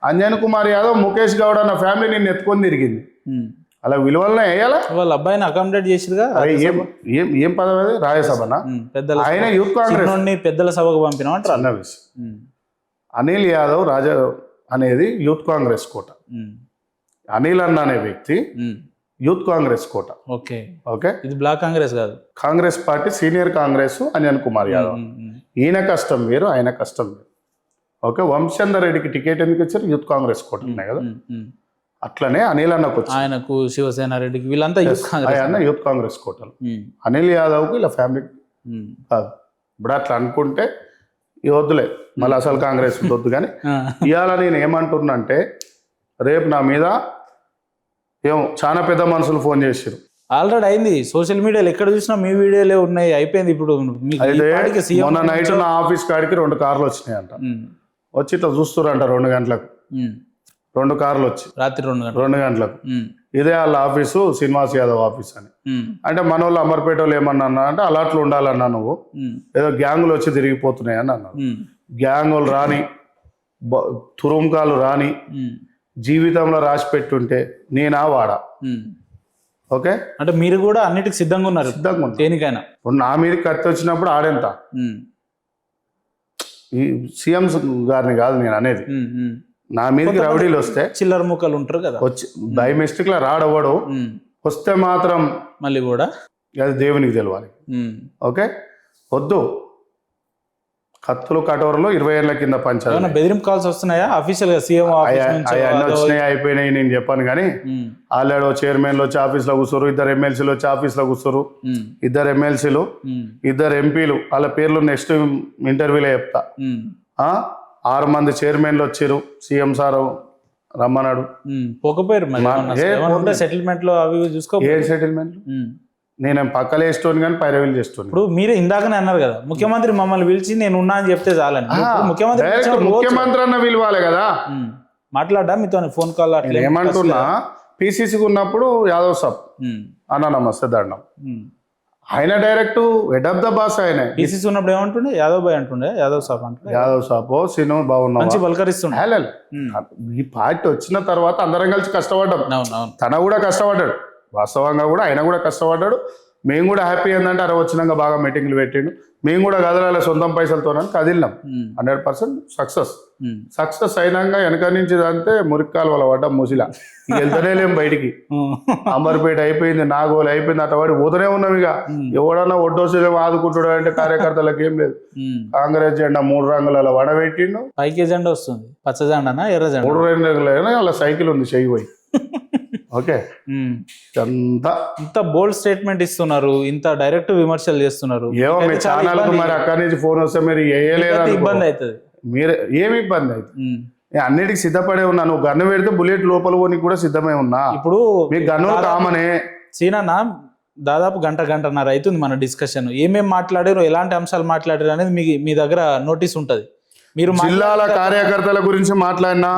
అంజన్ కుమార్ యాదవ్ ముఖేష్ గౌడ్ అన్న ఫ్యామిలీ నిన్ను ఎత్తుకొని తిరిగింది. అలా విలువలనే వేయాలా? వాళ్ళ అబ్బాయిని అకామిడేట్ చేసిరుగా. ఏం పదవి అది? రాజ్యసభనా? ఆయన యూత్ కాంగ్రెస్ పెద్దల సభకు పంపినా అన్న విషయం. అనిల్ యాదవ్ రాజా అనేది యూత్ కాంగ్రెస్ కోట. అనిల్ అన్న అనే వ్యక్తి యూత్ కాంగ్రెస్ కోట. ఓకే ఓకే, ఇది బ్లాక్ కాంగ్రెస్ కాదు, కాంగ్రెస్ పార్టీ సీనియర్ కాంగ్రెస్. అంజన్ కుమార్ యాదవ్ ఈయన కష్టం వేరు, ఆయన కష్టం వేరు. ఓకే, వంశచందర్ రెడ్డికి టికెట్ ఎందుకు ఇచ్చారు? యూత్ కాంగ్రెస్ కోట ఉన్నాయి కదా. అట్లనే అనిల్ అన్నకు వచ్చి ఆయనకు శివసేన రెడ్డికి వీళ్ళంతా యూత్ కాంగ్రెస్ కోటలు. అనిల్ యాదవ్కు ఇలా ఫ్యామిలీ కాదు. ఇప్పుడు అట్లా అనుకుంటే వద్దులే, మళ్ళీ అసలు కాంగ్రెస్ వద్దు. కానీ ఇవాళ నేను ఏమంటున్నా అంటే రేపు నా మీద చాలా పెద్ద మనుషులు ఫోన్ చేసారు. ఆల్రెడీ అయింది, సోషల్ మీడియాలో ఎక్కడ చూసినా మీ వీడియోలే ఉన్నాయి, అయిపోయింది. ఇప్పుడు మొన్న నైట్ నా ఆఫీస్ కాడికి 2 కార్లు వచ్చినాయంట. వచ్చి ఇట్లా చూస్తురంట 2 గంటలకు. 2 కార్లు వచ్చి రాత్రి 2 గంటలకు. ఇదే వాళ్ళ ఆఫీసు శ్రీనివాస్ యాదవ్ ఆఫీస్ అని. అంటే మన వాళ్ళు అమర్పేట వాళ్ళు ఏమన్నా అంటే అలాట్లు ఉండాలన్నా, నువ్వు ఏదో గ్యాంగులు వచ్చి తిరిగిపోతున్నాయి అని అన్నారు. గ్యాంగులు రాని, తురుంకాలు రాని, జీవితంలో రాసి పెట్టుంటే నేనా వాడా. ఓకే, అంటే మీరు కూడా అన్నిటికి సిద్ధంగా ఉన్నారు? సిద్ధంగా ఉన్నారు దేనికైనా. ఇప్పుడు నా మీదకి కత్తి వచ్చినప్పుడు ఆడెంత? ఈ సీఎం గారిని కాదు నేను అనేది. నా మీదకి రౌడీలు వస్తే చిల్లర ముక్కలు ఉంటారు కదా, వచ్చి బై మిస్టేక్ లా రాడవ్వడు. వస్తే మాత్రం మళ్ళీ కూడా అది దేవునికి తెలియాలి. ఓకే, వద్దు. కత్తులు కటోరలు 20 ఏళ్ల కింద పంచాలి. బెదిరింపు కాల్స్ వస్తున్నాయా అఫీషియల్ గా? సీఎం అవన్నీ వచ్చినాయి, అయిపోయినాయి. నేను చెప్పాను కానీ ఆల్రెడీ చైర్మన్లు వచ్చి ఆఫీస్లో కూర్చోరు, 2 ఎమ్మెల్సీలు వచ్చి ఆఫీస్లో కూర్చోరు, 2 ఎమ్మెల్సీలు, 2 ఎంపీలు. వాళ్ళ పేర్లు నెక్స్ట్ ఇంటర్వ్యూలో చెప్తా. 6 మంది చైర్మన్లు వచ్చారు. సీఎం సార్ రమ్మన్నాడు. పోకపోయారు సెటిల్మెంట్ లో అవి చూసుకో. ఏ సెటిల్మెంట్? నేను పక్కలే వేస్తాను కానీ పైరవీలు చేస్తాను. ఇప్పుడు మీరే ఇందాకనే అన్నారు కదా, ముఖ్యమంత్రి మమ్మల్ని పిలిచి నేను ఉన్నా అని చెప్తే చాలని. ముఖ్యమంత్రి అన్న పిలవాలి కదా. మాట్లాడ్డా మీతో ఫోన్ కాల్? ఏమంటున్నా, పిసిసికి ఉన్నప్పుడు యాదవ్ సాబ్ అన్న నమస్తే దండం. ఆయన direct head of the boss. ఆయన పిసిసి ఉన్నప్పుడు ఏమంటుండే? యాదవ్ బాయ్ అంటుండే, యాదవ్ సాబ్ అంటే. యాదవ్ సాబ్ సినిమా బాగున్నా మంచి పలకరిస్తుండే. ఈ పార్టీ వచ్చిన తర్వాత అందరం కలిసి కష్టపడ్డాం. తన కూడా కష్టపడ్డాడు, వాస్తవంగా కూడా ఆయన కూడా కష్టపడ్డాడు. మేము కూడా హ్యాపీ ఏంటంటే అరే వచ్చినాక బాగా మీటింగ్లు పెట్టిండు. మేము కూడా కదలాలి సొంతం పైసలతో కదిలినాం. 100% సక్సెస్ అయినాక వెనక నుంచి అంతే మురిక్కాలు వాళ్ళ పడ్డా ముసిలా వెళ్తూనే లేము బయటికి. అమర్పేట అయిపోయింది, నాగోలు అయిపోయింది, అట్టవాడి పోతూనే ఉన్నాం. ఇక ఎవడన్నా ఒడ్డోసేమో ఆదుకుంటాడు అంటే కార్యకర్తలకు ఏం లేదు. కాంగ్రెస్ జెండా 3 రంగుల వడబెట్టిండు. పైకి జెండా వస్తుంది, పచ్చ జెండానా ఎర్ర జెండా? 3 రంగుల అలా సైకిల్ ఉంది చెయ్యి పోయి. ఓకే, ఇంత బోల్డ్ స్టేట్మెంట్ ఇస్తున్నారు, ఇంత డైరెక్ట్ విమర్శలు చేస్తున్నారు. ఏమో మీ ఛానల్ కు మరి అక్కడి నుంచి ఫోన్ వస్తే మీరు వేయలేదు, ఇబ్బంది అవుతుంది. మీరు ఏమి ఇబ్బంది అవుతుంది? నేను అన్నిటికి సిద్ధపడే ఉన్నా. నువ్వు గన్ను పెడితే బుల్లెట్ లోపల పోనీకి కూడా సిద్ధమే ఉన్నా. ఇప్పుడు మీకు గన్ను కామనే. సీనన్న దాదాపు గంటన్నర అవుతుంది మన డిస్కషన్. ఏమేమి మాట్లాడారు, ఎలాంటి అంశాలు మాట్లాడారు అనేది మీ దగ్గర నోటీస్ ఉంటుంది. మీరు జిల్లాల కార్యకర్తల గురించి మాట్లాడినా,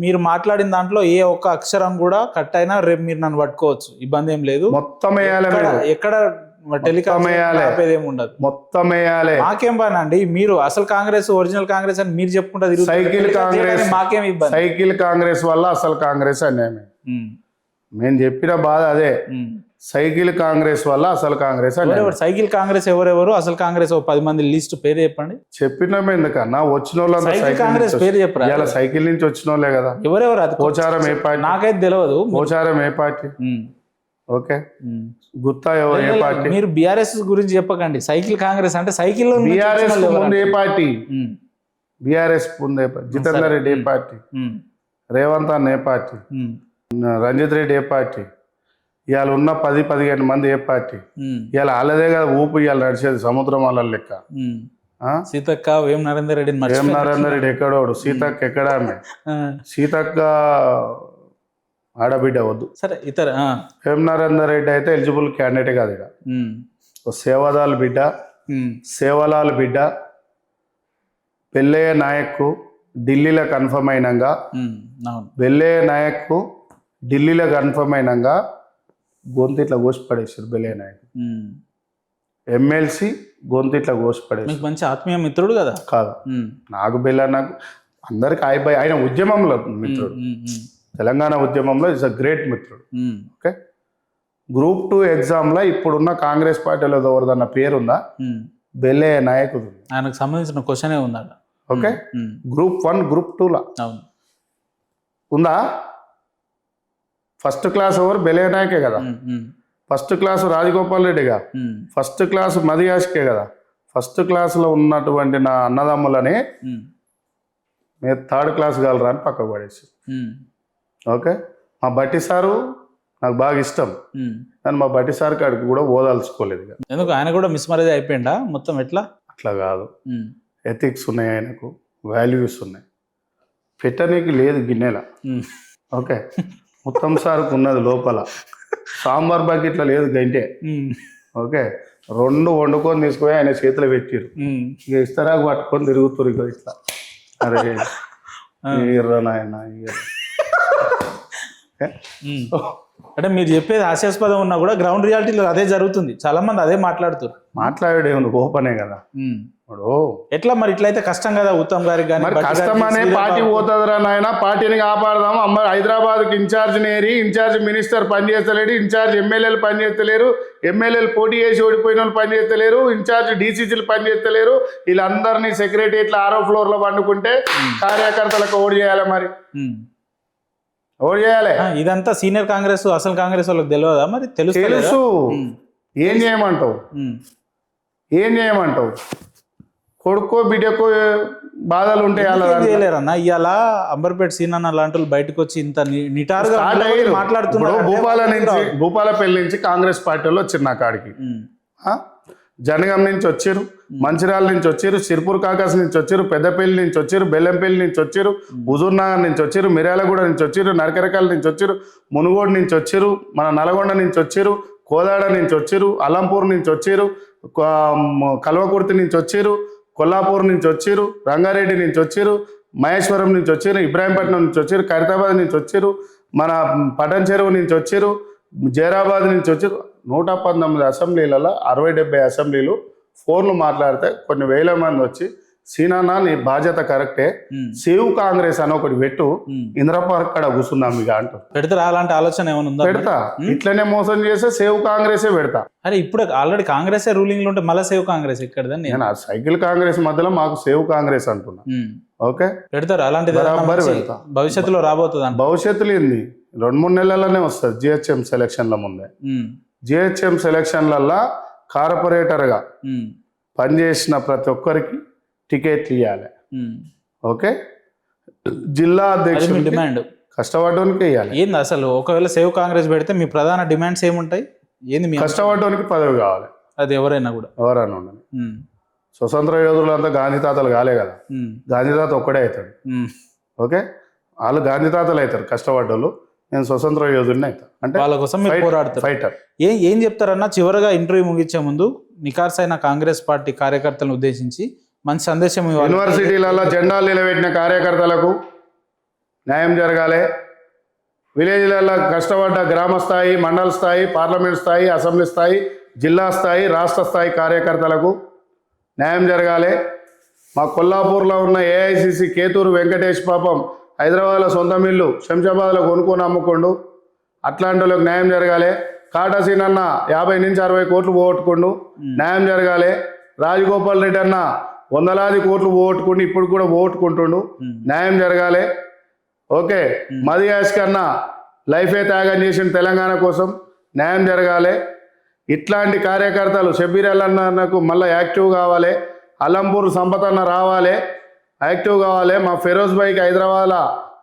మీరు మాట్లాడిన దాంట్లో ఏ ఒక్క అక్షరం కూడా కట్ అయినా రేపు మీరు నన్ను పట్టుకోవచ్చు, ఇబ్బంది ఏం లేదు. మొత్తం వేయాలి మీరు. ఎక్కడ టెలికాస్ట్ ఆపేది ఏమి ఉండదు, మొత్తం వేయాలి. మాకేం పని అండి, మీరు అసలు కాంగ్రెస్ ఒరిజినల్ కాంగ్రెస్ అని మీరు చెప్పుకుంటారు. సైకిల్ కాంగ్రెస్ మాకేం ఇబ్బంది, సైకిల్ కాంగ్రెస్ వల్ల అసలు కాంగ్రెస్ అన్యాయమే. నేను చెప్పిన బాధ అదే, సైకిల్ కాంగ్రెస్ వల్ల అసలు కాంగ్రెస్ ఎవరెవరు సైకిల్ కాంగ్రెస్, ఎవరెవరు అసలు కాంగ్రెస్ 10 మంది లిస్ట్ పేరు చెప్పండి. చెప్పినాం ఎందుకన్నా, వచ్చిన వాళ్ళంతా సైకిల్ కాంగ్రెస్ పేరు చెప్పరా, ఇలా సైకిల్ నుంచి వచ్చిన వాళ్ళే కదా. ఎవరెవరు అది పోచారం ఏ పార్టీ, నాకైతే తెలియదు. పోచారం ఏ పార్టీ, ఓకే, గుత్తా ఏ పార్టీ. మీరు బీఆర్ఎస్ గురించి చెప్పకండి, సైకిల్ కాంగ్రెస్ అంటే సైకిల్ బీఆర్ఎస్ ముందు ఏ పార్టీ, బీఆర్ఎస్ ముందు ఏ పార్టీ, జితేందర్ రెడ్డి ఏ పార్టీ, రేవంత్ అన్న ఏ పార్టీ, రంజిత్ రెడ్డి ఏ పార్టీ, ఇవాళ ఉన్న 10-15 మంది ఏ పార్టీ, ఇవాళ వాళ్ళదే కదా ఊపు ఇవాళ నడిచేది సముద్రం వాళ్ళ లెక్క. సీతక్క వేం నరేందర్ రెడ్డి, వేం నరేందర్ రెడ్డి ఎక్కడోడు, సీతక్క ఎక్కడ ఆమె, సీతక్క ఆడబిడ్డ వద్దు సరే. ఇతర వేం నరేందర్ రెడ్డి అయితే ఎలిజిబుల్ క్యాండిడేట్ కాదు. ఇక్కడ సేవదాల్ బిడ్డ, సేవలాల్ బిడ్డ, పెళ్ళయ్య నాయక్కు ఢిల్లీలో కన్ఫర్మ్ అయినాక, బెల్లయ్య నాయక్కు ఢిల్లీలో కన్ఫర్మ్ అయినాక గొంతు ఇట్లా కోసి పడేసాడు బెల్లయ్య నాయక్. ఎమ్మెల్సీ గొంతు ఇట్లా కోసి పడేసాడు. మంచి ఆత్మీయ మిత్రుడు కదా. కాదు, నాకు బెల్ల నాకు అందరికి ఆయన ఉద్యమంలో మిత్రుడు, తెలంగాణ ఉద్యమంలో ఇస్ అ గ్రేట్ మిత్రుడు. ఓకే, గ్రూప్ 2 ఎగ్జామ్లో ఇప్పుడున్న కాంగ్రెస్ పార్టీలో ఎవరిదన్న పేరుందా, బెల్లయ్య నాయకుడు. ఆయనకు సంబంధించిన క్వశ్చనే ఉందా. ఓకే, గ్రూప్ 1 గ్రూప్ 2లా ఉందా. ఫస్ట్ క్లాస్ ఎవరు, బెల్లయ్య నాయకే కదా. ఫస్ట్ క్లాసు రాజగోపాల్ రెడ్డిగా, ఫస్ట్ క్లాసు మదియాష్కే కదా. ఫస్ట్ క్లాసులో ఉన్నటువంటి నా అన్నదమ్ములని మీరు 3rd క్లాస్ కలరా అని పక్కకు పడేసి. ఓకే, మా బట్టి సారు నాకు బాగా ఇష్టం, కానీ మా బట్టి సార్ కాడికి కూడా ఓదాల్చుకోలేదు. ఎందుకు, ఆయన కూడా మిస్మరేజ్ అయిపోయిందా మొత్తం ఎట్లా? అట్లా కాదు, ఎథిక్స్ ఉన్నాయి, ఆయనకు వాల్యూస్ ఉన్నాయి, పెట్టనీకి లేదు గిన్నెల. ఓకే, మొత్తం సార్కు ఉన్నది లోపల, సాంబార్ బకెట్లో లేదు గంటే. ఓకే, 2 వండుకొని తీసుకుపోయి ఆయన చేతిలో పెట్టిరు, ఇక ఇస్తరాకు పట్టుకొని తిరుగుతురు ఇక ఇట్లా. అరే ఇర్రా నాయన. అంటే మీరు చెప్పేది హాస్యాస్పదం ఉన్నా కూడా గ్రౌండ్ రియాలిటీలో అదే జరుగుతుంది, చాలా మంది అదే మాట్లాడుతారు. మాట్లాడేది ఓపెనే కదా. ఎట్లా మరి ఇట్లయితే కష్టం కదా ఉత్తమ్ గారికి. కానీ కష్టమనే పార్టీ పోతుందిరా నాయన, పార్టీని కాపాడదాం. హైదరాబాద్కి ఇన్ఛార్జ్ నేరి, ఇన్ఛార్జ్ మినిస్టర్ పనిచేస్తలేడు, ఇన్ఛార్జ్ ఎమ్మెల్యేలు పనిచేస్తలేరు, ఎమ్మెల్యేలు పోటీ చేసి ఓడిపోయిన వాళ్ళు పనిచేస్తలేరు, ఇన్ఛార్జ్ డీసీసీలు పనిచేస్తలేరు. వీళ్ళందరినీ సెక్రటరియట్లో 6వ ఫ్లోర్లో పండుకుంటే కార్యకర్తలకు ఓడి చేయాలి. మరి ఓడి చేయాలి. ఇదంతా సీనియర్ కాంగ్రెస్ అసలు కాంగ్రెస్ వాళ్ళకి తెలియదా మరి? తెలుసు. ఏం చేయమంటావు, ఏం చేయమంటావు? కొడుకో బిడ్డకో బాధలు ఉంటాయి. చేయలేరన్న ఇవాళ అంబర్పేట సీనన్న లాంటి వాళ్ళు బయటకు వచ్చి ఇంత నిటారుగా మాట్లాడుతున్నారు. భూపాలపల్లి నుంచి కాంగ్రెస్ పార్టీలో వచ్చిరు, నా కాడికి జనగాం నుంచి వచ్చారు, మంచిర్యాల నుంచి వచ్చారు, సిర్పూర్ కాకాస్ నుంచి వచ్చారు, పెద్దపల్లి నుంచి వచ్చారు, బెల్లంపల్లి నుంచి వచ్చారు, హుజూర్నగర్ నుంచి వచ్చారు, మిర్యాలగూడ నుంచి వచ్చారు, నరకరకాల నుంచి వచ్చారు, మునుగోడు నుంచి వచ్చారు, మన నల్గొండ నుంచి వచ్చారు, కోదాడ నుంచి వచ్చారు, అలంపూర్ నుంచి వచ్చారు, కల్వకుర్తి నుంచి వచ్చారు, కొల్లాపూర్ నుంచి వచ్చారు, రంగారెడ్డి నుంచి వచ్చారు, మహేశ్వరం నుంచి వచ్చారు, ఇబ్రాహీంపట్నం నుంచి వచ్చారు, ఖైరతాబాద్ నుంచి వచ్చారు, మన పటన్ చెరువు నుంచి వచ్చారు, జైరాబాద్ నుంచి వచ్చారు. 119 అసెంబ్లీలలో 60-70 అసెంబ్లీలు ఫోన్లు మాట్లాడితే కొన్ని వేల మంది వచ్చి, సీనానా నీ బాధ్యత కరెక్టే, సేవ్ కాంగ్రెస్ అని ఒకటి పెట్టు, ఇంద్రపార్క్ కాడ కూర్చున్నాం ఇక అంటూ పెడతారు. అలాంటి ఆలోచన ఏమైనా ఉందా? పెడతా, ఇట్లనే మోసం చేస్తే సేవ్ కాంగ్రెసే పెడతా. అరే ఇప్పుడు ఆల్రెడీ కాంగ్రెస్ రూలింగ్ లో ఉంటే మళ్ళీ సేవ్ కాంగ్రెస్ ఇక్కడ నేను సైకిల్ కాంగ్రెస్ మధ్యలో మాకు సేవ్ కాంగ్రెస్ అంటున్నా. ఓకే, పెడతారు. అలాంటిది పెడతా, భవిష్యత్తులో రాబోతుంది. భవిష్యత్తులో ఏంది 2-3 నెలలనే వస్తుంది. జిహెచ్ఎం సెలక్షన్ల ముందే, జిహెచ్ఎం సెలక్షన్లల్లో కార్పొరేటర్గా పనిచేసిన ప్రతి ఒక్కరికి టికెట్లు ఇవ్వాలి. ఓకే, జిల్లా అధ్యక్షుడు డిమాండ్ కష్టపడడానికి ఇవ్వాలి. ఏంది అసలు ఒకవేళ సేవ్ కాంగ్రెస్ పెడితే మీ ప్రధాన డిమాండ్స్ ఏముంటాయి? ఏంది మీ కష్టపడడానికి పదవి కావాలి. అది ఎవరైనా కూడా ఎవరైనా ఉండని. స్వతంత్ర యోధులు అంతా గాంధీ తాతలు కాలే కదా, గాంధీ తాత ఒక్కడే అవుతాడు. ఓకే, వాళ్ళు గాంధీ తాతలు అవుతారు కష్టపడ్డోళ్ళు, నేను స్వతంత్ర యోధుడిని అవుతా. అంటే వాళ్ళ కోసం పోరాడతారు, ఫైటర్. ఏం చెప్తారన్నా చివరిగా ఇంటర్వ్యూ ముగించే ముందు నికార్సైన కాంగ్రెస్ పార్టీ కార్యకర్తలను ఉద్దేశించి మంచి సందేశం ఇవ్వాలి. యూనివర్సిటీలలో జెండాలు నిలబెట్టిన కార్యకర్తలకు న్యాయం జరగాలి. విలేజ్లలో కష్టపడ్డ గ్రామ స్థాయి, మండల స్థాయి, పార్లమెంట్ స్థాయి, అసెంబ్లీ స్థాయి, జిల్లా స్థాయి, రాష్ట్ర స్థాయి కార్యకర్తలకు న్యాయం జరగాలి. మా కొల్లాపూర్లో ఉన్న ఏఐసిసి కేతూరు వెంకటేష్ పాపం హైదరాబాద్లో సొంత మిల్లు శంషాబాద్లో కొనుక్కొని అమ్ముకోండు, అట్లాంటి వాళ్ళకి న్యాయం జరగాలి. కాటాసీన్ అన్న 50 నుంచి 60 కోట్లు పోగొట్టుకుండు, న్యాయం జరగాలి. రాజగోపాల్ రెడ్డి అన్న వందలాది కోట్లు పోగొట్టుకుంటూ ఇప్పుడు కూడా పోగొట్టుకుంటుండు, న్యాయం జరగాలి. ఓకే, మది యాష్ కన్నా లైఫే త్యాగం చేసిన తెలంగాణ కోసం న్యాయం జరగాలి. ఇట్లాంటి కార్యకర్తలు షబ్బీర్ అన్నకు మళ్ళీ యాక్టివ్ కావాలి. అలంపూర్ సంపత్ అన్న రావాలి, యాక్టివ్ కావాలి. మా ఫిరోజ్ భాయ్కి హైదరాబాద్లో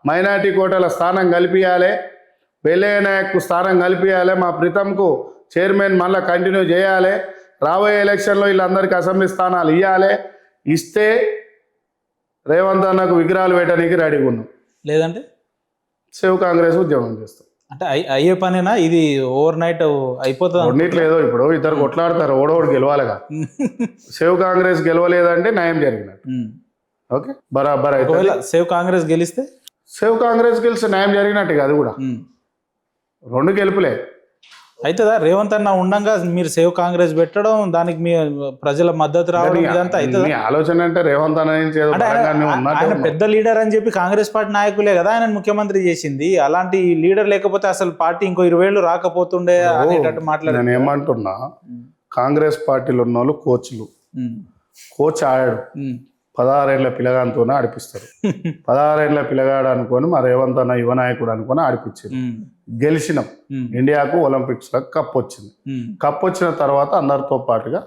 మైనార్టీ కోటల స్థానం కల్పించాలి, వెల్లయ్య నాయక్కు స్థానం కల్పించాలి. మా ప్రీతంకు చైర్మన్ మళ్ళీ కంటిన్యూ చేయాలి. రాబోయే ఎలక్షన్లో వీళ్ళందరికీ అసెంబ్లీ స్థానాలు ఇవ్వాలి. ఇస్తే రేవంత్ అన్నకు విగ్రహాలు పెట్టడానికి రెడీగా ఉన్నాం, లేదంటే సేవ్ కాంగ్రెస్ ఉద్యమం చేస్తాం. అంటే అయ్యే పనేనా ఇది? ఓవర్ నైట్ అయిపోతుంది? కొన్నిట్లేదో ఇప్పుడు ఇద్దరు కొట్లాడతారు, ఓడోడు గెలవాలిగా. సేవ్ కాంగ్రెస్ గెలవలేదంటే న్యాయం జరిగినట్టు. ఓకే, బరాబర్ అయితే ఒకవేళ సేవ్ కాంగ్రెస్ గెలిస్తే సేవ్ కాంగ్రెస్ గెలిస్తే న్యాయం జరిగినట్టు. అది కూడా 2 గెలుపులే అవుతుందా? రేవంత్ అన్న ఉండంగా మీరు సేవ్ కాంగ్రెస్ పెట్టడం, దానికి మీ ప్రజల మద్దతు రావడం, ఇదంతా అవుతుందా? నీ ఆలోచన అంటే రేవంత్ అన్న నుంచి ఏదో అంటే బలంగానే ఉన్నట్టే ఆయన ఉంది. పెద్ద లీడర్ అని చెప్పి కాంగ్రెస్ పార్టీ నాయకులే కదా ఆయన ముఖ్యమంత్రి చేసింది. అలాంటి లీడర్ లేకపోతే అసలు పార్టీ ఇంకో 20 ఏళ్ళు రాకపోతుండే అనేటట్టు మాట్లాడారు. నేను ఏమంటున్నా, కాంగ్రెస్ పార్టీలో ఉన్న వాళ్ళు కోచ్లు, కోచ్ ఆడాడు 16 ఏళ్ల పిల్లగానితోనే ఆడిపిస్తారు. 16 ఏళ్ల పిల్లగాడు అనుకొని మా రేవంత్ అన్న యువ నాయకుడు అనుకొని ఆడిపించారు. గెలిచినాం, ఇండియాకు ఒలింపిక్స్ లో కప్ వచ్చింది. కప్ వచ్చిన తర్వాత అందరితో పాటుగా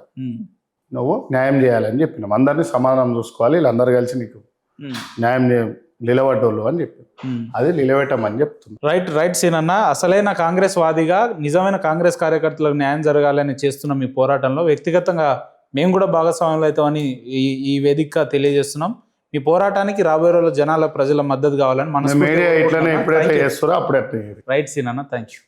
నువ్వు న్యాయం చేయాలని చెప్పినాం. అందరినీ సమాధానం చూసుకోవాలి, వీళ్ళందరూ కలిసి నీకు న్యాయం నిలబడ్డోళ్ళు అని చెప్పి అది నిలబెట్టమని చెప్తున్నా. రైట్ సీనన్న, అసలైన కాంగ్రెస్ వాదిగా నిజమైన కాంగ్రెస్ కార్యకర్తలకు న్యాయం జరగాలని చేస్తున్న మీ పోరాటంలో వ్యక్తిగతంగా మేము కూడా భాగస్వాములు అవుతామని ఈ వేదికగా తెలియజేస్తున్నాం. మీ పోరాటానికి రాబోయే రోజుల్లో జనాల ప్రజల మద్దతు కావాలని మీడియా ఇట్లనే ఎప్పుడైతే చేస్తారో అప్పుడే రైట్ సీనన్న, థ్యాంక్ యూ.